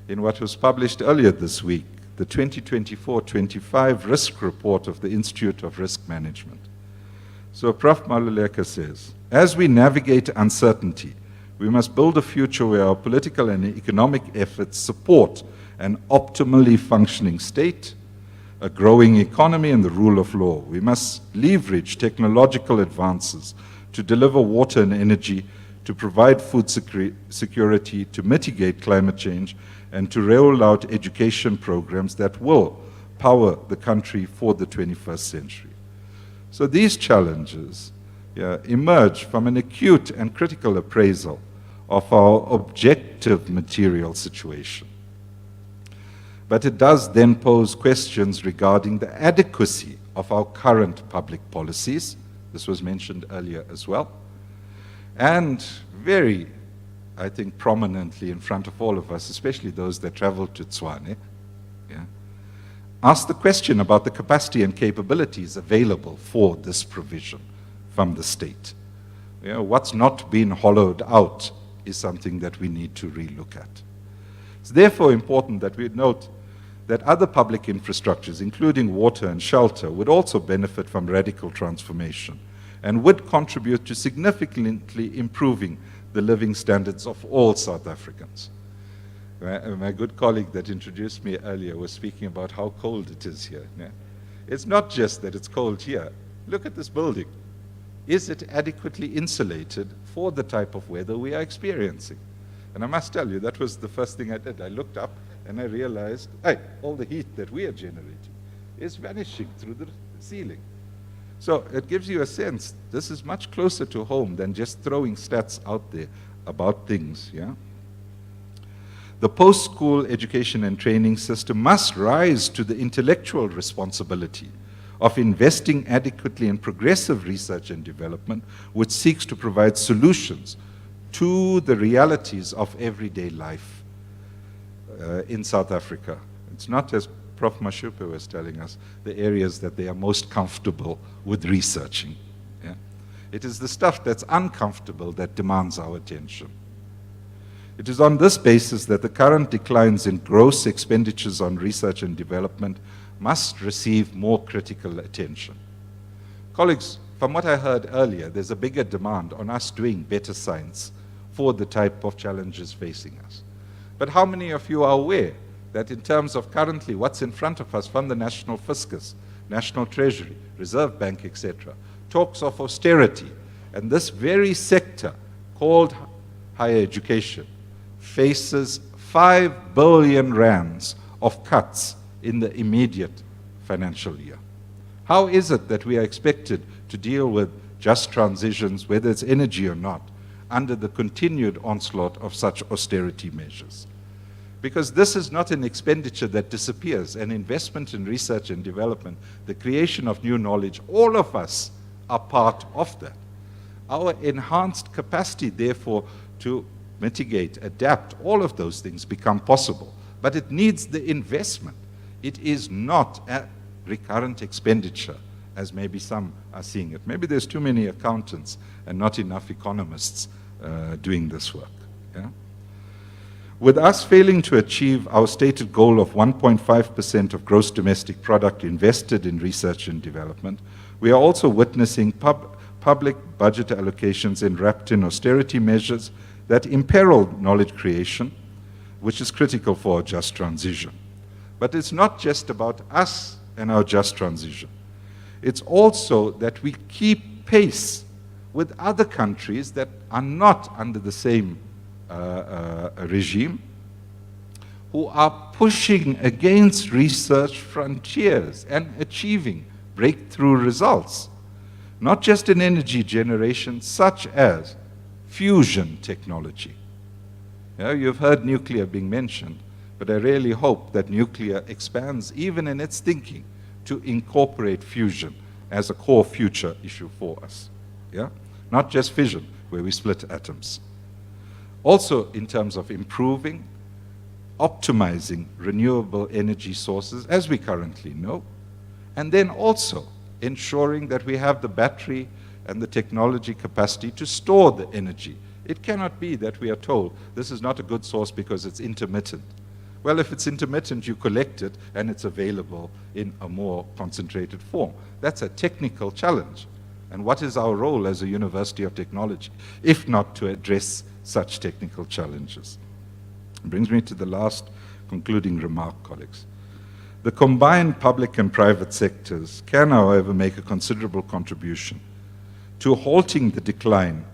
in what was published earlier this week, the 2024-25 risk report of the Institute of Risk Management. So Prof. Maluleka says, as we navigate uncertainty, we must build a future where our political and economic efforts support an optimally functioning state, a growing economy, and the rule of law. We must leverage technological advances to deliver water and energy, to provide food security, to mitigate climate change, and to roll out education programs that will power the country for the 21st century. So these challenges emerge from an acute and critical appraisal of our objective material situation. But it does then pose questions regarding the adequacy of our current public policies. This was mentioned earlier as well. And very, I think, prominently in front of all of us, especially those that travel to Tshwane, ask the question about the capacity and capabilities available for this provision from the state. What's not been hollowed out is something that we need to relook at. It's therefore important that we note that other public infrastructures, including water and shelter, would also benefit from radical transformation and would contribute to significantly improving the living standards of all South Africans. My good colleague that introduced me earlier was speaking about how cold it is here. It's not just that it's cold here. Look at this building. Is it adequately insulated for the type of weather we are experiencing? And I must tell you, that was the first thing I did. I looked up and I realized, hey, all the heat that we are generating is vanishing through the ceiling. So it gives you a sense, this is much closer to home than just throwing stats out there about things, The post-school education and training system must rise to the intellectual responsibility of investing adequately in progressive research and development, which seeks to provide solutions to the realities of everyday life in South Africa. It's not, as Prof. Mashupe was telling us, the areas that they are most comfortable with researching. It is the stuff that's uncomfortable that demands our attention. It is on this basis that the current declines in gross expenditures on research and development must receive more critical attention. Colleagues, from what I heard earlier, there's a bigger demand on us doing better science for the type of challenges facing us. But how many of you are aware that in terms of currently what's in front of us from the National Fiscus, National Treasury, Reserve Bank, etc., talks of austerity, and this very sector called higher education faces 5 billion rands of cuts in the immediate financial year. How is it that we are expected to deal with just transitions, whether it's energy or not, under the continued onslaught of such austerity measures? Because this is not an expenditure that disappears. An investment in research and development, the creation of new knowledge, all of us are part of that. Our enhanced capacity, therefore, to mitigate, adapt, all of those things become possible. But it needs the investment. It is not a recurrent expenditure, as maybe some are seeing it. Maybe there's too many accountants and not enough economists doing this work. With us failing to achieve our stated goal of 1.5% of gross domestic product invested in research and development, we are also witnessing public budget allocations enwrapped in austerity measures that imperil knowledge creation, which is critical for a just transition. But it's not just about us and our just transition. It's also that we keep pace with other countries that are not under the same regime, who are pushing against research frontiers and achieving breakthrough results, not just in energy generation, such as fusion technology. You've heard nuclear being mentioned, but I really hope that nuclear expands even in its thinking to incorporate fusion as a core future issue for us. Not just fission, where we split atoms. Also, in terms of improving, optimizing renewable energy sources, as we currently know, and then also ensuring that we have the battery and the technology capacity to store the energy. It cannot be that we are told this is not a good source because it's intermittent. Well, if it's intermittent, you collect it and it's available in a more concentrated form. That's a technical challenge. And what is our role as a University of Technology, if not to address such technical challenges? It brings me to the last concluding remark, colleagues. The combined public and private sectors can, however, make a considerable contribution to halting the decline,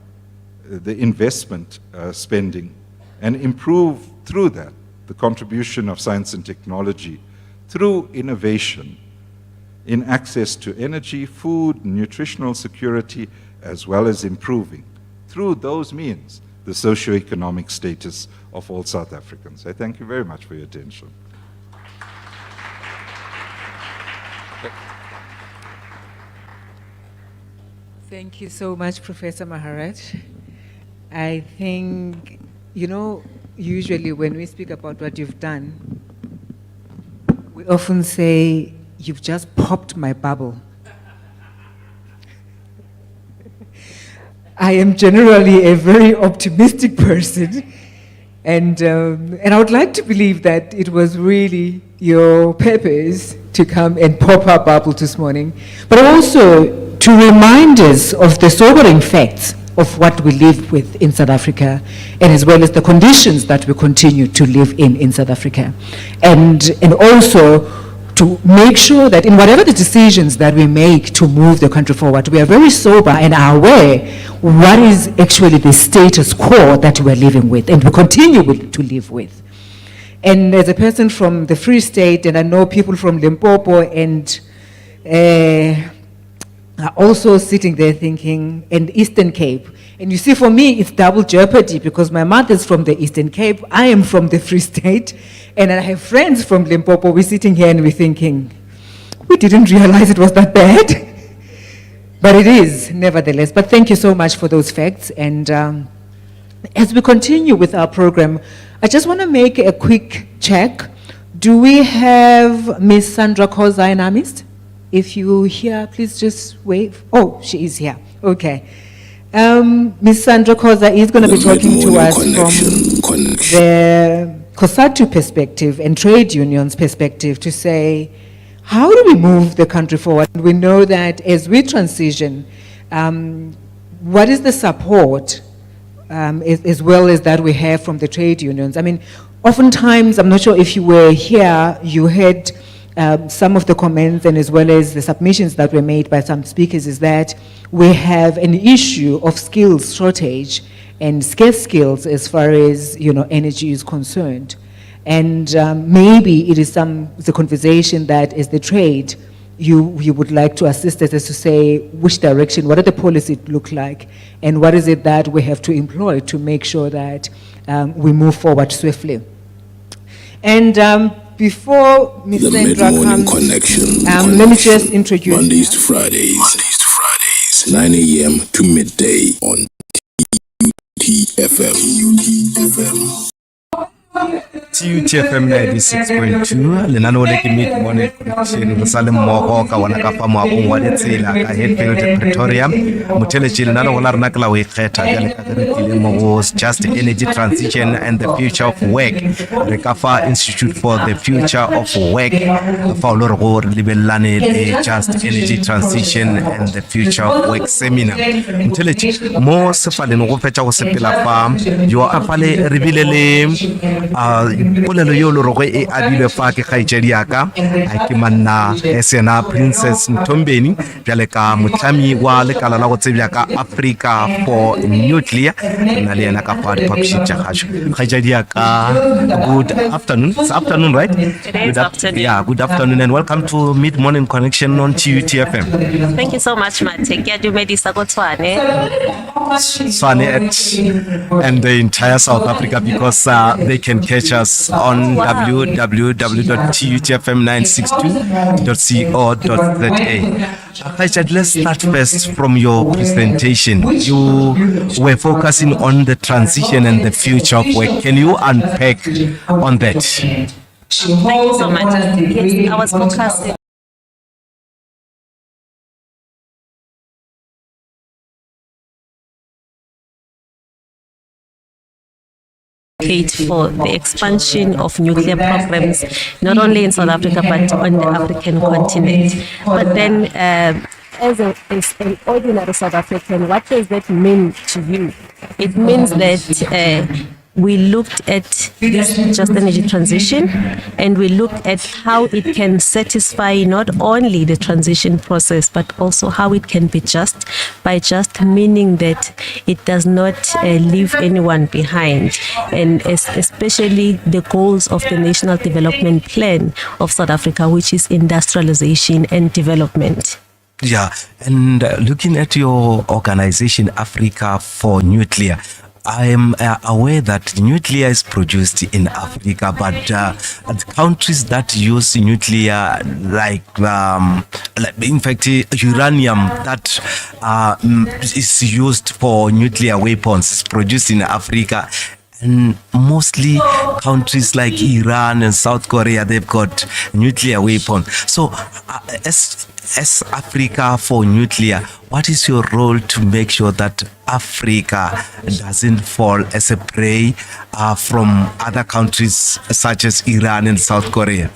the investment spending, and improve through that the contribution of science and technology through innovation in access to energy, food, nutritional security, as well as improving, through those means, the socio-economic status of all South Africans. I thank you very much for your attention. Thank you so much, Professor Maharaj. I think, usually when we speak about what you've done, we often say, you've just popped my bubble. I am generally a very optimistic person, and I would like to believe that it was really your purpose to come and pop our bubble this morning, but also to remind us of the sobering facts of what we live with in South Africa, and as well as the conditions that we continue to live in South Africa, and also to make sure that in whatever the decisions that we make to move the country forward, we are very sober and are aware what is actually the status quo that we're living with and we continue to live with. And as a person from the Free State, and I know people from Limpopo and are also sitting there thinking, and Eastern Cape. And you see, for me, it's double jeopardy because my mother's from the Eastern Cape, I am from the Free State, and I have friends from Limpopo. We're sitting here and we're thinking, we didn't realize it was that bad. But it is, nevertheless. But thank you so much for those facts. And as we continue with our program, I just want to make a quick check. Do we have Ms. Sandra Khoza in our midst? If you're here, please just wave. Oh, she is here. Okay. Ms. Sandra Khoza is going to be talking to us from the COSATU perspective and trade unions perspective to say, how do we move the country forward? We know that as we transition, what is the support as well as that we have from the trade unions? I mean, oftentimes, I'm not sure if you were here, you heard some of the comments and as well as the submissions that were made by some speakers is that we have an issue of skills shortage and scarce skills as far as energy is concerned. And maybe it is the conversation that as the trade, you would like to assist us as to say which direction, what are the policies look like, and what is it that we have to employ to make sure that we move forward swiftly. And before Ms. Sandra comes, let me just introduce Mondays to Fridays, 9 a.m. to midday on TUT FM. TUT FM 96.2 lenaneo le ke Mid Morning Connection re sa le mmogo ka wona ka fa moakong wa Ditsela ka Hatfield Pretoria motheletši lenaneo la rena ke la o ikgetha bjale ka re tlile mo go Just Energy Transition and the Future of Work re ka fa Institute for the Future of Work fa o lo re go re lebelelane le Just Energy Transition and the Future of Work seminar motheletši mo sefaleng go fetša go sepela fa yo a fale re bile le polelo yo lo rogo e abilwe fa ke kgaitsedi yaka a ke manna sena Princess Mtombeni bjale ka motlami wa lekala la go tsebja ka Africa for Nuclear na le yena ka fa diphapošing tša gašo kgaitsedi yaka good afternoon. It's afternoon, right? Good afternoon. Yeah, good afternoon and welcome to Mid Morning Connection on TUT FM. Thank you so much, Mate. Swane and the entire South Africa because they can catch us on www.tufm962.co.za. Let's start first from your presentation. You were focusing on the transition and the future of work. Can you unpack on that? Thank you so much. Yes, I was focusing for the expansion of nuclear programs, not only in South Africa, but on the African continent. But then, as an ordinary South African, what does that mean to you? It means that we looked at this just energy transition and we looked at how it can satisfy not only the transition process but also how it can be just, by just meaning that it does not leave anyone behind, and especially the goals of the National Development Plan of South Africa, which is industrialization and development. Yeah, and looking at your organization Africa for Nuclear, I am aware that nuclear is produced in Africa, but the countries that use nuclear, like in fact, uranium that is used for nuclear weapons is produced in Africa. And mostly countries like Iran and South Korea, they've got nuclear weapons. So as Africa for Nuclear, what is your role to make sure that Africa doesn't fall as a prey from other countries such as Iran and South Korea?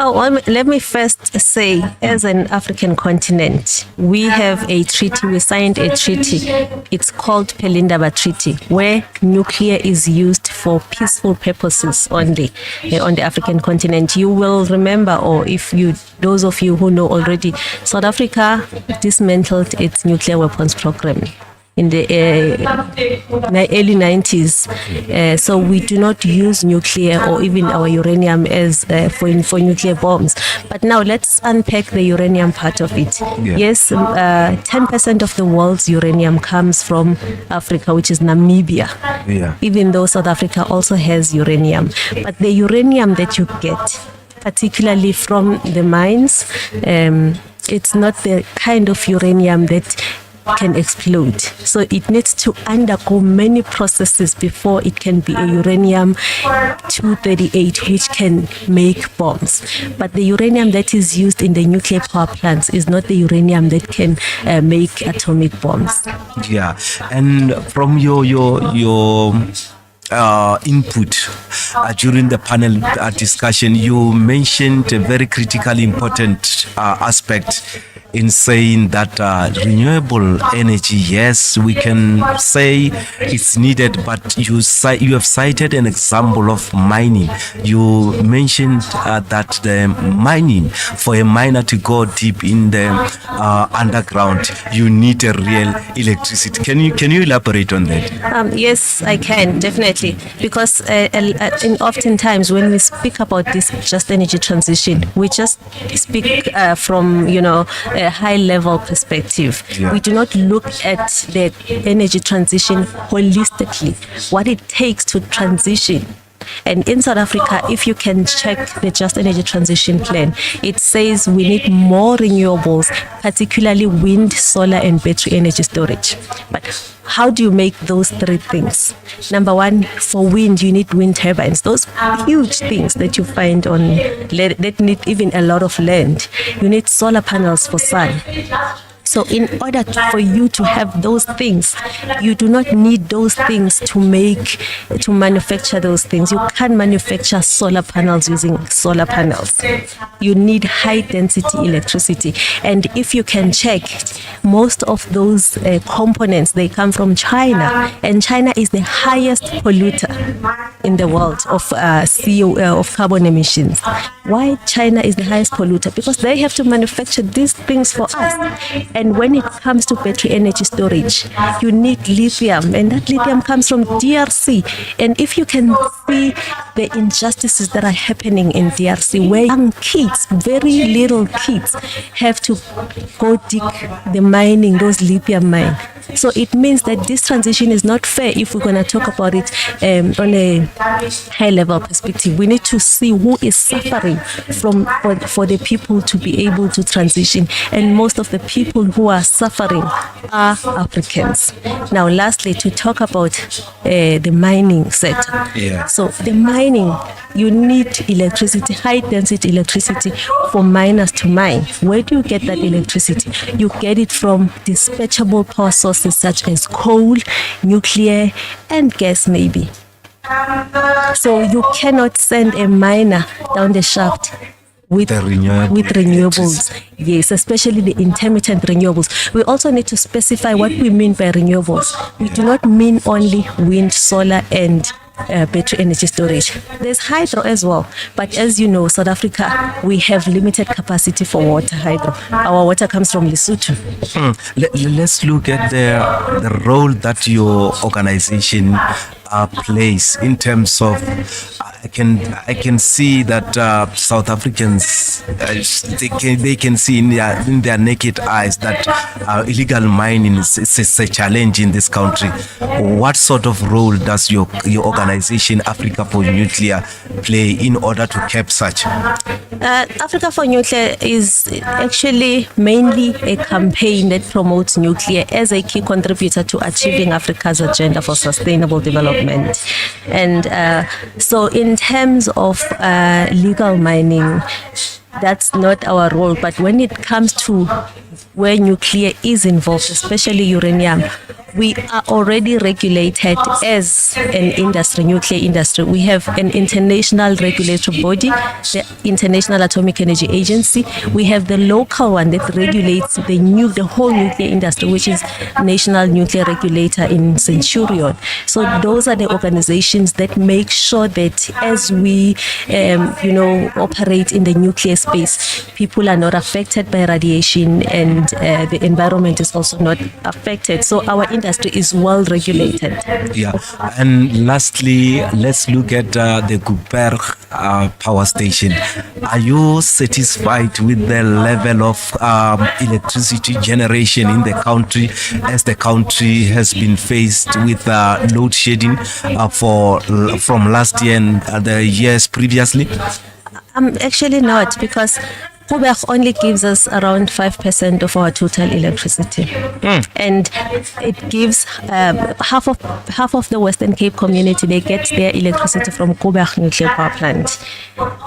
Oh, well, let me first say, as an African continent, we have a treaty, we signed a treaty. It's called Pelindaba Treaty, where nuclear is used for peaceful purposes only on the African continent. You will remember, or if you, those of you who know already, South Africa dismantled its nuclear weapons program in the early 90s. So we do not use nuclear or even our uranium as for nuclear bombs. But now let's unpack the uranium part of it. Yeah. Yes, 10% of the world's uranium comes from Africa, which is Namibia. Yeah. Even though South Africa also has uranium. But the uranium that you get, particularly from the mines, it's not the kind of uranium that can explode. So it needs to undergo many processes before it can be a uranium-238, which can make bombs. But the uranium that is used in the nuclear power plants is not the uranium that can make atomic bombs. Yeah, and from your input during the panel discussion, you mentioned a very critically important aspect in saying that renewable energy, yes, we can say it's needed, but you have cited an example of mining. You mentioned that the mining, for a miner to go deep in the underground, you need a real electricity. Can you elaborate on that? Yes, I can, definitely, because oftentimes when we speak about this just energy transition, we just speak from a high-level perspective. Yeah. We do not look at the energy transition holistically, what it takes to transition. And in South Africa, if you can check the Just Energy Transition Plan, it says we need more renewables, particularly wind, solar, and battery energy storage. But how do you make those three things? Number one, for wind, you need wind turbines. Those huge things that you find that need even a lot of land. You need solar panels for sun. So in order for you to have those things, you do not need those things to manufacture those things. You can't manufacture solar panels using solar panels. You need high density electricity. And if you can check, most of those components, they come from China, and China is the highest polluter in the world of of carbon emissions. Why China is the highest polluter? Because they have to manufacture these things for us. And when it comes to battery energy storage, you need lithium, and that lithium comes from DRC. And if you can see the injustices that are happening in DRC, where young kids, very little kids, have to go dig the mining, those lithium mines. So it means that this transition is not fair if we're going to talk about it on a high-level perspective. We need to see who is suffering for the people to be able to transition. And most of the people who are suffering are Africans. Now, lastly, to talk about the mining sector. Yeah. So the mining, you need electricity, high-density electricity for miners to mine. Where do you get that electricity? You get it from dispatchable power sources such as coal, nuclear, and gas maybe. So you cannot send a miner down the shaft with renewables. Yes, especially the intermittent renewables. We also need to specify what we mean by renewables. We do not mean only wind, solar, and battery energy storage. There's hydro as well, but as you know, South Africa, we have limited capacity for water hydro. Our water comes from Lesotho. Let's look at the role that your organization plays in terms of. I can see that South Africans they can see in their naked eyes that illegal mining is a challenge in this country. What sort of role does your organization Africa for Nuclear play in order to curb such? Africa for Nuclear is actually mainly a campaign that promotes nuclear as a key contributor to achieving Africa's agenda for sustainable development. And so in terms of legal mining, that's not our role. But when it comes to where nuclear is involved, especially uranium, we are already regulated as an industry, nuclear industry. We have an international regulatory body, the International Atomic Energy Agency. We have the local one that regulates the whole nuclear industry, which is National Nuclear Regulator in Centurion. So those are the organizations that make sure that as we, operate in the nuclear space, people are not affected by radiation, and the environment is also not affected. So our industry is well regulated. Yeah. And lastly, let's look at the Koeberg power station. Are you satisfied with the level of electricity generation in the country, as the country has been faced with load shedding from last year and the years previously? Actually not, because Koeberg only gives us around 5% of our total electricity, and it gives half of the Western Cape community. They get their electricity from Koeberg nuclear power plant.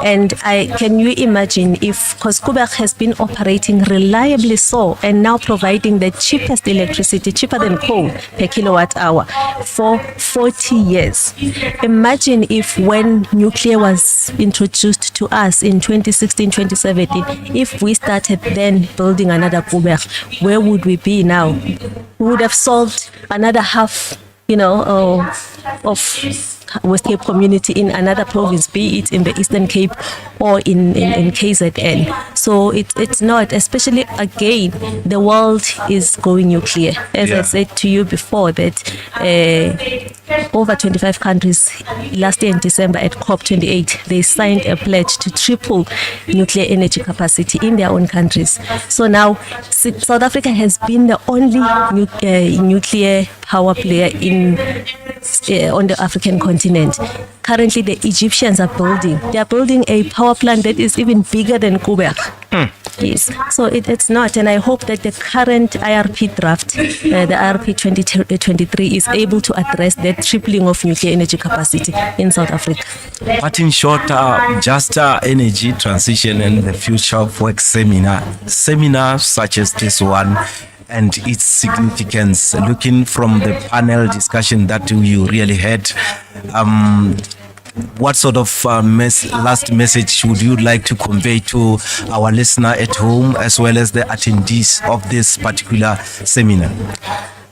And can you imagine because Koeberg has been operating reliably so, and now providing the cheapest electricity, cheaper than coal per kilowatt hour, for 40 years. Imagine if when nuclear was introduced to us in 2016, 2017, if we started then building another Koeberg, where would we be now? We would have solved another half, of West Cape community in another province, be it in the Eastern Cape or in KZN. So it's not, especially again, the world is going nuclear. As I said to you before, that over 25 countries last year in December at COP28, they signed a pledge to triple nuclear energy capacity in their own countries. So now South Africa has been the only nuclear power player on the African continent. Currently, the Egyptians are building a power plant that is even bigger than Koeberg. Yes, so it's not, and I hope that the current IRP draft, the IRP 2023, is able to address that tripling of nuclear energy capacity in South Africa. But in short, just energy transition and the future of work seminars such as this one and its significance. Looking from the panel discussion that you really had, what sort of last message would you like to convey to our listener at home as well as the attendees of this particular seminar?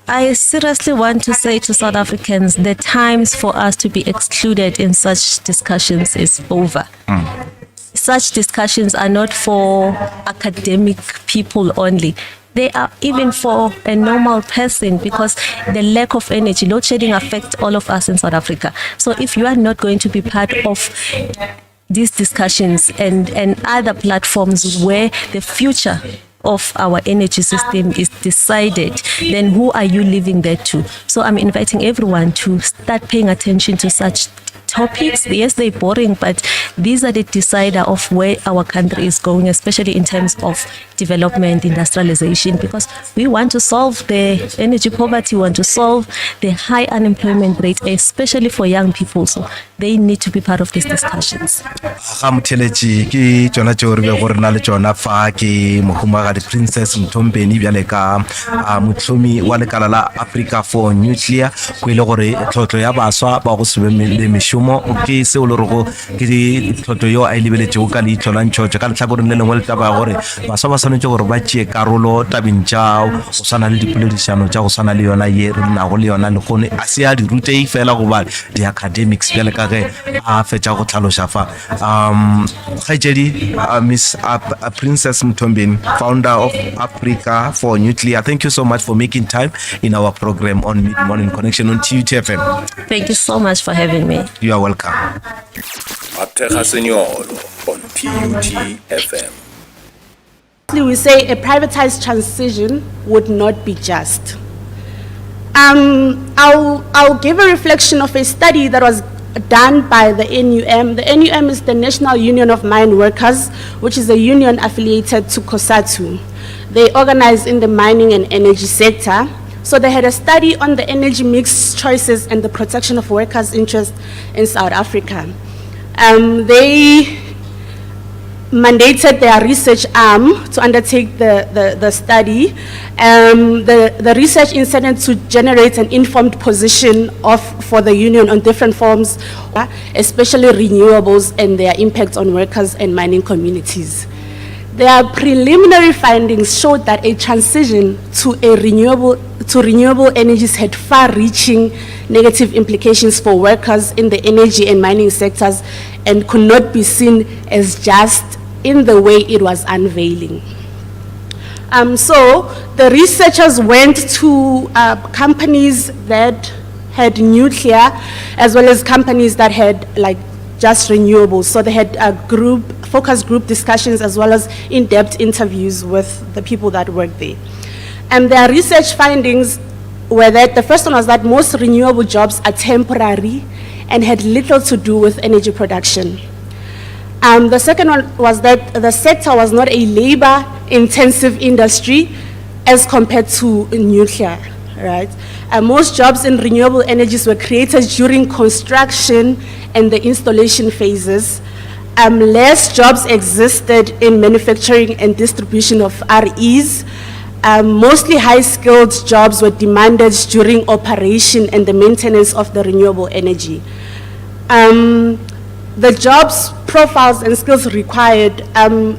I seriously want to say to South Africans, the times for us to be excluded in such discussions is over. Such discussions are not for academic people only. They are even for a normal person, because the lack of energy, load shedding affects all of us in South Africa. So if you are not going to be part of these discussions and other platforms where the future of our energy system is decided, then who are you leaving that to? So I'm inviting everyone to start paying attention to such topics. Yes, they're boring, but these are the decider of where our country is going, especially in terms of development, industrialization, because we want to solve the energy poverty, we want to solve the high unemployment rate, especially for young people. So they need to be part of these discussions. Princess Mtombeni bjale ka motlomi wa lekala la Africa for Nuclear go ile gore tlotlo ya baswa ba go sebe le meshomo ke se o le go ke tlotlo yo a lebeletse go ka le itlola ntšhotsho ka letlhakoreng le lengwe le taba ya gore baswa ba swanetse gore ba tšee karolo tabeng tšao go swana le dipoledišano tša go swana le yona ye re nago le yona le gone a se a di rutei fela go ba di academics bjale ka ge a fetša go tlhaloša fa kgaitsedi Miss Princess Mtombeni, founder of Africa for Nuclear. Thank you so much for making time in our program on Mid Morning Connection on TUT FM. Thank you so much for having me. You are welcome. On TUT FM. We say a privatized transition would not be just. I'll give a reflection of a study that was done by the NUM. The NUM is the National Union of Mine Workers, which is a union affiliated to COSATU. They organize in the mining and energy sector. So they had a study on the energy mix choices and the protection of workers' interests in South Africa. They mandated their research arm to undertake the study. The research intended to generate an informed position for the union on different forms, especially renewables and their impact on workers and mining communities. Their preliminary findings showed that a transition to renewable energies had far-reaching negative implications for workers in the energy and mining sectors and could not be seen as just in the way it was unveiling. So the researchers went to companies that had nuclear as well as companies that had just renewables. So they had focus group discussions as well as in-depth interviews with the people that worked there. And their research findings were that the first one was that most renewable jobs are temporary and had little to do with energy production. The second one was that the sector was not a labor-intensive industry as compared to nuclear, right? Most jobs in renewable energies were created during construction and the installation phases. Less jobs existed in manufacturing and distribution of REs. Mostly high-skilled jobs were demanded during operation and the maintenance of the renewable energy. The jobs profiles and skills required,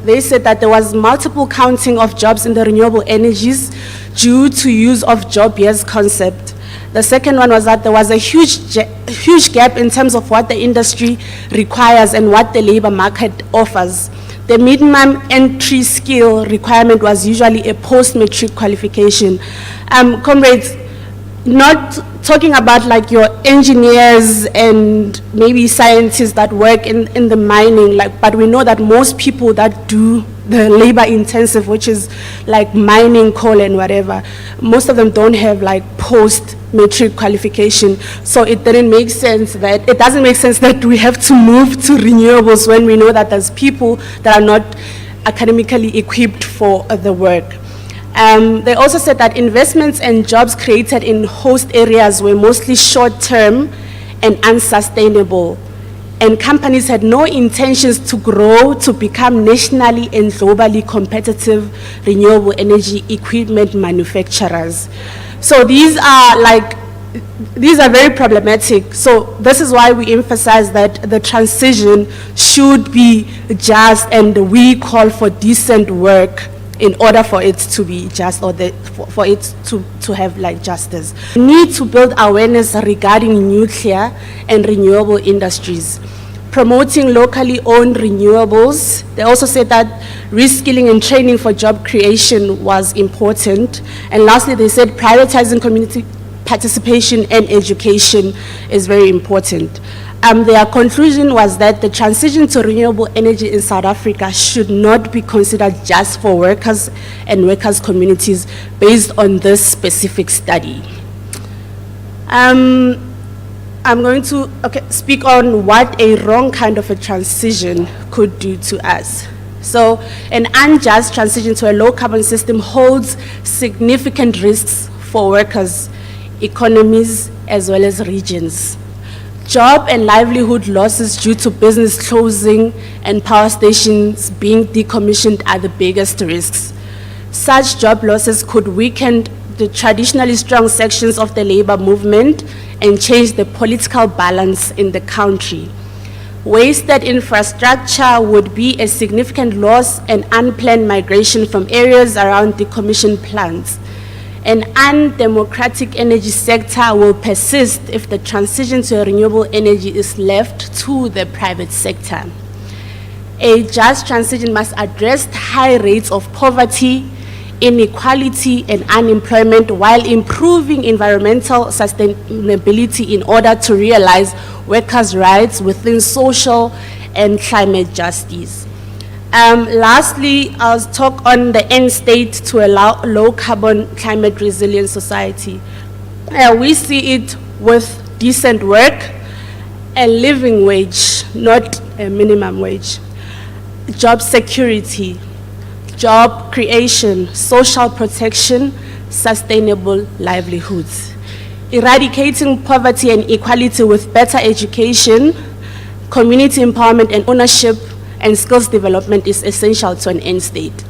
they said that there was multiple counting of jobs in the renewable energies due to use of job years concept. The second one was that there was a huge gap in terms of what the industry requires and what the labor market offers. The minimum entry skill requirement was usually a post-matric qualification. Comrades, not talking about your engineers and maybe scientists that work in the mining, but we know that most people that do the labor intensive, which is mining, coal and whatever, most of them don't have post-matric qualification. So it doesn't make sense that we have to move to renewables when we know that there's people that are not academically equipped for the work. They also said that investments and jobs created in host areas were mostly short-term and unsustainable. and companies had no intentions to grow to become nationally and globally competitive renewable energy equipment manufacturers. So these are very problematic. So this is why we emphasize that the transition should be just, and we call for decent work in order for it to be just, or for it to have justice. We need to build awareness regarding nuclear and renewable industries. Promoting locally owned renewables. They also said that reskilling and training for job creation was important. And lastly, they said prioritizing community participation and education is very important. Their conclusion was that the transition to renewable energy in South Africa should not be considered just for workers and workers' communities based on this specific study. I'm going to speak on what a wrong kind of a transition could do to us. So an unjust transition to a low carbon system holds significant risks for workers, economies, as well as regions. Job and livelihood losses due to business closing and power stations being decommissioned are the biggest risks. Such job losses could weaken the traditionally strong sections of the labor movement and change the political balance in the country. Wasted infrastructure would be a significant loss and unplanned migration from areas around decommissioned plants. An undemocratic energy sector will persist if the transition to renewable energy is left to the private sector. A just transition must address high rates of poverty, inequality, and unemployment while improving environmental sustainability in order to realize workers' rights within social and climate justice. Lastly, I'll talk on the end state to a low carbon climate resilient society. We see it with decent work, a living wage, not a minimum wage, job security, job creation, social protection, sustainable livelihoods. Eradicating poverty and equality with better education, community empowerment and ownership, and skills development is essential to an end state.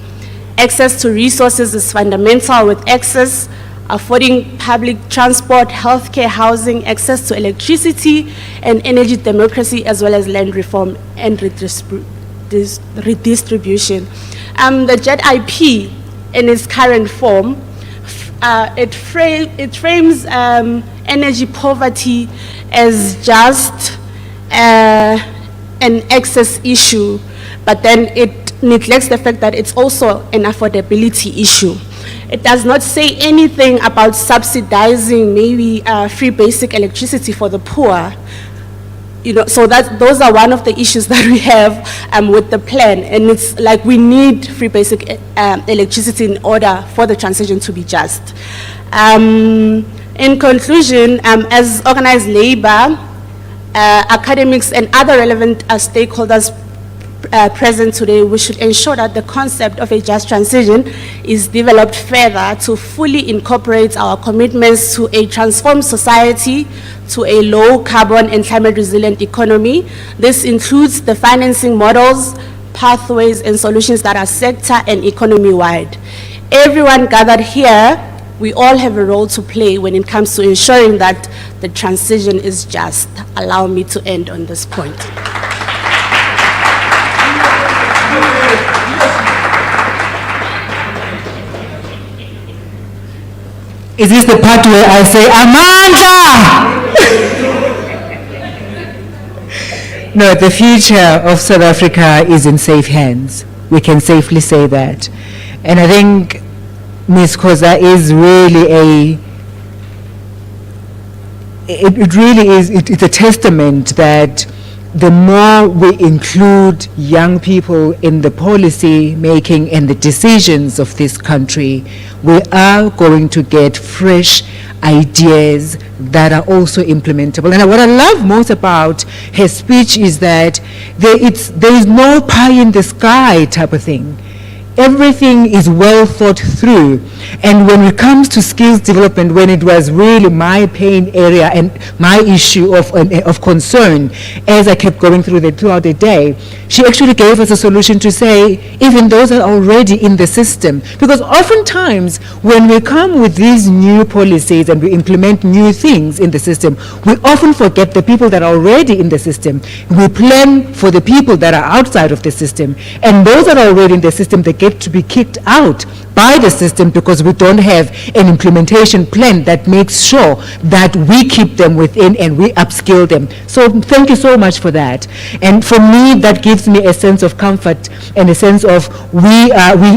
Access to resources is fundamental, with access affording public transport, healthcare, housing, access to electricity, and energy democracy, as well as land reform and redistribution. The JET IP in its current form, it frames energy poverty as just an access issue, but then it neglects the fact that it's also an affordability issue. It does not say anything about subsidizing maybe free basic electricity for the poor. So those are one of the issues that we have with the plan, and it's like we need free basic electricity in order for the transition to be just. In conclusion, as organized labor, academics and other relevant stakeholders present today, we should ensure that the concept of a just transition is developed further to fully incorporate our commitments to a transformed society, to a low carbon and climate resilient economy. This includes the financing models, pathways, and solutions that are sector and economy wide. Everyone gathered here, we all have a role to play when it comes to ensuring that the transition is just. Allow me to end on this point. Is this the part where I say, Amanda? No, the future of South Africa is in safe hands. We can safely say that. And I think Ms. Khoza is really it's a testament that the more we include young people in the policy making and the decisions of this country, we are going to get fresh ideas that are also implementable. And what I love most about her speech is that there is no pie in the sky type of thing. everything is well thought through. And when it comes to skills development, when it was really my pain area and my issue of concern, as I kept going throughout the day, she actually gave us a solution to say, even those are already in the system. Because oftentimes, when we come with these new policies and we implement new things in the system, we often forget the people that are already in the system. We plan for the people that are outside of the system. And those that are already in the system, they get to be kicked out by the system because we don't have an implementation plan that makes sure that we keep them within and we upskill them. So thank you so much for that. And for me, that gives me a sense of comfort and a sense of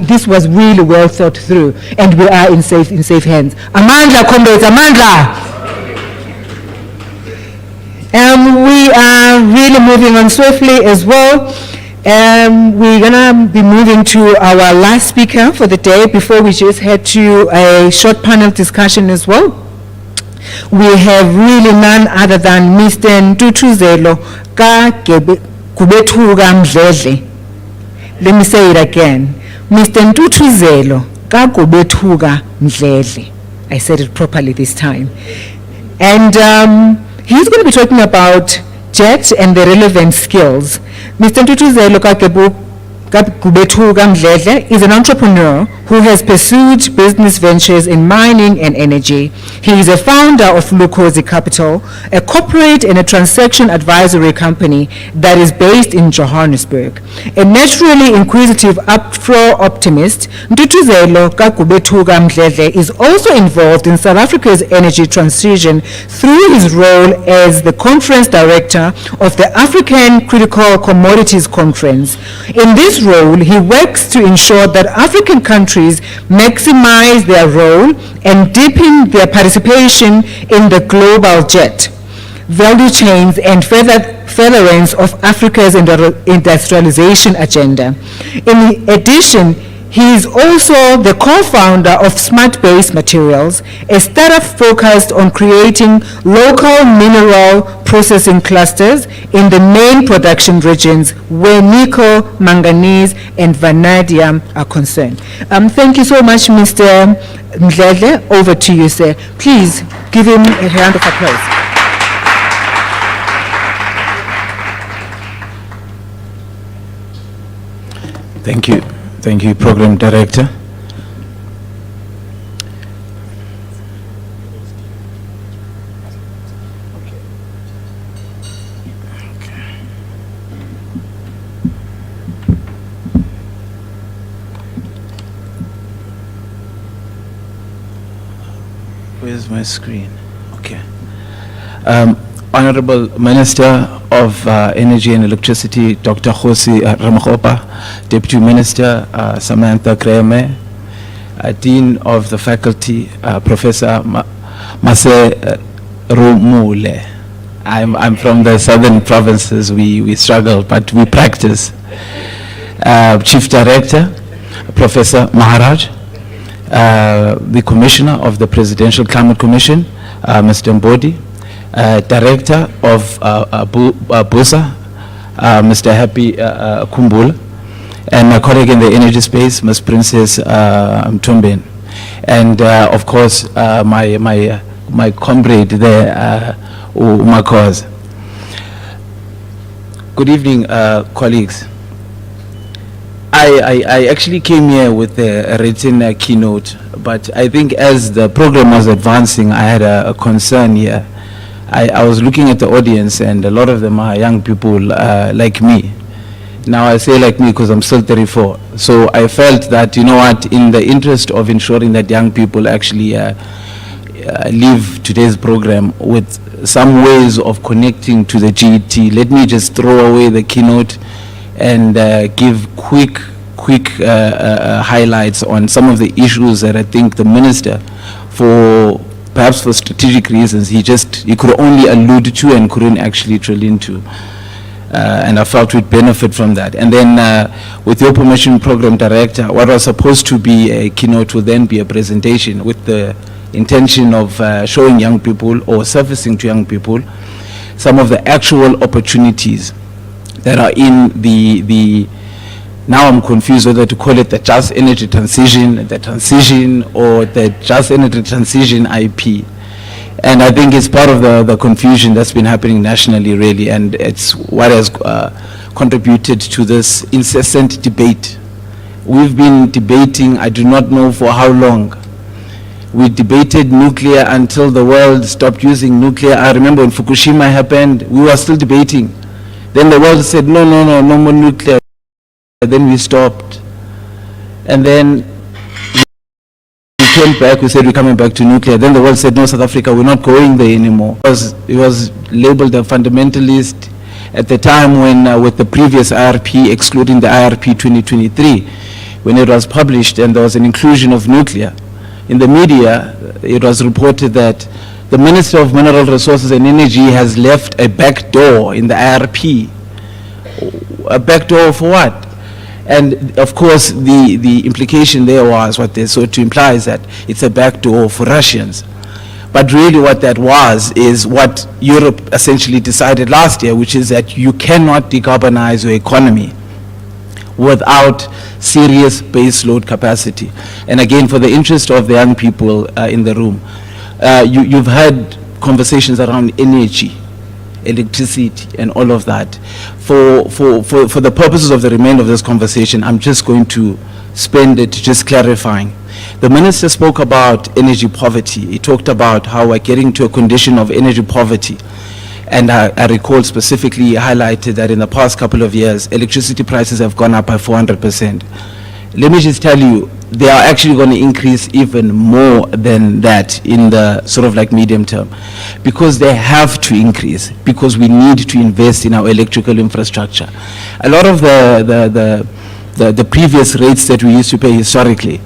this was really well thought through and we are in safe hands. Amandla, comrades, Amandla! We are really moving on swiftly as well. We're going to be moving to our last speaker for the day before we just head to a short panel discussion as well. We have really none other than Mr. Ntutuzelo Kubethuka Mdledle. Let me say it again. Mr. Ntutuzelo Kubethuka Mdledle. I said it properly this time. And he's going to be talking about JET and the relevant skills. Mr. Ntutuzelo Kubethuka Mdledle is an entrepreneur who has pursued business ventures in mining and energy. He is a founder of Lukosi Capital, a corporate and a transaction advisory company that is based in Johannesburg. A naturally inquisitive Afro-optimist, Ntutuzelo Kubethuka Mdledle is also involved in South Africa's energy transition through his role as the conference director of the African Critical Commodities Conference. In this role, he works to ensure that African countries maximize their role and deepen their participation in the global JET value chains and furtherance of Africa's industrialization agenda. In addition, he is also the co-founder of Smart Base Materials, a startup focused on creating local mineral processing clusters in the main production regions where nickel, manganese, and vanadium are concerned. Thank you so much, Mr. Mdledle. Over to you, sir. Please give him a round of applause. Thank you. Thank you, Program Director. Where's my screen? Okay. Honorable Minister of Energy and Electricity, Dr. Kgosientsho Ramokgopa, Deputy Minister Samantha Kreme, Dean of the Faculty, Professor Mase Rumule. I'm from the southern provinces. We struggle, but we practice. Chief Director, Professor Maharaj, the Commissioner of the Presidential Climate Commission, Mr. Mbodi, Director of BUSA, Mr. Happy Kumbula, and my colleague in the energy space, Ms. Princess Mtumben, and of course my comrade there, Umakoz. Good evening, colleagues. I actually came here with a written keynote, but I think as the program was advancing, I had a concern here. I was looking at the audience, and a lot of them are young people like me. Now I say like me because I'm still 34. So I felt that, you know what, in the interest of ensuring that young people actually leave today's program with some ways of connecting to the GET, let me just throw away the keynote and give quick highlights on some of the issues that I think the minister, perhaps for strategic reasons, he could only allude to and couldn't actually drill into. And I felt we'd benefit from that. And then with your permission, Program Director, what was supposed to be a keynote will then be a presentation with the intention of showing young people or surfacing to young people some of the actual opportunities that are in the Now I'm confused whether to call it the just energy transition, or the just energy transition IP. And I think it's part of the confusion that's been happening nationally, really, and it's what has contributed to this incessant debate. We've been debating, I do not know for how long. We debated nuclear until the world stopped using nuclear. I remember when Fukushima happened, we were still debating. Then the world said, no more nuclear. Then we stopped. And then we came back, we said we're coming back to nuclear. Then the world said, no, South Africa, we're not going there anymore. It was labeled a fundamentalist at the time when, with the previous IRP, excluding the IRP 2023, when it was published and there was an inclusion of nuclear. In the media, it was reported that the Minister of Mineral Resources and Energy has left a back door in the IRP. A back door for what? And of course, the implication there was, what they sought to imply is that it's a back door for Russians. But really what that was is what Europe essentially decided last year, which is that you cannot decarbonize your economy without serious base load capacity. And again, for the interest of the young people in the room, you've had conversations around energy, electricity, and all of that. For the purposes of the remainder of this conversation, I'm just going to spend it just clarifying. The minister spoke about energy poverty. He talked about how we're getting to a condition of energy poverty. And I recall specifically highlighted that in the past couple of years, electricity prices have gone up by 400%. Let me just tell you, they are actually going to increase even more than that in the sort of like medium term, because they have to increase, because we need to invest in our electrical infrastructure. A lot of the previous rates that we used to pay historically,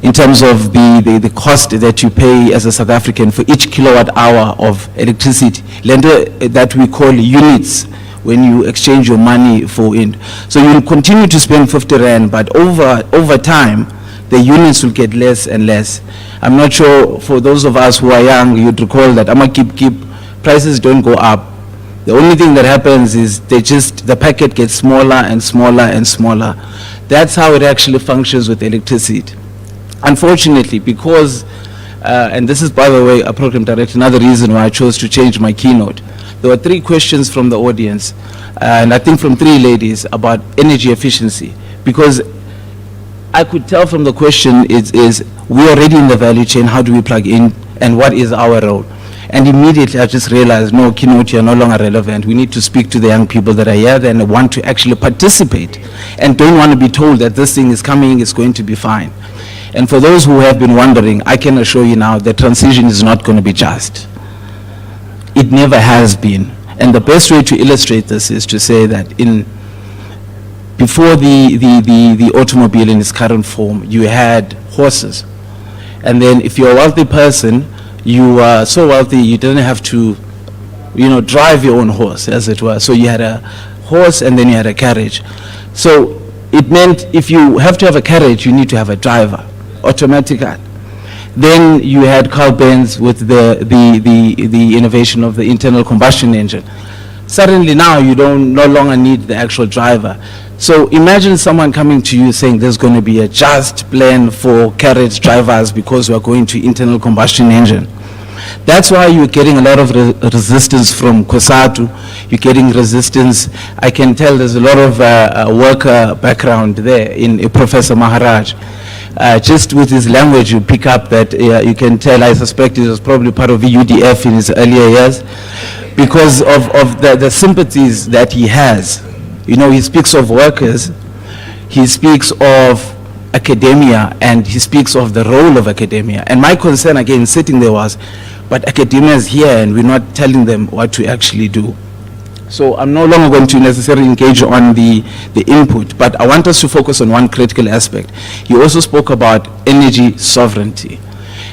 in terms of the cost that you pay as a South African for each kilowatt hour of electricity, that we call units, when you exchange your money for wind. So you'll continue to spend 50 Rand, but over time, the units will get less and less. I'm not sure, for those of us who are young, you'd recall that keep prices don't go up. The only thing that happens is the packet gets smaller and smaller and smaller. That's how it actually functions with electricity. Unfortunately, because, and this is, by the way, a program director, another reason why I chose to change my keynote. There were 3 questions from the audience, and I think from 3 ladies, about energy efficiency. Because I could tell from the question is we're already in the value chain, how do we plug in, and what is our role? And immediately I just realized, no, keynote, you're no longer relevant. We need to speak to the young people that are here and want to actually participate, and don't want to be told that this thing is coming, it's going to be fine. And for those who have been wondering, I can assure you now the transition is not going to be just. It never has been. And the best way to illustrate this is to say that before the automobile in its current form, you had horses. And then if you're a wealthy person, you were so wealthy you didn't have to, drive your own horse, as it were. So you had a horse and then you had a carriage. So it meant if you have to have a carriage, you need to have a driver, automatically. Then you had car bands with the innovation of the internal combustion engine. Suddenly now you no longer need the actual driver. So imagine someone coming to you saying there's going to be a just plan for carriage drivers because we're going to internal combustion engine. That's why you're getting a lot of resistance from COSATU. You're getting resistance. I can tell there's a lot of worker background there in Professor Maharaj. Just with his language, you pick up that you can tell, I suspect he was probably part of the UDF in his earlier years, because of the sympathies that he has. He speaks of workers, he speaks of academia, and he speaks of the role of academia. And my concern, again, sitting there was, but academia is here and we're not telling them what to actually do. So I'm no longer going to necessarily engage on the input, but I want us to focus on one critical aspect. He also spoke about energy sovereignty.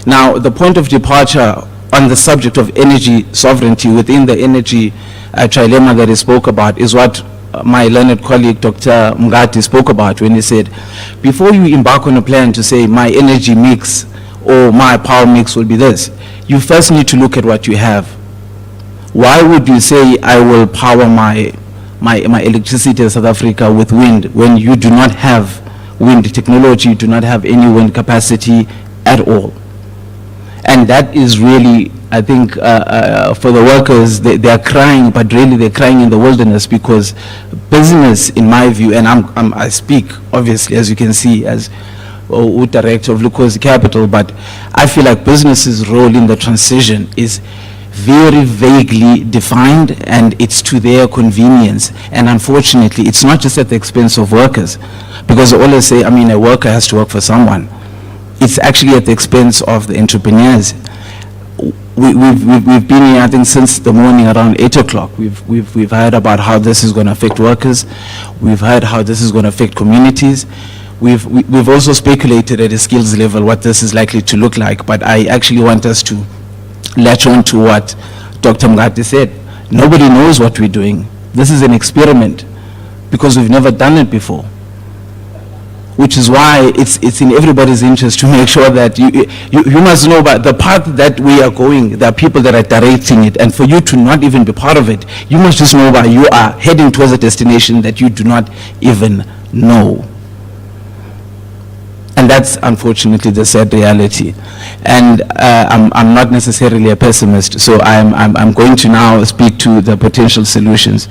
Now, the point of departure on the subject of energy sovereignty within the energy trilemma that he spoke about is what my learned colleague, Dr. Mngadi, spoke about when he said, before you embark on a plan to say my energy mix or my power mix will be this, you first need to look at what you have. Why would you say I will power my my electricity in South Africa with wind when you do not have wind technology, you do not have any wind capacity at all. And that is really, I think, for the workers, they are crying, but really they're crying in the wilderness, because business, in my view, and I speak, obviously, as you can see, as director of Lukosi Capital, but I feel like business's role in the transition is very vaguely defined, and it's to their convenience. And unfortunately, it's not just at the expense of workers, because I always say, I mean, a worker has to work for someone. It's actually at the expense of the entrepreneurs. We've been here, I think, since the morning around 8 o'clock. We've heard about how this is going to affect workers. We've heard how this is going to affect communities. We've also speculated at a skills level what this is likely to look like, but I actually want us to latch on to what Dr. Mngadi said. Nobody knows what we're doing. This is an experiment because we've never done it before, which is why it's in everybody's interest to make sure that you must know about the path that we are going. There are people that are directing it, and for you to not even be part of it, you must just know that you are heading towards a destination that you do not even know. And that's unfortunately the sad reality. And I'm not necessarily a pessimist, so I'm going to now speak to the potential solutions,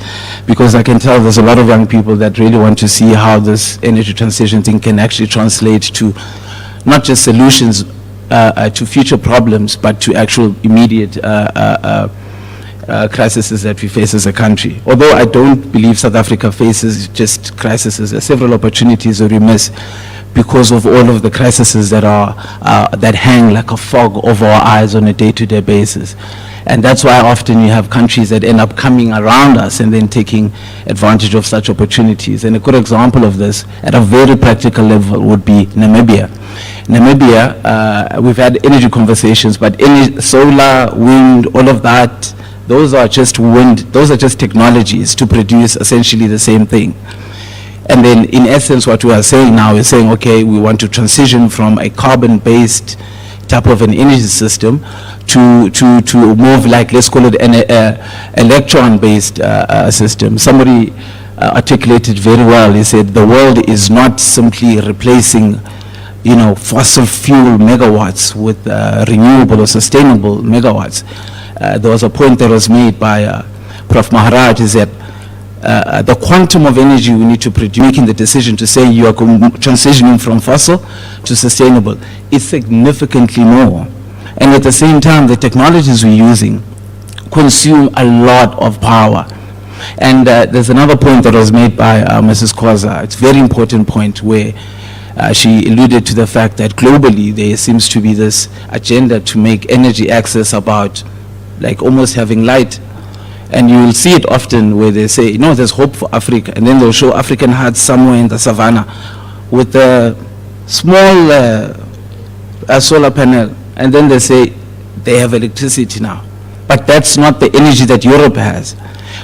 because I can tell there's a lot of young people that really want to see how this energy transition thing can actually translate to not just solutions to future problems, but to actual immediate crises that we face as a country. Although I don't believe South Africa faces just crises, there are several opportunities that we miss because of all of the crises that are that hang like a fog over our eyes on a day-to-day basis. And that's why often you have countries that end up coming around us and then taking advantage of such opportunities. And a good example of this at a very practical level would be Namibia. Namibia, we've had energy conversations, but any solar, wind, all of that, those are just technologies to produce essentially the same thing. And then in essence, what we are saying now is saying, okay, we want to transition from a carbon-based type of an energy system to move, like, let's call it an electron-based system. Somebody articulated very well. He said the world is not simply replacing, fossil fuel megawatts with renewable or sustainable megawatts. There was a point that was made by Prof. Maharaj, is that the quantum of energy we need to produce, making the decision to say you are transitioning from fossil to sustainable, is significantly more. And at the same time, the technologies we're using consume a lot of power. And there's another point that was made by Mrs. Khoza. It's a very important point where she alluded to the fact that globally there seems to be this agenda to make energy access about like almost having light. And you will see it often where they say, there's hope for Africa. And then they'll show African hearts somewhere in the savannah with a small solar panel. And then they say they have electricity now. But that's not the energy that Europe has.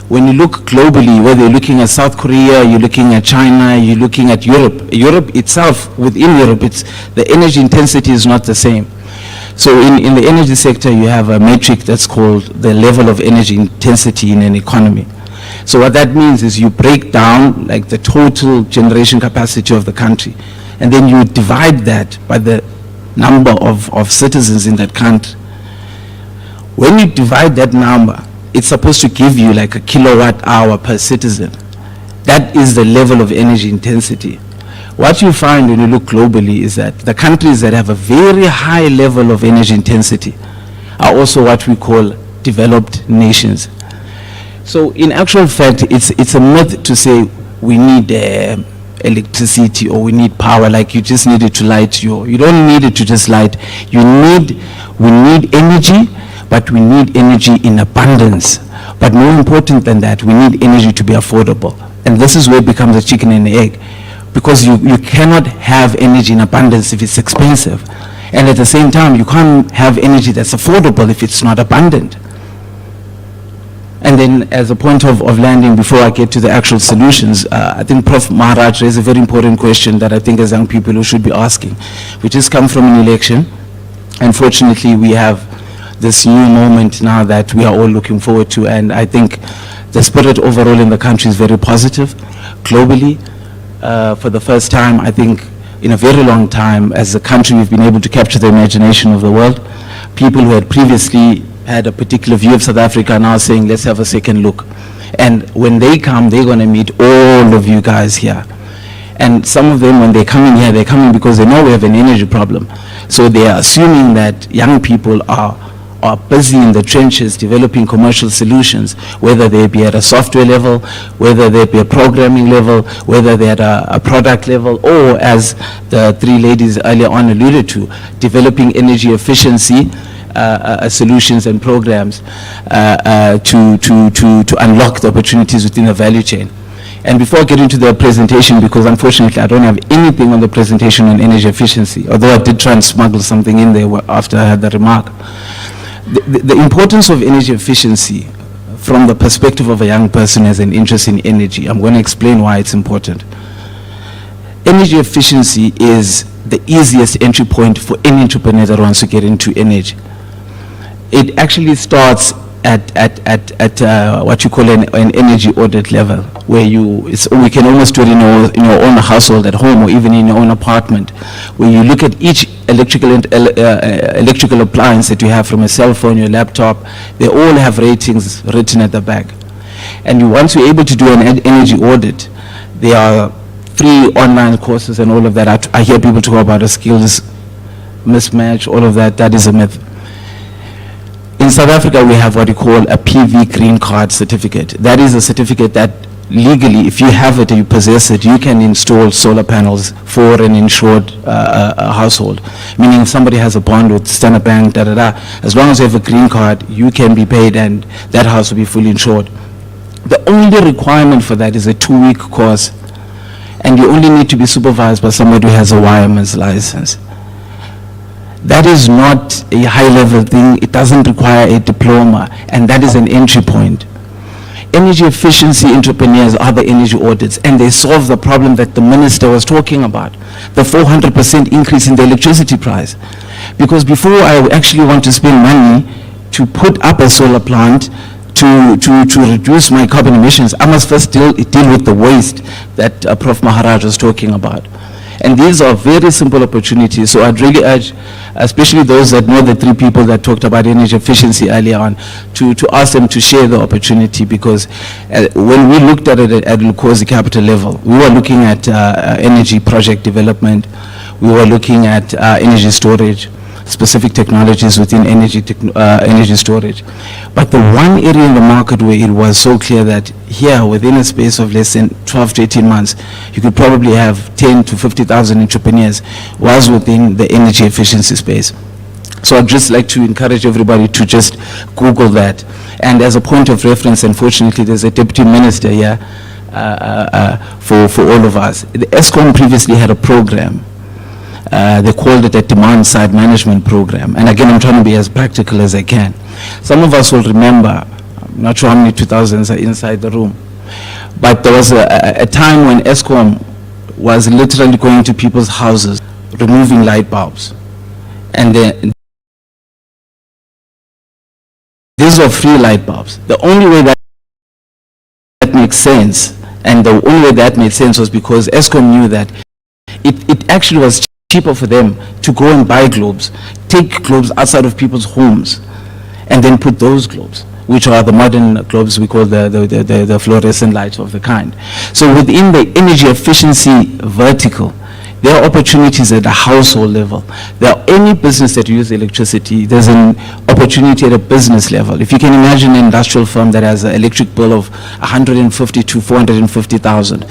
When you look globally, whether you're looking at South Korea, you're looking at China, you're looking at Europe. Europe itself, within Europe, the energy intensity is not the same. So in the energy sector, you have a metric that's called the level of energy intensity in an economy. So what that means is you break down like the total generation capacity of the country, and then you divide that by the number of citizens in that country. When you divide that number, it's supposed to give you like a kilowatt hour per citizen. That is the level of energy intensity. What you find when you look globally is that the countries that have a very high level of energy intensity are also what we call developed nations. So in actual fact, it's a myth to say we need electricity or we need power, like you just need it to light you don't need it to just light. We need energy, but we need energy in abundance. But more important than that, we need energy to be affordable. And this is where it becomes a chicken and egg. Because you cannot have energy in abundance if it's expensive. And at the same time, you can't have energy that's affordable if it's not abundant. And then as a point of landing, before I get to the actual solutions, I think Prof. Maharaj raised a very important question that I think as young people we should be asking, which has come from an election. Unfortunately, we have this new moment now that we are all looking forward to, and I think The spirit overall in the country is very positive. Globally, for the first time, I think, in a very long time, as a country, we've been able to capture the imagination of the world. People who had previously had a particular view of South Africa are now saying, let's have a second look. And when they come, they're going to meet all of you guys here. And some of them, when they come in here, they're coming because they know we have an energy problem. So they are assuming that young people are busy in the trenches developing commercial solutions, whether they be at a software level, whether they be a programming level, whether they're at a product level, or as the three ladies earlier on alluded to, developing energy efficiency solutions and programs to unlock the opportunities within the value chain. And before I get into the presentation, because unfortunately I don't have anything on the presentation on energy efficiency, although I did try and smuggle something in there after I had the remark. The importance of energy efficiency from the perspective of a young person who has an interest in energy, I'm going to explain why it's important. Energy efficiency is the easiest entry point for any entrepreneur that wants to get into energy. It actually starts at what you call an energy audit level, where we can almost do it in your own household at home or even in your own apartment, where you look at each electrical appliance that you have, from a cell phone, your laptop. They all have ratings written at the back. And once you're able to do an energy audit, there are free online courses and all of that. I hear people talk about a skills mismatch, all of that. That is a myth. In South Africa, we have what we call a PV green card certificate. That is a certificate that legally, if you have it, you possess it, you can install solar panels for an insured household. Meaning if somebody has a bond with Standard Bank, as long as you have a green card, you can be paid and that house will be fully insured. The only requirement for that is a 2-week course, and you only need to be supervised by somebody who has a wireman's license. That is not a high-level thing. It doesn't require a diploma, and that is an entry point. Energy efficiency entrepreneurs are the energy audits, and they solve the problem that the minister was talking about, the 400% increase in the electricity price. Because before I actually want to spend money to put up a solar plant to reduce my carbon emissions, I must first deal with the waste that Prof. Maharaj was talking about. And these are very simple opportunities. So I'd really urge, especially those that know the three people that talked about energy efficiency earlier on, to ask them to share the opportunity, because when we looked at it at Kgosientsho capital level, we were looking at energy project development, we were looking at energy storage, specific technologies within energy storage. But the one area in the market where it was so clear that here, within a space of less than 12 to 18 months, you could probably have 10 to 50,000 entrepreneurs, was within the energy efficiency space. So I'd just like to encourage everybody to just Google that. And as a point of reference, unfortunately, there's a deputy minister here for all of us. The ESCOM previously had a program. They called it a demand-side management program. And again, I'm trying to be as practical as I can. Some of us will remember, I'm not sure how many 2000s are inside the room, but there was a time when ESCOM was literally going to people's houses, removing light bulbs. And these were free light bulbs. The only way that makes sense, and the only way that made sense, was because ESCOM knew that it actually was cheaper for them to go and buy globes, take globes outside of people's homes, and then put those globes, which are the modern globes we call the fluorescent lights of the kind. So within the energy efficiency vertical, there are opportunities at the household level. There are any business that uses electricity, there's an opportunity at a business level. If you can imagine an industrial firm that has an electric bill of 150 to 450,000,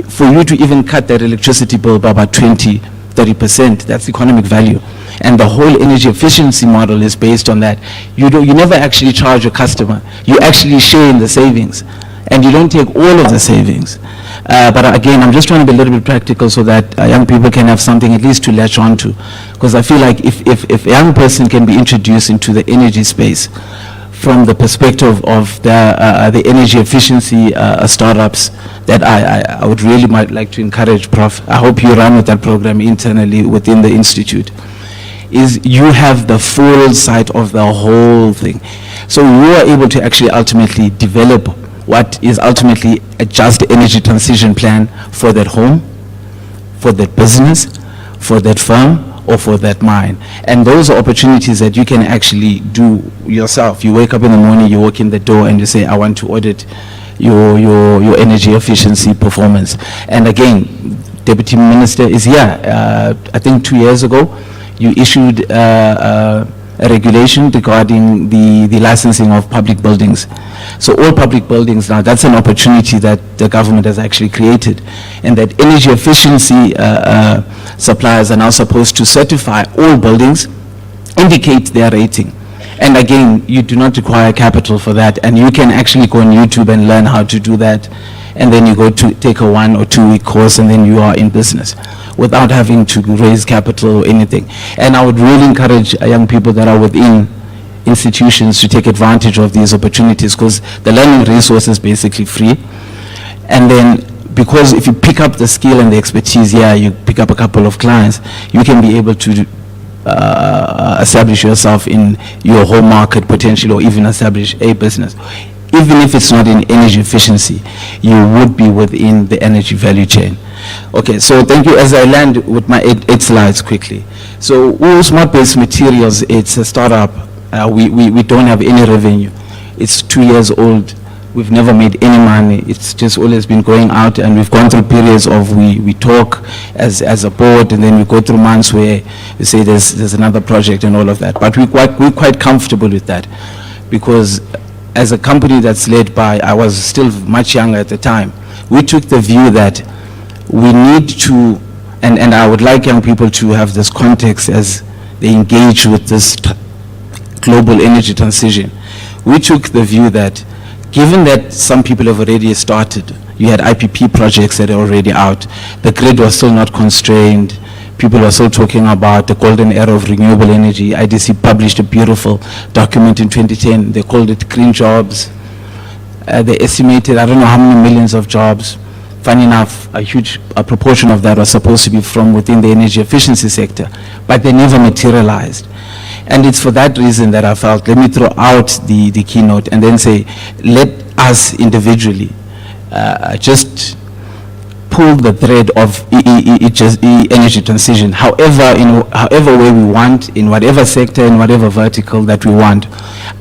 for you to even cut that electricity bill by about 20-30%, that's economic value. And the whole energy efficiency model is based on that. You never actually charge a customer. You actually share in the savings. And you don't take all of the savings. But again, I'm just trying to be a little bit practical so that young people can have something at least to latch on to. Because I feel like if a young person can be introduced into the energy space from the perspective of the energy efficiency startups, that I would really like to encourage, Prof. I hope you run with that program internally within the institute, is you have the full sight of the whole thing. So you are able to actually ultimately develop what is ultimately a just energy transition plan for that home, for that business, for that firm, or for that mine. And those are opportunities that you can actually do yourself. You wake up in the morning, you walk in the door, and you say, I want to audit your energy efficiency performance. And again, Deputy Minister is here. I think 2 years ago, you issued a regulation regarding the licensing of public buildings. So all public buildings now, that's an opportunity that the government has actually created, and that energy efficiency suppliers are now supposed to certify all buildings, indicate their rating. And again, you do not require capital for that, and you can actually go on YouTube and learn how to do that, and then you go to take a 1 or 2 week course, and then you are in business without having to raise capital or anything. And I would really encourage young people that are within institutions to take advantage of these opportunities, because the learning resource is basically free. And then, because if you pick up the skill and the expertise, you pick up a couple of clients, you can be able to establish yourself in your home market potentially, or even establish a business. Even if it's not in energy efficiency, you would be within the energy value chain. Okay, so thank you. As I land with my eight slides quickly. So Smart-Based Materials, it's a startup. We don't have any revenue. It's 2 years old. We've never made any money. It's just always been going out, and we've gone through periods of we talk as a board, and then we go through months where we say there's another project and all of that. But we're quite comfortable with that, because as a company that's led by, I was still much younger at the time, we took the view that we need to, and I would like young people to have this context as they engage with this global energy transition. We took the view that given that some people have already started, you had IPP projects that are already out, the grid was still not constrained, people are still talking about the golden era of renewable energy. IDC published a beautiful document in 2010, they called it Green Jobs. They estimated, I don't know how many millions of jobs. Funny enough, a proportion of that was supposed to be from within the energy efficiency sector, but they never materialized. And it's for that reason that I felt, let me throw out the keynote and then say, let us individually just pull the thread of energy transition, however way we want, in whatever sector, in whatever vertical that we want,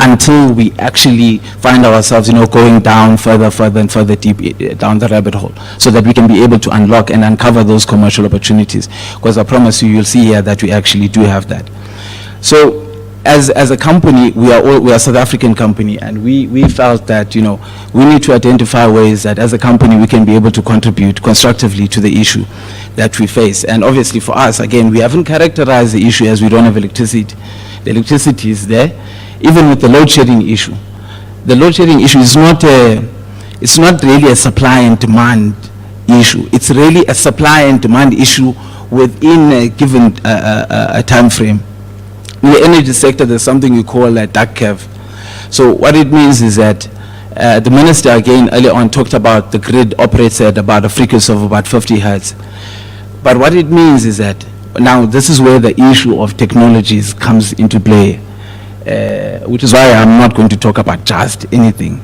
until we actually find ourselves, going down further and further deep down the rabbit hole, so that we can be able to unlock and uncover those commercial opportunities. Because I promise you, you'll see here that we actually do have that. So as a company, we are a South African company, and we felt that we need to identify ways that as a company we can be able to contribute constructively to the issue that we face. And obviously for us, again, we haven't characterized the issue as we don't have electricity. The electricity is there, even with the load shedding issue. The load shedding issue is not really a supply and demand issue. It's really a supply and demand issue within a given time frame. In the energy sector, there's something we call a duck curve. So what it means is that the minister, again, earlier on talked about the grid operates at about a frequency of about 50 hertz. But what it means is that, now this is where the issue of technologies comes into play, which is why I'm not going to talk about just anything.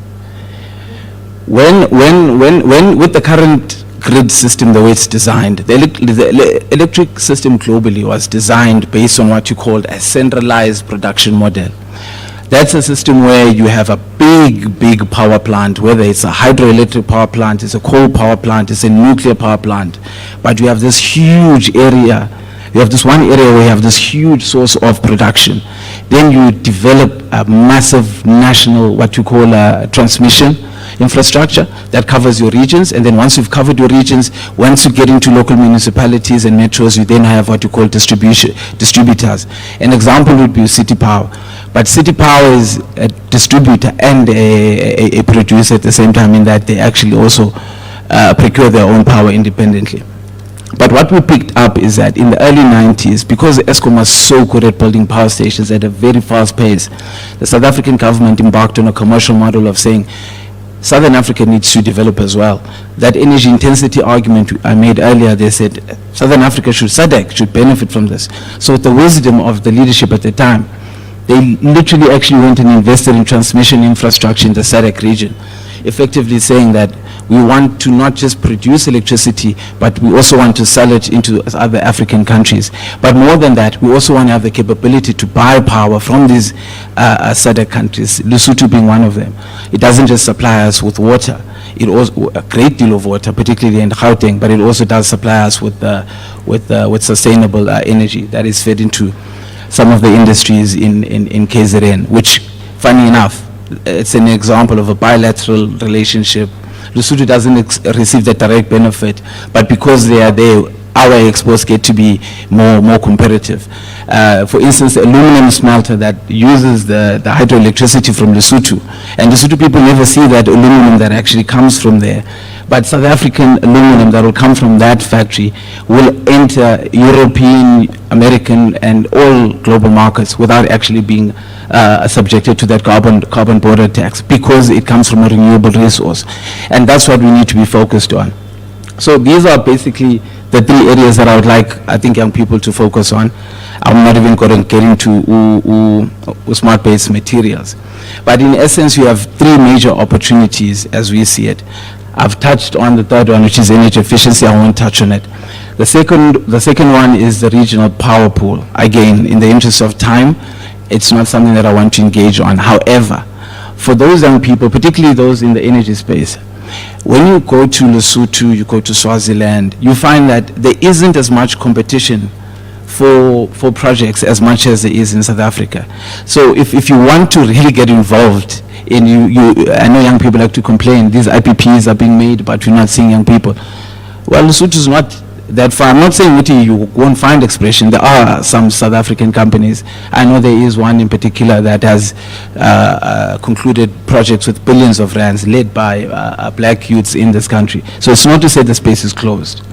When with the current grid system, the way it's designed, the electric system globally was designed based on what you call a centralized production model. That's a system where you have a big power plant, whether it's a hydroelectric power plant, it's a coal power plant, it's a nuclear power plant, but you have this huge area. You have this one area where you have this huge source of production. Then you develop a massive national, what you call a transmission infrastructure that covers your regions, and then once you've covered your regions, once you get into local municipalities and metros, you then have what you call distributors. An example would be City Power. But City Power is a distributor and a producer at the same time, in that they actually also procure their own power independently. But what we picked up is that in the early 90s, because Eskom was so good at building power stations at a very fast pace, the South African government embarked on a commercial model of saying, Southern Africa needs to develop as well. That energy intensity argument I made earlier, they said Southern Africa SADC should benefit from this. So with the wisdom of the leadership at the time, they literally actually went and invested in transmission infrastructure in the SADC region. effectively saying that we want to not just produce electricity, but we also want to sell it into other African countries. But more than that, we also want to have the capability to buy power from these SADC countries, Lesotho being one of them. It doesn't just supply us with water, it also a great deal of water, particularly in Gauteng, but it also does supply us with sustainable energy that is fed into some of the industries in KZN, which, funny enough, it's an example of a bilateral relationship. Lesotho doesn't receive the direct benefit, but because they are there, our exports get to be more competitive. For instance, the aluminum smelter that uses the hydroelectricity from Lesotho, and Lesotho people never see that aluminum that actually comes from there. But South African aluminum that will come from that factory will enter European, American, and all global markets without actually being subjected to that carbon border tax, because it comes from a renewable resource. And that's what we need to be focused on. So these are basically the three areas that I would like, I think, young people to focus on. I'm not even going to get into smart-based materials. But in essence, we have three major opportunities as we see it. I've touched on the third one, which is energy efficiency. I won't touch on it. The second one is the regional power pool. Again, in the interest of time, it's not something that I want to engage on. However, for those young people, particularly those in the energy space, when you go to Lesotho, you go to Swaziland, you find that there isn't as much competition for projects as much as there is in South Africa. So if you want to really get involved in, I know young people like to complain, these IPPs are being made, but we're not seeing young people. Well, Lesotho is not that far. I'm not saying that you won't find expression. There are some South African companies. I know there is one in particular that has concluded projects with billions of rands led by black youths in this country. So it's not to say the space is closed.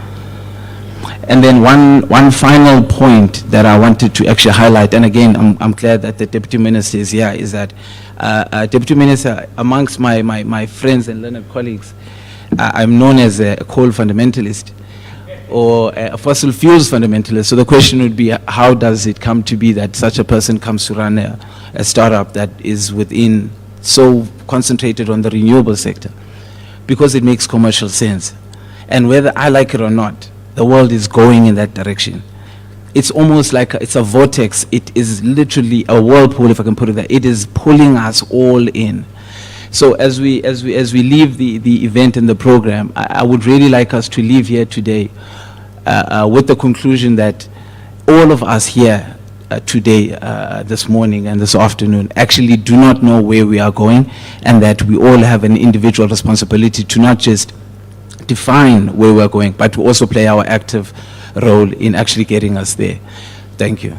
And then one final point that I wanted to actually highlight, and again, I'm glad that the Deputy Minister is here, is that Deputy Minister, amongst my friends and learned colleagues, I'm known as a coal fundamentalist or a fossil fuels fundamentalist. So the question would be, how does it come to be that such a person comes to run a startup that is within, so concentrated on the renewable sector? Because it makes commercial sense. And whether I like it or not, the world is going in that direction. It's almost like it's a vortex. It is literally a whirlpool, if I can put it that. It is pulling us all in. So as we leave the event and the program, I would really like us to leave here today with the conclusion that all of us here today, this morning and this afternoon, actually do not know where we are going, and that we all have an individual responsibility to not just define where we're going, but to also play our active role in actually getting us there. Thank you.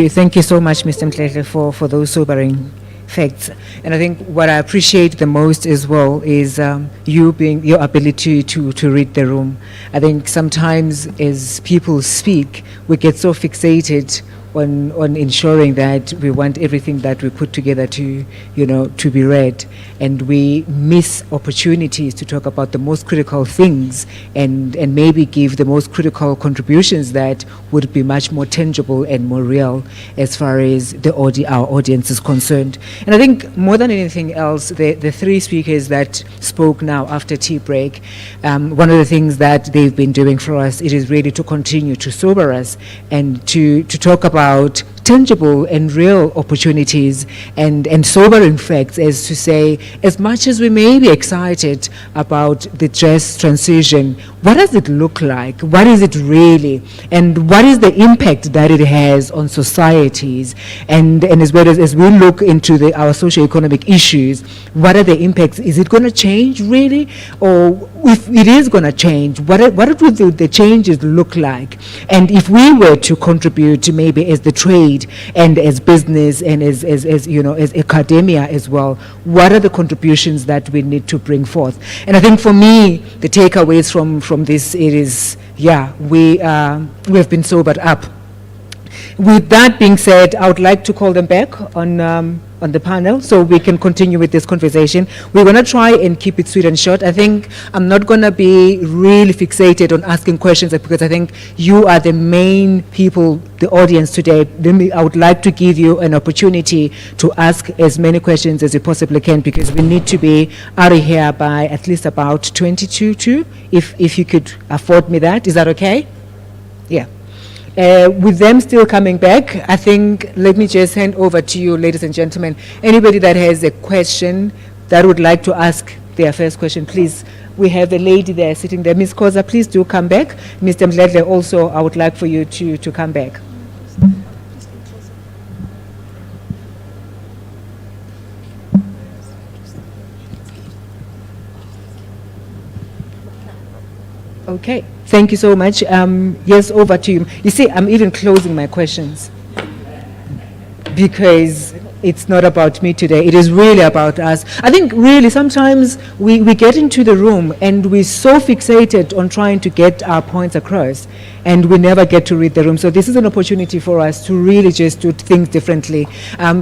Thank you so much, Mr. Mtlele, for those sobering facts. And I think what I appreciate the most as well is your ability to read the room. I think sometimes as people speak, we get so fixated on ensuring that we want everything that we put together to be read, and we miss opportunities to talk about the most critical things and maybe give the most critical contributions that would be much more tangible and more real as far as our audience is concerned. And I think more than anything else, the three speakers that spoke now after tea break, one of the things that they've been doing for us, it is really to continue to sober us and to talk about tangible and real opportunities and sobering facts, as to say, as much as we may be excited about the just transition, what does it look like? What is it really? And what is the impact that it has on societies? And as well as we look into our socioeconomic issues, what are the impacts? Is it going to change really? Or if it is going to change, what would the changes look like? And if we were to contribute maybe as the trade and as business and as academia as well, what are the contributions that we need to bring forth? And I think for me, the takeaways from this, it is, we have been sobered up. With that being said, I would like to call them back on on the panel, so we can continue with this conversation. We're going to try and keep it sweet and short. I think I'm not going to be really fixated on asking questions because I think you are the main people, the audience today. I would like to give you an opportunity to ask as many questions as you possibly can, because we need to be out of here by at least about 22 if you could afford me that. Is that okay? Yeah. With them still coming back, I think, let me just hand over to you, ladies and gentlemen. Anybody that has a question that would like to ask their first question, please. We have a lady there sitting there. Ms. Koza, please do come back. Mr. Mdledle, also, I would like for you to come back. Okay, thank you so much. Yes, over to you. You see, I'm even closing my questions because it's not about me today. It is really about us. I think really sometimes we get into the room and we're so fixated on trying to get our points across and we never get to read the room. So this is an opportunity for us to really just do things differently.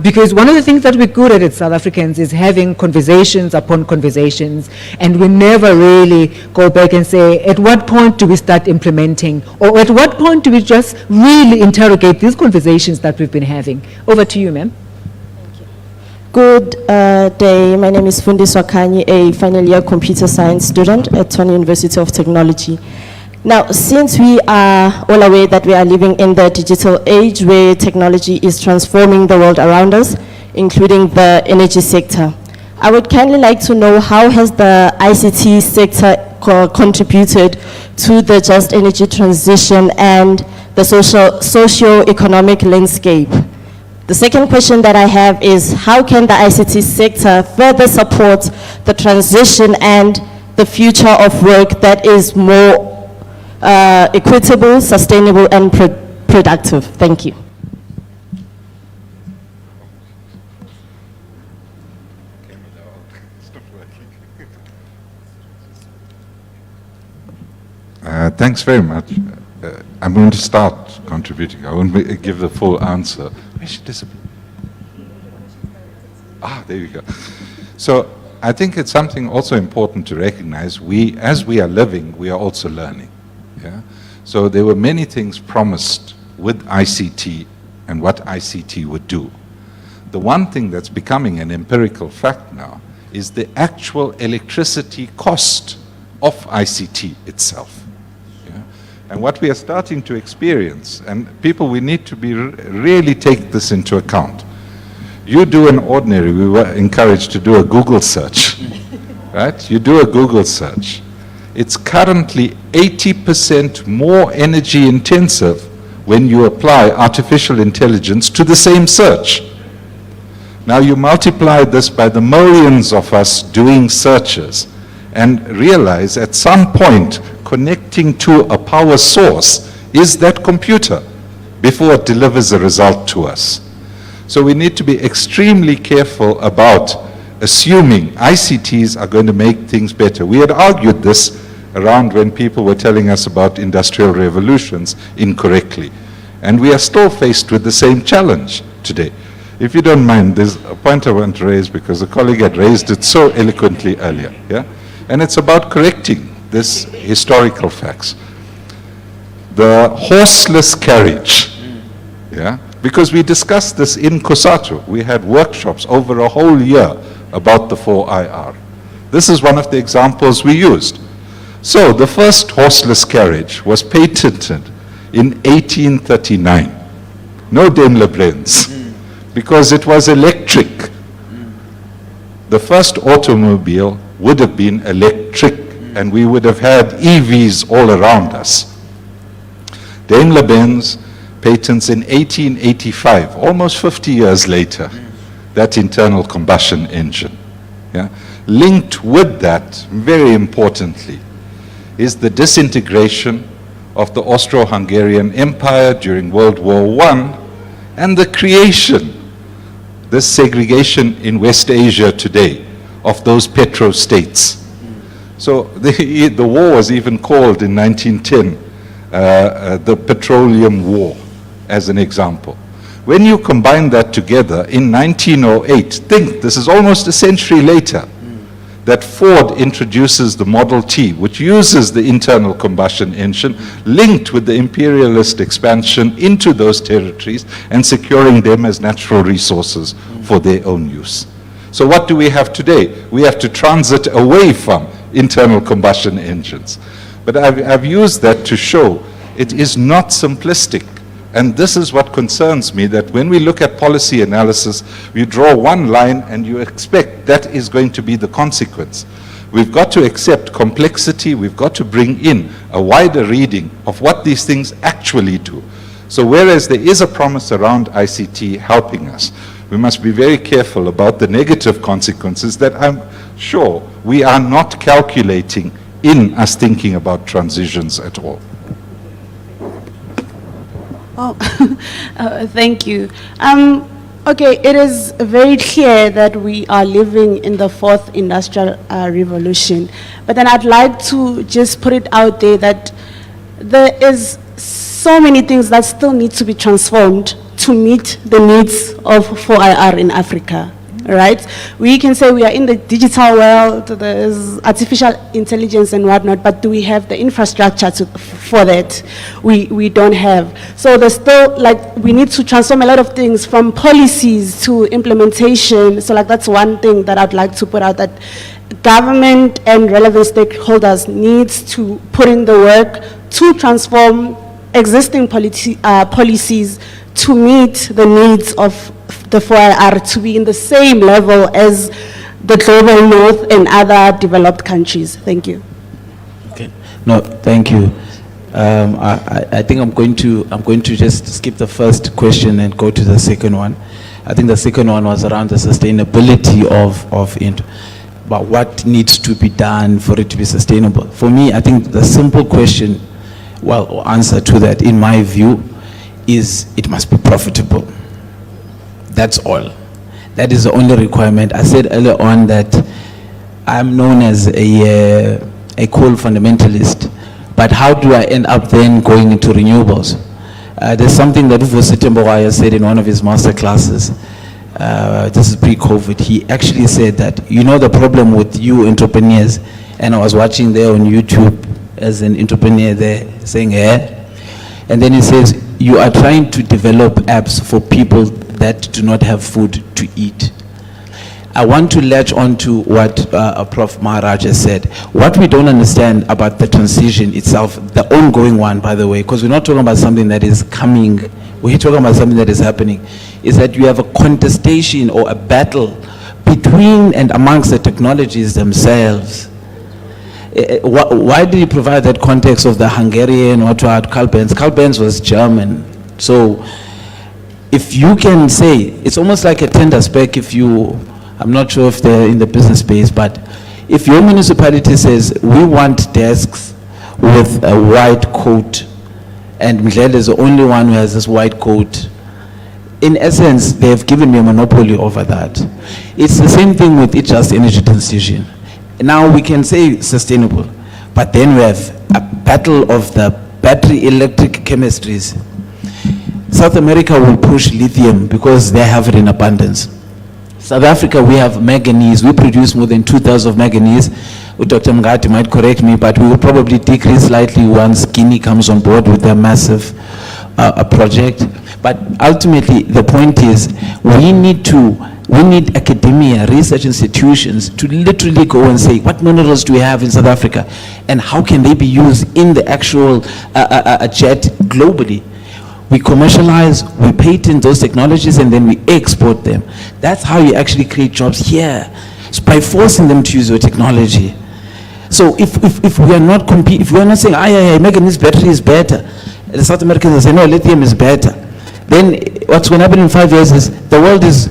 Because one of the things that we're good at South Africans is having conversations upon conversations, and we never really go back and say, at what point do we start implementing? Or at what point do we just really interrogate these conversations that we've been having? Over to you, ma'am. Good day. My name is Fundi Swakanyi, a final year computer science student at Tshwane University of Technology. Now, since we are all aware that we are living in the digital age where technology is transforming the world around us, including the energy sector, I would kindly like to know how has the ICT sector contributed to the just energy transition and the socio-economic landscape. The second question that I have is, how can the ICT sector further support the transition and the future of work that is more equitable, sustainable, and productive? Thank you. Thanks very much. I'm going to start contributing. I won't give the full answer. Where should disappear? There you go. So I think it's something also important to recognize. As we are living, we are also learning. Yeah? So there were many things promised with ICT and what ICT would do. The one thing that's becoming an empirical fact now is the actual electricity cost of ICT itself. And what we are starting to experience, and people, we need to really take this into account. You do an ordinary, we were encouraged to do a Google search, right? You do a Google search. It's currently 80% more energy intensive when you apply artificial intelligence to the same search. Now you multiply this by the millions of us doing searches and realize at some point connecting to a power source is that computer before it delivers a result to us. So we need to be extremely careful about assuming ICTs are going to make things better. We had argued this around when people were telling us about industrial revolutions incorrectly. And we are still faced with the same challenge today. If you don't mind, there's a point I want to raise because a colleague had raised it so eloquently earlier. Yeah? And it's about correcting this historical facts. The horseless carriage, yeah, because we discussed this in COSATU. We had workshops over a whole year about the 4IR. This is one of the examples we used. So the first horseless carriage was patented in 1839. No Daimler-Benz, because it was electric. The first automobile would have been electric, and we would have had EVs all around us. Daimler-Benz patents in 1885, almost 50 years later, that internal combustion engine. Yeah? Linked with that, very importantly, is the disintegration of the Austro-Hungarian Empire during World War I and the creation, this segregation in West Asia today, of those petro-states. So the war was even called in 1910 the Petroleum War, as an example. When you combine that together, in 1908, think this is almost a century later, that Ford introduces the Model T, which uses the internal combustion engine, linked with the imperialist expansion into those territories and securing them as natural resources for their own use. So what do we have today? We have to transit away from internal combustion engines. But I've used that to show it is not simplistic. And this is what concerns me, that when we look at policy analysis, we draw one line and you expect that is going to be the consequence. We've got to accept complexity. We've got to bring in a wider reading of what these things actually do. So whereas there is a promise around ICT helping us, we must be very careful about the negative consequences that I'm sure we are not calculating in us thinking about transitions at all. Oh, thank you. Okay, it is very clear that we are living in the fourth industrial revolution. But then I'd like to just put it out there that there is so many things that still need to be transformed to meet the needs of 4IR in Africa. Right? We can say we are in the digital world, there's artificial intelligence and whatnot, but do we have the infrastructure for that? We don't have. So there's still, like, we need to transform a lot of things from policies to implementation. So like that's one thing that I'd like to put out, that government and relevant stakeholders needs to put in the work to transform existing policies to meet the needs of the 4IR to be in the same level as the global north and other developed countries. Thank you. Okay. No, thank you. I think I'm going to just skip the first question and go to the second one. I think the second one was around the sustainability of it, but what needs to be done for it to be sustainable. For me, I think the simple question, well, or answer to that, in my view, is it must be profitable. That's all. That is the only requirement. I said earlier on that I'm known as a coal fundamentalist, but how do I end up then going into renewables? There's something that Uvo Sitemboya said in one of his master classes. This is pre-COVID. He actually said that, you know, the problem with you entrepreneurs, and I was watching there on YouTube as an entrepreneur there saying, and then he says, you are trying to develop apps for people that do not have food to eat. I want to latch on to what Prof. Maharaj has said. What we don't understand about the transition itself, the ongoing one, by the way, because we're not talking about something that is coming, we're talking about something that is happening, is that you have a contestation or a battle between and amongst the technologies themselves. Why did he provide that context of the Hungarian, what were Karl Benz? Karl Benz was German. So if you can say, it's almost like a tender spec if you, I'm not sure if they're in the business space, but if your municipality says, we want desks with a white coat, and Mdlele is the only one who has this white coat, in essence, they've given me a monopoly over that. It's the same thing with just energy transition. Now we can say sustainable, but then we have a battle of the battery electric chemistries. South America will push lithium because they have it in abundance. South Africa, we have manganese. We produce more than 2 tons of manganese. Dr. Mngadi might correct me, but we will probably decrease slightly once Guinea comes on board with their massive project. But ultimately, the point is, we need academia, research institutions to literally go and say, what minerals do we have in South Africa? And how can they be used in the actual jet globally? We commercialize, we patent those technologies, and then we export them. That's how you actually create jobs here. It's by forcing them to use your technology. So if we are not if we are not saying, manganese battery is better, the South Americans will say, no, lithium is better. Then what's going to happen in 5 years is the world is,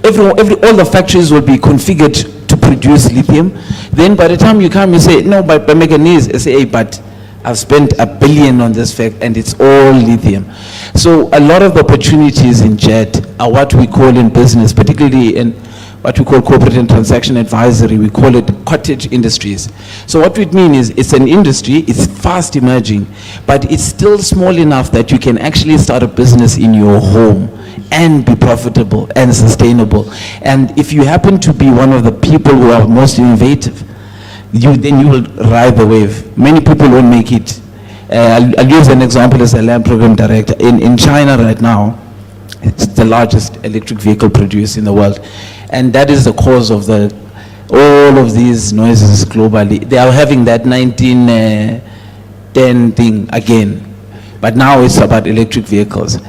all the factories will be configured to produce lithium. Then by the time you come, you say, no, by manganese, I say, hey, but I've spent $1 billion on this fact, and it's all lithium. So a lot of the opportunities in JET are what we call in business, particularly in what we call corporate and transaction advisory, we call it cottage industries. So what we mean is it's an industry, it's fast emerging, but it's still small enough that you can actually start a business in your home and be profitable and sustainable. And if you happen to be one of the people who are most innovative, then you will ride the wave. Many people won't make it. I'll use an example as a land program director. In China right now, it's the largest electric vehicle produced in the world. And that is the cause of all of these noises globally. They are having that 1910 thing again. But now it's about electric vehicles.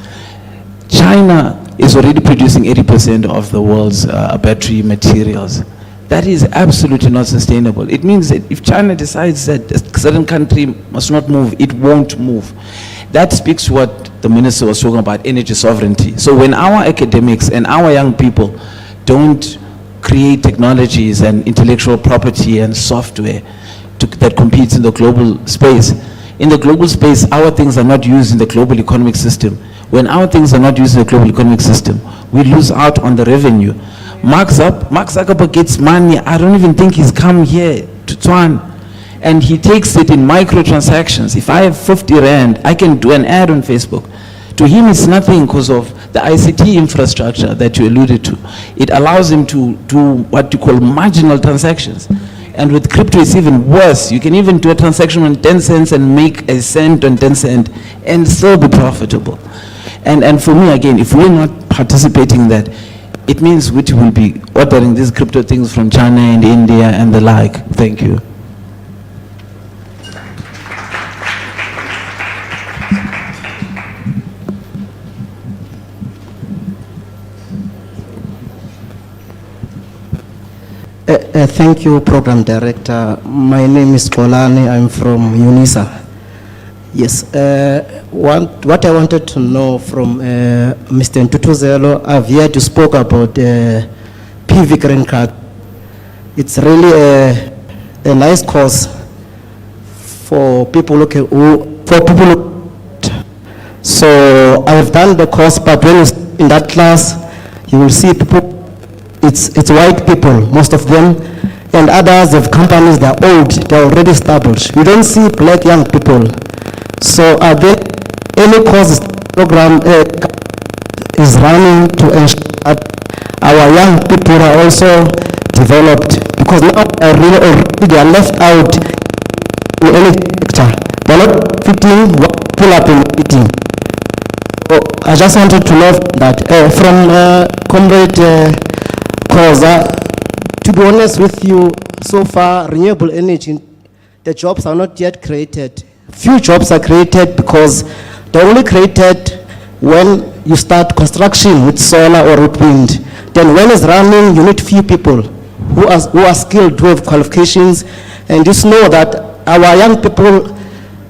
China is already producing 80% of the world's battery materials. That is absolutely not sustainable. It means that if China decides that a certain country must not move, it won't move. That speaks what the minister was talking about, energy sovereignty. So when our academics and our young people don't create technologies and intellectual property and software that competes in the global space, in the global space, our things are not used in the global economic system. When our things are not used in the global economic system, we lose out on the revenue. Mark Zuckerberg gets money. I don't even think he's come here to Twan. And he takes it in microtransactions. If I have 50 Rand, I can do an ad on Facebook. To him, it's nothing because of the ICT infrastructure that you alluded to. It allows him to do what you call marginal transactions. And with crypto, it's even worse. You can even do a transaction on 10 cents and make a cent on 10 cents and still be profitable. And for me, again, if we're not participating in that, it means we will be ordering these crypto things from China and India and the like. Thank you. Thank you, Program Director. My name is Kolani. I'm from UNISA. Yes, what I wanted to know from Mr. Ntutuzelo, I've heard you spoke about PV green card. It's really a nice cause for people So I've done the course, but when you're in that class, you will see people. It's white people, most of them, and others of companies, they're old, they're already established. You don't see black young people. So are there any causes program is running to ensure that our young people are also developed? Because now they are left out in any sector. They're not fitting what pull up in meeting. So I just wanted to know that from Comrade to be honest with you, so far renewable energy, the jobs are not yet created. Few jobs are created because they're only created when you start construction with solar or with wind. Then when it's running, you need few people who are skilled, who have qualifications, and just know that our young people,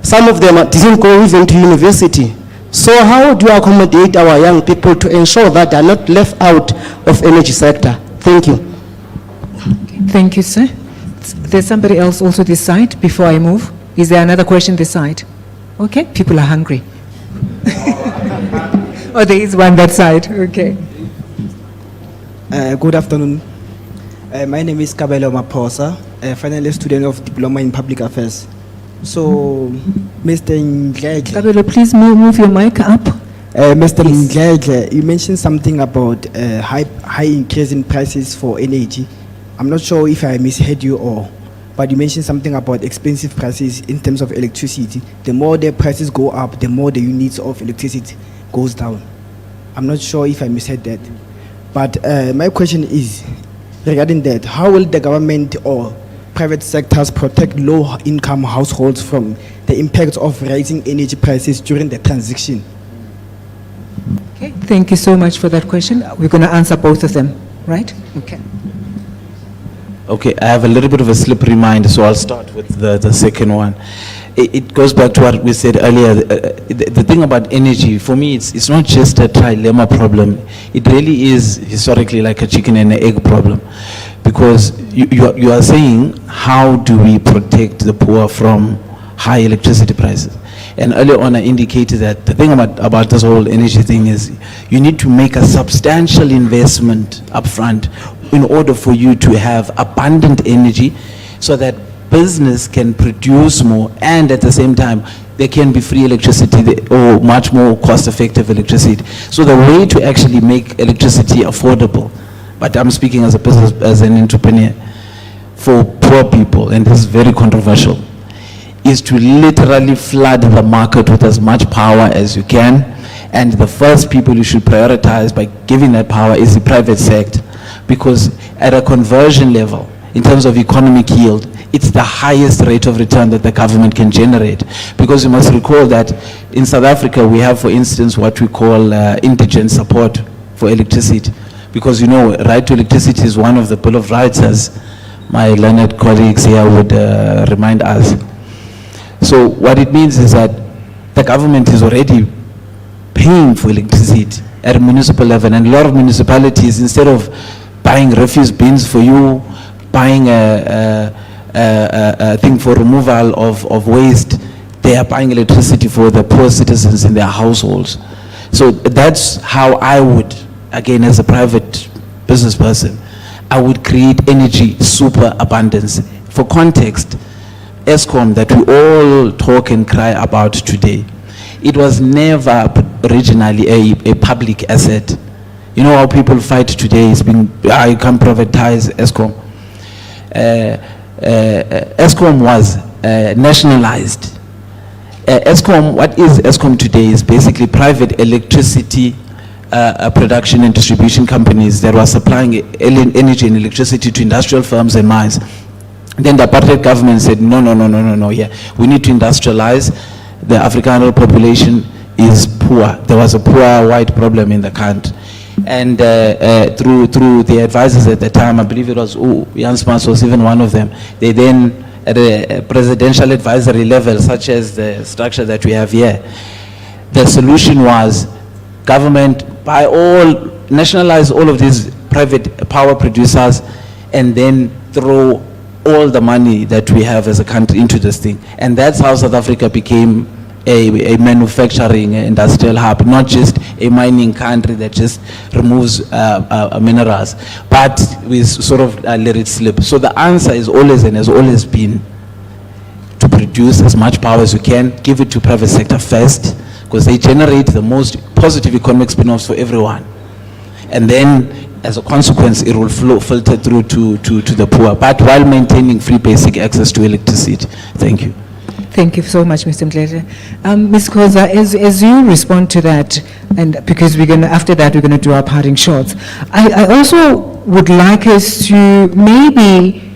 some of them didn't go even to university. So how do you accommodate our young people to ensure that they are not left out of energy sector? Thank you. Thank you, sir. There's somebody else also this side before I move. Is there another question this side? Okay, people are hungry. Oh, there is one that side, okay. Good afternoon. My name is Kabelo Maposa, a final year student of Diploma in Public Affairs. So, Mr. Ngege. Kabelo, please move your mic up. Mr. Ngege, you mentioned something about high increase in prices for energy. I'm not sure if I misheard you or, but you mentioned something about expensive prices in terms of electricity. The more the prices go up, the more the units of electricity goes down. I'm not sure if I misheard that. But my question is, regarding that, how will the government or private sectors protect low-income households from the impact of rising energy prices during the transition? Okay, thank you so much for that question. We're going to answer both of them, right? Okay. Okay, I have a little bit of a slippery mind, so I'll start with the second one. It goes back to what we said earlier. The thing about energy, for me, it's not just a trilemma problem. It really is historically like a chicken and an egg problem. Because you are saying, how do we protect the poor from high electricity prices? And earlier on I indicated that the thing about this whole energy thing is you need to make a substantial investment upfront in order for you to have abundant energy so that business can produce more, and at the same time, there can be free electricity or much more cost-effective electricity. So the way to actually make electricity affordable, but I'm speaking as a business, as an entrepreneur, for poor people, and this is very controversial, is to literally flood the market with as much power as you can. And the first people you should prioritize by giving that power is the private sector, because at a conversion level, in terms of economic yield, it's the highest rate of return that the government can generate. Because you must recall that in South Africa, we have, for instance, what we call indigent support for electricity. Because you know, right to electricity is one of the Bill of Rights, as my learned colleagues here would remind us. So what it means is that the government is already paying for electricity at a municipal level, and a lot of municipalities, instead of buying refuse bins for you, buying a thing for removal of waste, they are buying electricity for the poor citizens in their households. So that's how I would, again, as a private business person, I would create energy super abundance. For context, ESCOM that we all talk and cry about today, it was never originally a public asset. You know how people fight today, it's been, you can't privatize ESCOM. ESCOM was nationalized. ESCOM, what is ESCOM today is basically private electricity production and distribution companies that were supplying energy and electricity to industrial firms and mines. Then the apartheid government said, no, yeah, we need to industrialize. The Afrikaner population is poor. There was a poor white problem in the country. And through the advisors at the time, I believe it was Jan Smuts was even one of them, they then, at a presidential advisory level, such as the structure that we have here, the solution was government buy all, nationalize all of these private power producers, and then throw all the money that we have as a country into this thing. And that's how South Africa became a manufacturing industrial hub, not just a mining country that just removes minerals, but we sort of let it slip. So the answer is always and has always been to produce as much power as you can, give it to private sector first, because they generate the most positive economic spin-offs for everyone. And then, as a consequence, it will filter through to the poor, but while maintaining free basic access to electricity. Thank you. Thank you so much, Mr. Mdletshe. Ms. Khoza, as you respond to that, and because we're going to, after that, we're going to do our parting shots, I also would like us to maybe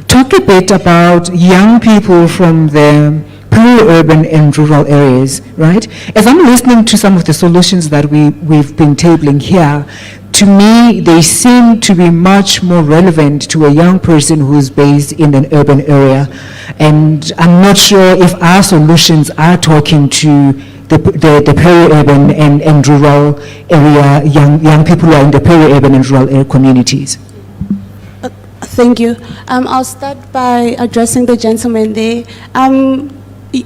talk a bit about young people from the peri-urban and rural areas, right? As I'm listening to some of the solutions that we've been tabling here, to me, they seem to be much more relevant to a young person who's based in an urban area. And I'm not sure if our solutions are talking to the peri-urban and rural area, young people who are in the peri-urban and rural area communities. Thank you. I'll start by addressing the gentleman there.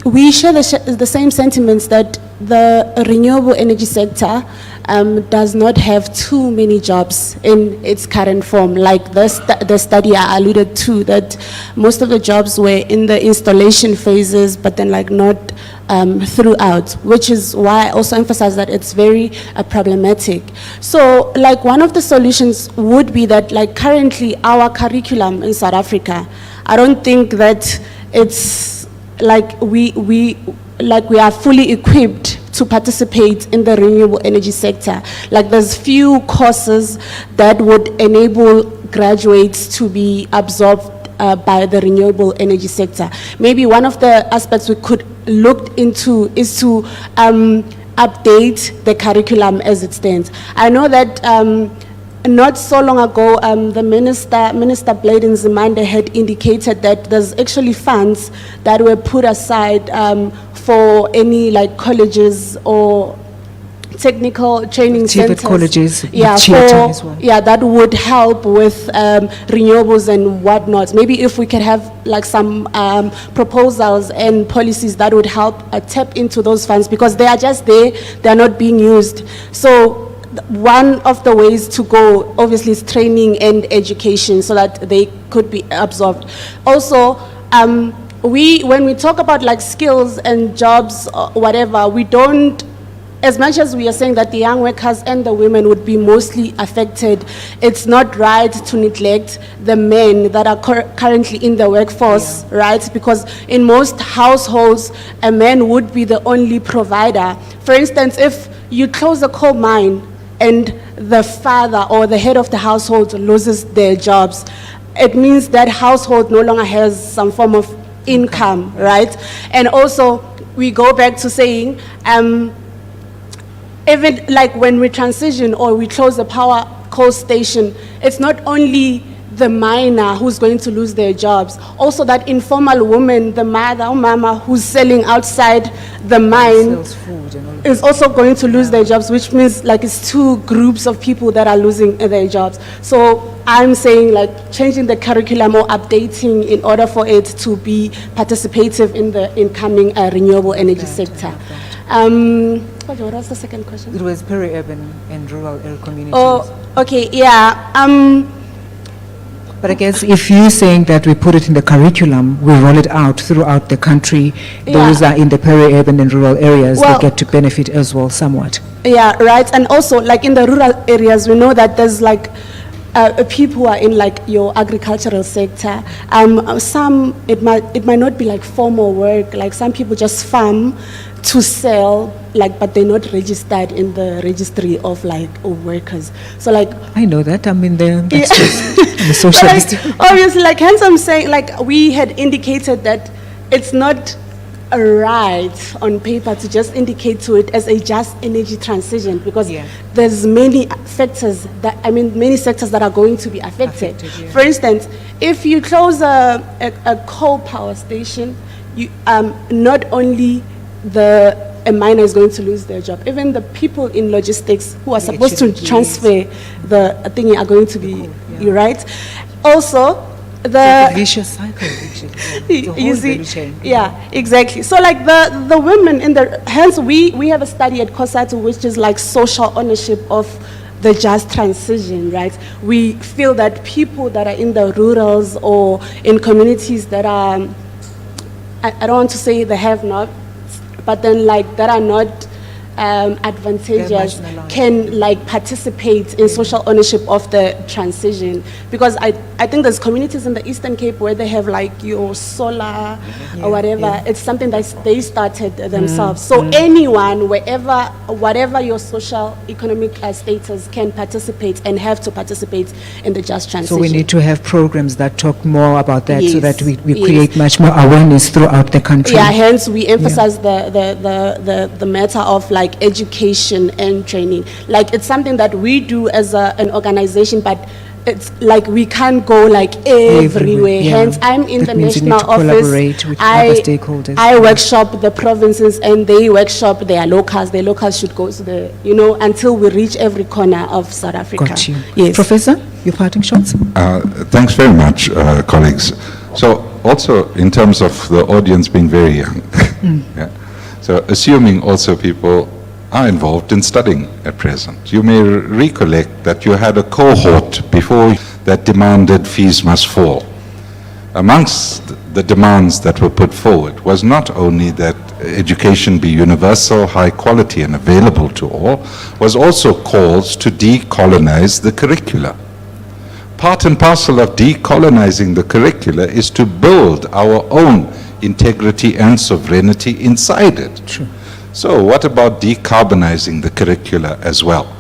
We share the same sentiments that the renewable energy sector does not have too many jobs in its current form. Like the study I alluded to, that most of the jobs were in the installation phases, but then like not throughout, which is why I also emphasize that it's very problematic. So like one of the solutions would be that like currently our curriculum in South Africa, I don't think that it's like we are fully equipped to participate in the renewable energy sector. Like there's few courses that would enable graduates to be absorbed by the renewable energy sector. Maybe one of the aspects we could look into is to update the curriculum as it stands. I know that not so long ago, the Minister Blade Nzimande had indicated that there's actually funds that were put aside for any like colleges or technical training centers. Colleges, yeah, as well. Yeah, that would help with renewables and whatnot. Maybe if we could have like some proposals and policies that would help tap into those funds, because they are just there, they are not being used. So one of the ways to go, obviously, is training and education so that they could be absorbed. Also, when we talk about like skills and jobs or whatever, we don't, as much as we are saying that the young workers and the women would be mostly affected, it's not right to neglect the men that are currently in the workforce, right? Because in most households, a man would be the only provider. For instance, if you close a coal mine and the father or the head of the household loses their jobs, it means that household no longer has some form of income, right? And also, we go back to saying, even like when we transition or we close the power coal station, it's not only the miner who's going to lose their jobs, also that informal woman, the mother or mama who's selling outside the mine is also going to lose their jobs, which means like it's two groups of people that are losing their jobs. So I'm saying like changing the curriculum or updating in order for it to be participative in the incoming renewable energy sector. What was the second question? It was peri-urban and rural area communities. Oh, okay, yeah. But I guess if you're saying that we put it in the curriculum, we roll it out throughout the country, those are in the peri-urban and rural areas, Well- they get to benefit as well somewhat. Yeah, right. And also, like in the rural areas, we know that there's like people who are in like your agricultural sector. Some, it might not be like formal work, like some people just farm to sell, like, but they're not registered in the registry of like workers. So like, I know that, I'm in there, that's just the socialist. But, like, obviously, like hence I'm saying, like we had indicated that it's not right on paper to just indicate to it as a just energy transition, because there's many factors that, many sectors that are going to be affected. For instance, if you close a coal power station, you, not only a miner is going to lose their job, even the people in logistics who are supposed to transfer the thing are going to be, you're right. Also, the vicious cycle, you see, yeah, exactly. So like the women in the, hence we have a study at COSATU which is like social ownership of the just transition, right? We feel that people that are in the rurals or in communities that are, I don't want to say they have not, but then like that are not advantageous can like participate in social ownership of the transition, because I think there's communities in the Eastern Cape where they have like your solar or whatever. It's something that they started themselves. So anyone, whatever your social economic status, can participate and have to participate in the just transition. So we need to have programs that talk more about that, so Yes, that we yes. create much more awareness throughout the country. Yeah, hence we emphasize the matter of like education and training. Like it's something that we do as an organization, but it's like we can't go like everywhere. yeah. Hence, I'm in That the means you need national to office. collaborate with other stakeholders. I workshop the provinces and they workshop their locals. Their locals should go to the, until we reach every corner of South Africa. Got you. Yes. Professor, your parting shots? Thanks very much, colleagues. So also in terms of the audience being very young, yeah. So assuming also people are involved in studying at present, you may recollect that you had a cohort before that demanded fees must fall. Amongst the demands that were put forward was not only that education be universal, high quality and available to all, was also calls to decolonize the curricula. Part and parcel of decolonizing the curricula is to build our own integrity and sovereignty inside it. True. So what about decarbonizing the curricula as well?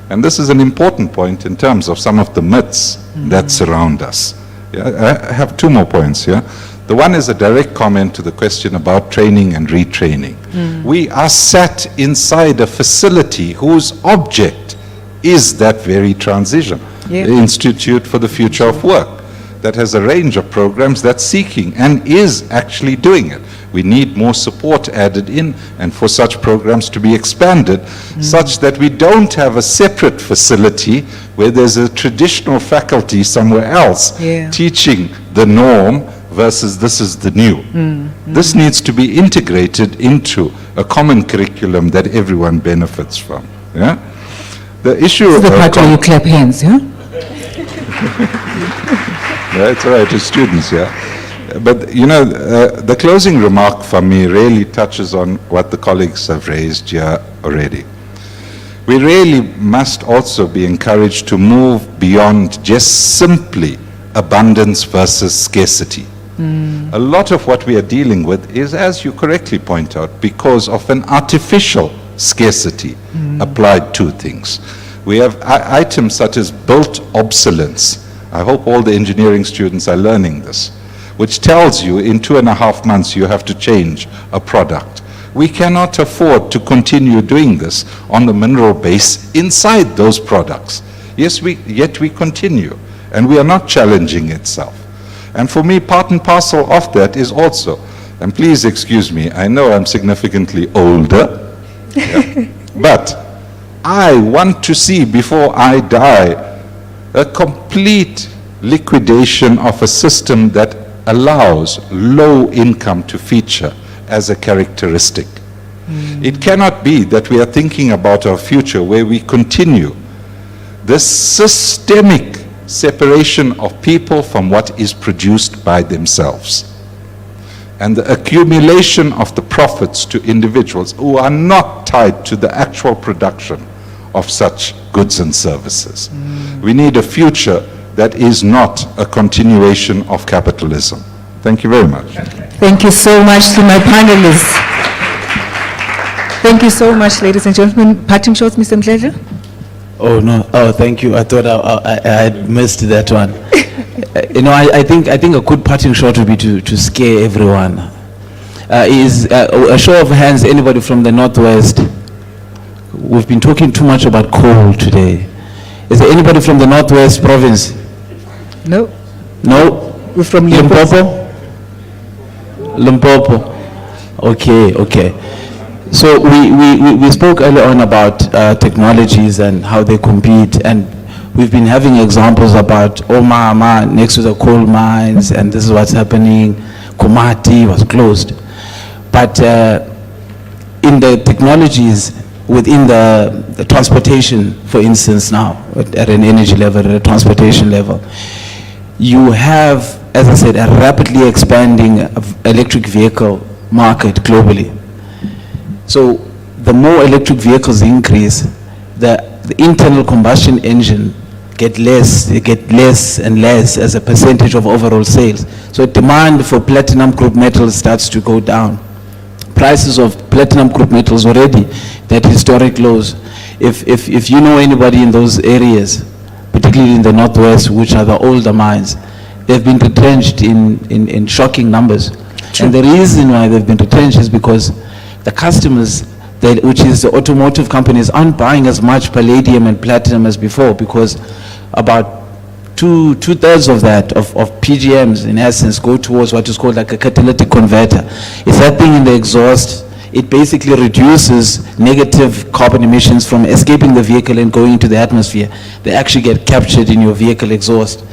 And this is an important point in terms of some of the myths that surround us. Yeah, I have two more points here. The one is a direct comment to the question about training and retraining. We are sat inside a facility whose object is that very transition. Yeah. The Institute for the Future of Work, that has a range of programs that's seeking and is actually doing it. We need more support added in, and for such programs to be expanded, such that we don't have a separate facility where there's a traditional faculty somewhere else teaching the norm versus this is the new. This needs to be integrated into a common curriculum that everyone benefits from. Yeah? The issue This is the part where you clap hands, yeah? That's right, to students, yeah. But, you know, the closing remark for me really touches on what the colleagues have raised here already. We really must also be encouraged to move beyond just simply abundance versus scarcity. A lot of what we are dealing with is, as you correctly point out, because of an artificial scarcity applied to things. We have items such as built obsolescence. I hope all the engineering students are learning this, which tells you in 2.5 months you have to change a product. We cannot afford to continue doing this on the mineral base inside those products. Yet we continue, and we are not challenging itself. And for me, part and parcel of that is also, and please excuse me, I know I'm significantly older, but I want to see before I die a complete liquidation of a system that allows low income to feature as a characteristic. It cannot be that we are thinking about our future where we continue this systemic separation of people from what is produced by themselves, and the accumulation of the profits to individuals who are not tied to the actual production of such goods and services. We need a future that is not a continuation of capitalism. Thank you very much. Thank you so much to my panelists. Thank you so much, ladies and gentlemen. Parting shots, Mr. Mdledla? Oh, no. Oh, thank you. I thought I had missed that one. You know, I think a good parting shot would be to scare everyone. Is a show of hands, anybody from the Northwest? We've been talking too much about coal today. Is there anybody from the Northwest province? No. No? We're from Limpopo? Limpopo. Okay. So we spoke earlier on about technologies and how they compete, and we've been having examples about Omama next to the coal mines, and this is what's happening. Komati was closed. But in the technologies within the transportation, for instance now, at an energy level, at a transportation level, you have, as I said, a rapidly expanding electric vehicle market globally. So the more electric vehicles increase, the internal combustion engine get less and less as a percentage of overall sales. So demand for platinum group metals starts to go down. Prices of platinum group metals already at historic lows. If you know anybody in those areas, particularly in the Northwest, which are the older mines, they've been retrenched in shocking numbers. True. And the reason why they've been retrenched is because the customers, which is the automotive companies, aren't buying as much palladium and platinum as before, because about two-thirds of that, of PGMs, in essence, go towards what is called like a catalytic converter. It's that thing in the exhaust. It basically reduces negative carbon emissions from escaping the vehicle and going into the atmosphere. They actually get captured in your vehicle exhaust.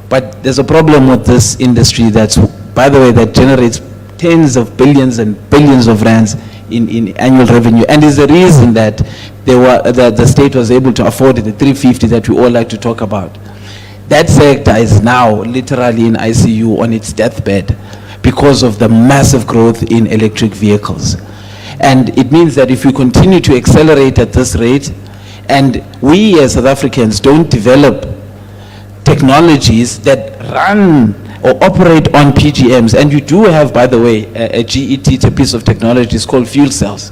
But there's a problem with this industry that's, by the way, that generates tens of billions and billions of rands in annual revenue, and is the reason that the state was able to afford the 350 that we all like to talk about. That sector is now literally in ICU on its deathbed because of the massive growth in electric vehicles. And it means that if we continue to accelerate at this rate, and we as South Africans don't develop technologies that run or operate on PGMs, and you do have, by the way, a GET, it's a piece of technology, it's called fuel cells.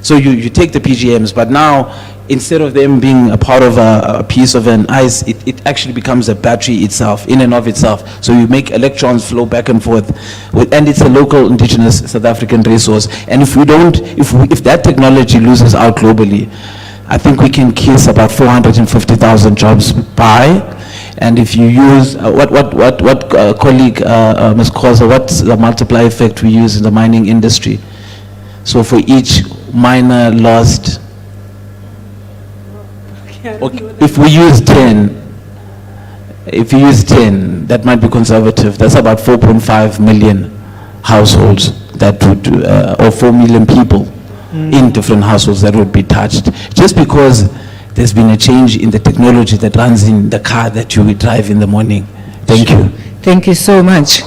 So you take the PGMs, but now instead of them being a part of a piece of an ice, it actually becomes a battery itself, in and of itself. So you make electrons flow back and forth, and it's a local indigenous South African resource. And if that technology loses out globally, I think we can kiss about 450,000 jobs by. And if you use, colleague, Ms. Khoza, what's the multiplier effect we use in the mining industry? So for each miner lost, okay, if we use 10, that might be conservative, that's about 4.5 million households that would, or 4 million people in different households that would be touched, just because there's been a change in the technology that runs in the car that you drive in the morning. Thank you. Thank you so much.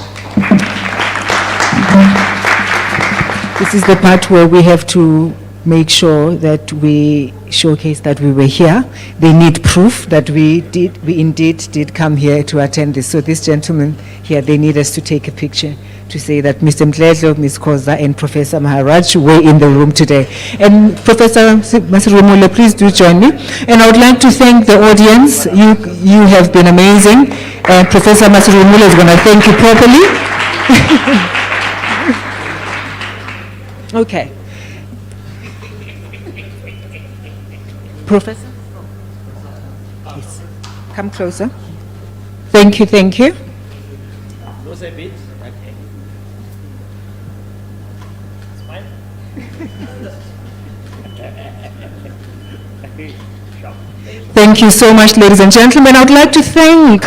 This is the part where we have to make sure that we showcase that we were here. They need proof that we indeed did come here to attend this. So this gentleman here, they need us to take a picture to say that Mr. Mdledlo, Ms. Khoza, and Professor Maharaj were in the room today. And Professor Masirumule, please do join me. And I would like to thank the audience. You have been amazing. And Professor Masirumule is going to thank you properly. Okay. Professor? Yes. Come closer. Thank you, thank you. Close a bit. Okay. It's fine. Thank you so much, ladies and gentlemen. I would like to thank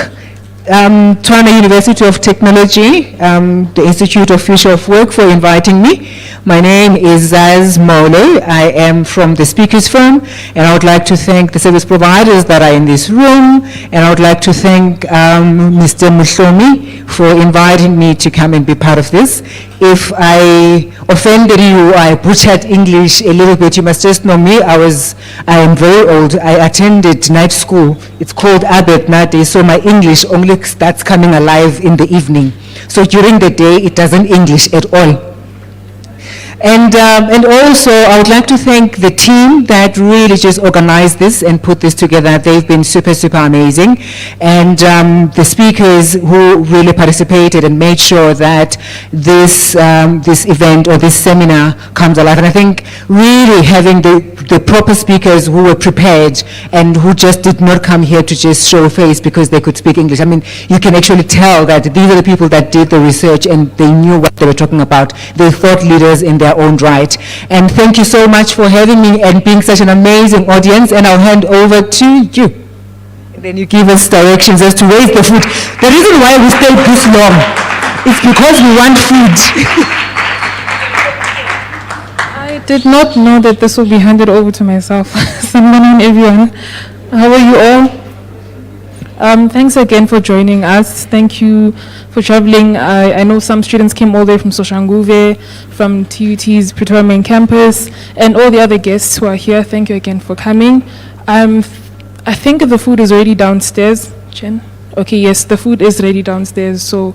Tshwane University of Technology, the Institute of Future of Work for inviting me. My name is Zaz Mole. I am from the speakers firm, and I would like to thank the service providers that are in this room, and I would like to thank Mr. Muhlomi for inviting me to come and be part of this. If I offended you, I butchered English a little bit, you must just know me. I am very old. I attended night school. It's called Abet Nade, so my English only starts coming alive in the evening. So during the day, it doesn't English at all. And also, I would like to thank the team that really just organized this and put this together. They've been super, super amazing. And the speakers who really participated and made sure that this event or this seminar comes alive. And I think really having the proper speakers who were prepared and who just did not come here to just show face because they could speak English. I mean, you can actually tell that these are the people that did the research and they knew what they were talking about. They thought leaders in their own right. And thank you so much for having me and being such an amazing audience. And I'll hand over to you. And then you give us directions as to where's the food. The reason why we stayed this long is because we want food. I did not know that this would be handed over to myself. Good morning, everyone. How are you all? Thanks again for joining us. Thank you for traveling. I know some students came all the way from Soshanguve, from TUT's Pretoria main campus, and all the other guests who are here. Thank you again for coming. I think the food is already downstairs. Jen? Okay, yes, the food is ready downstairs. So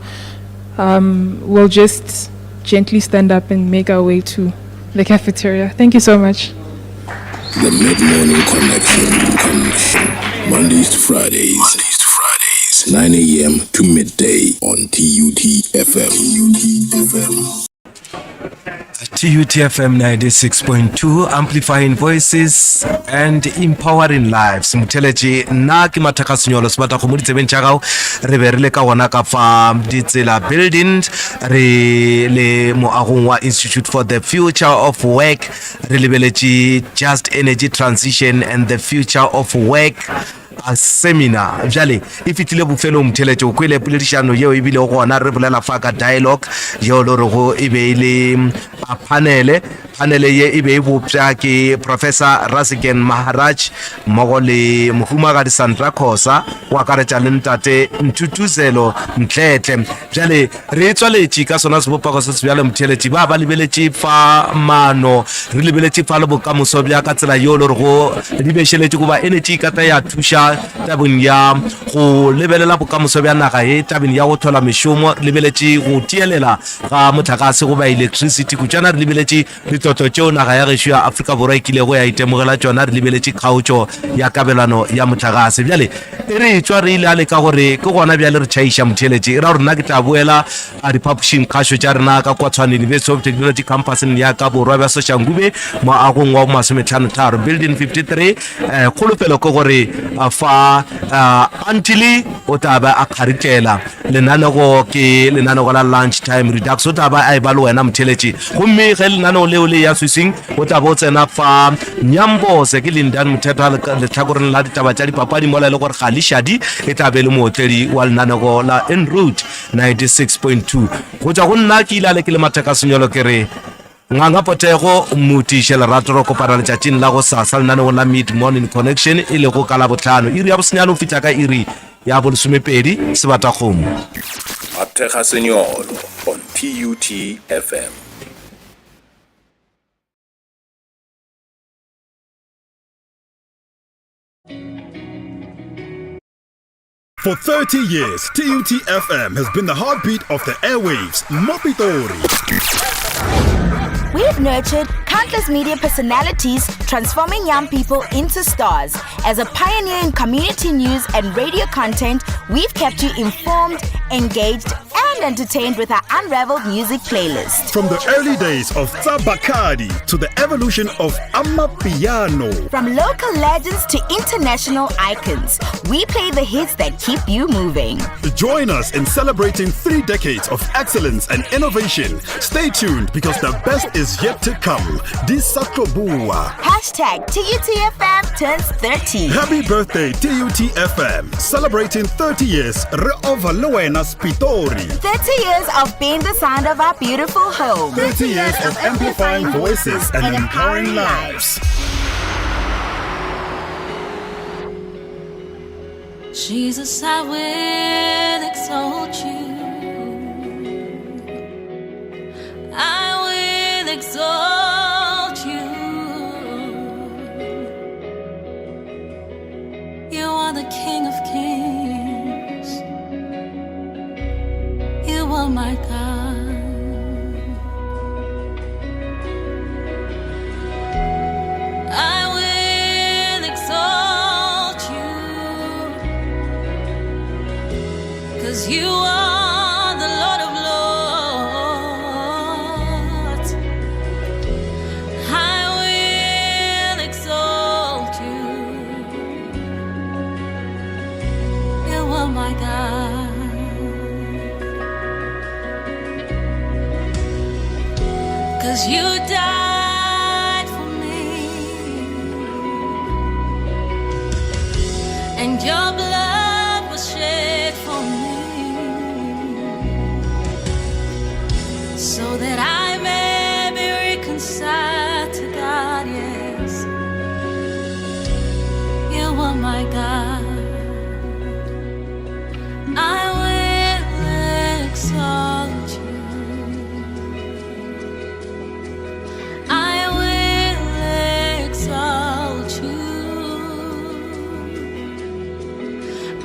we'll just gently stand up and make our way to the cafeteria. Thank you so much. The Mid-Morning Connection. Mondays to Fridays. 9 a.m. to midday on TUT FM. TUT FM 96.2, amplifying voices and empowering lives. Muteleji na ki mathakasinyolo sibata go moditse bentsagao re be re le ka wona ka fa Ditsela building re le moagong wa Institute for the Future of Work re lebeletse just energy transition and the future of work a seminar. Jale if it le bofelo mtheletse o kwele poledišano yeo e bile go gona re bolela fa ka dialogue yeo le go e be ile a panele ye e be e bopša ke Professor Rasiken Maharaj mmogo le mohumagadi Sandra Khosa wa akaretša le ntate Ntutuzelo Mtletle. Jale re tswaletše ka sona sebopego se sebjale mtheletše ba lebeletše fa mano re lebeletše fa le bokamoso bja ka tsela yeo le re go lebešeletše go ba energy ka ta ya thuša tabeng ya go lebelela bokamoso bja naga e tabeng ya go thola mešomo re lebeletše go tielela ga motlakase go ba electricity kutšana re lebeletše ditoto tšeo naga ya gešo ya Afrika Borwa e kile go ya itemogela tšona re lebeletše kgaotšo ya kabelano ya motlakase. Bjale e re tswa re ile a leka gore ke gona bjale re tšhaiša motheletše e ra gore nna ke tla boela a diphapošing kgašo tša rena ka kwa Tshwane University of Technology campuseng ya ka borwa bja Soshanguve moagong wa 53 building 53 kgolofelo ke gore fa until o taba a kharitela lenanego ke lenanego la lunch time redux o taba a ba le wena motheletše gomme ge lenanego leo le ya swissing o taba o tsena fa Nyambose ke Lindan Mthethwa le tlhakoreng la ditaba tša dipapadi mola le gore ga lešadi e tabe le mootledi wa lenanego la en route 96.2 go tšwa go nna ke ile ke le mathekasinyolo ke re nganga potego mutiše lerato ro kopana letšatšing la go sasa lenanego la Mid Morning Connection e le go ka la botlhano iri ya bosenyano fitša ka iri ya bolesomepedi sebata kgomo Mathekasinyolo on TUT FM. For 30 years, TUT FM has been the heartbeat of the airwaves. Mopitori. We've nurtured countless media personalities, transforming young people into stars. As a pioneer in community news and radio content, we've kept you informed, engaged, and entertained with our unraveled music playlist. From the early days of Tabakadi to the evolution of Amapiano. From local legends to international icons, we play the hits that keep you moving. Join us in celebrating 3 decades of excellence and innovation. Stay tuned because the best is yet to come. Disakobua. Hashtag TUTFM turns 30. Happy birthday, TUTFM. Celebrating 30 years. Re-overloena Spitori. 30 years of being the sound of our beautiful home. 30 years of amplifying voices and empowering lives. Jesus, I will exalt you. I will exalt you. You are the King of Kings. You are my God. I will exalt you, 'cause you are the Lord of Lords. I will exalt you. You are my God. 'Cause you died for me, and your blood was shed for me, so that I may be reconciled to God. Yes, you are my God. I will exalt you. I will exalt you.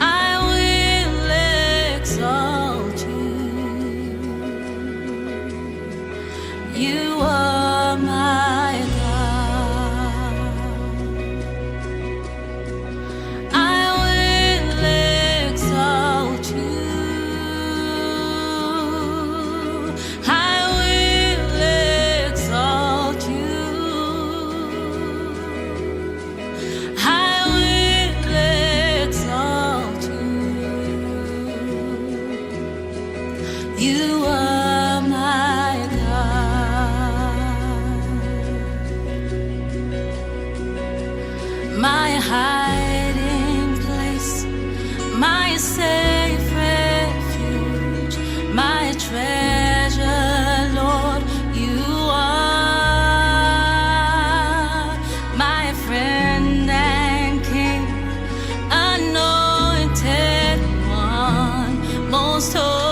I will exalt you. You are my God. I will exalt you. I will exalt you. I will exalt you. You are my God, my hiding place, my safe refuge, my treasure, Lord. You are my friend and King, anointed one, most holy.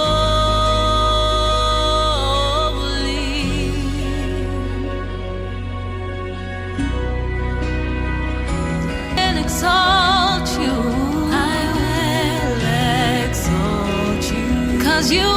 And exalt you, I will exalt you, 'cause you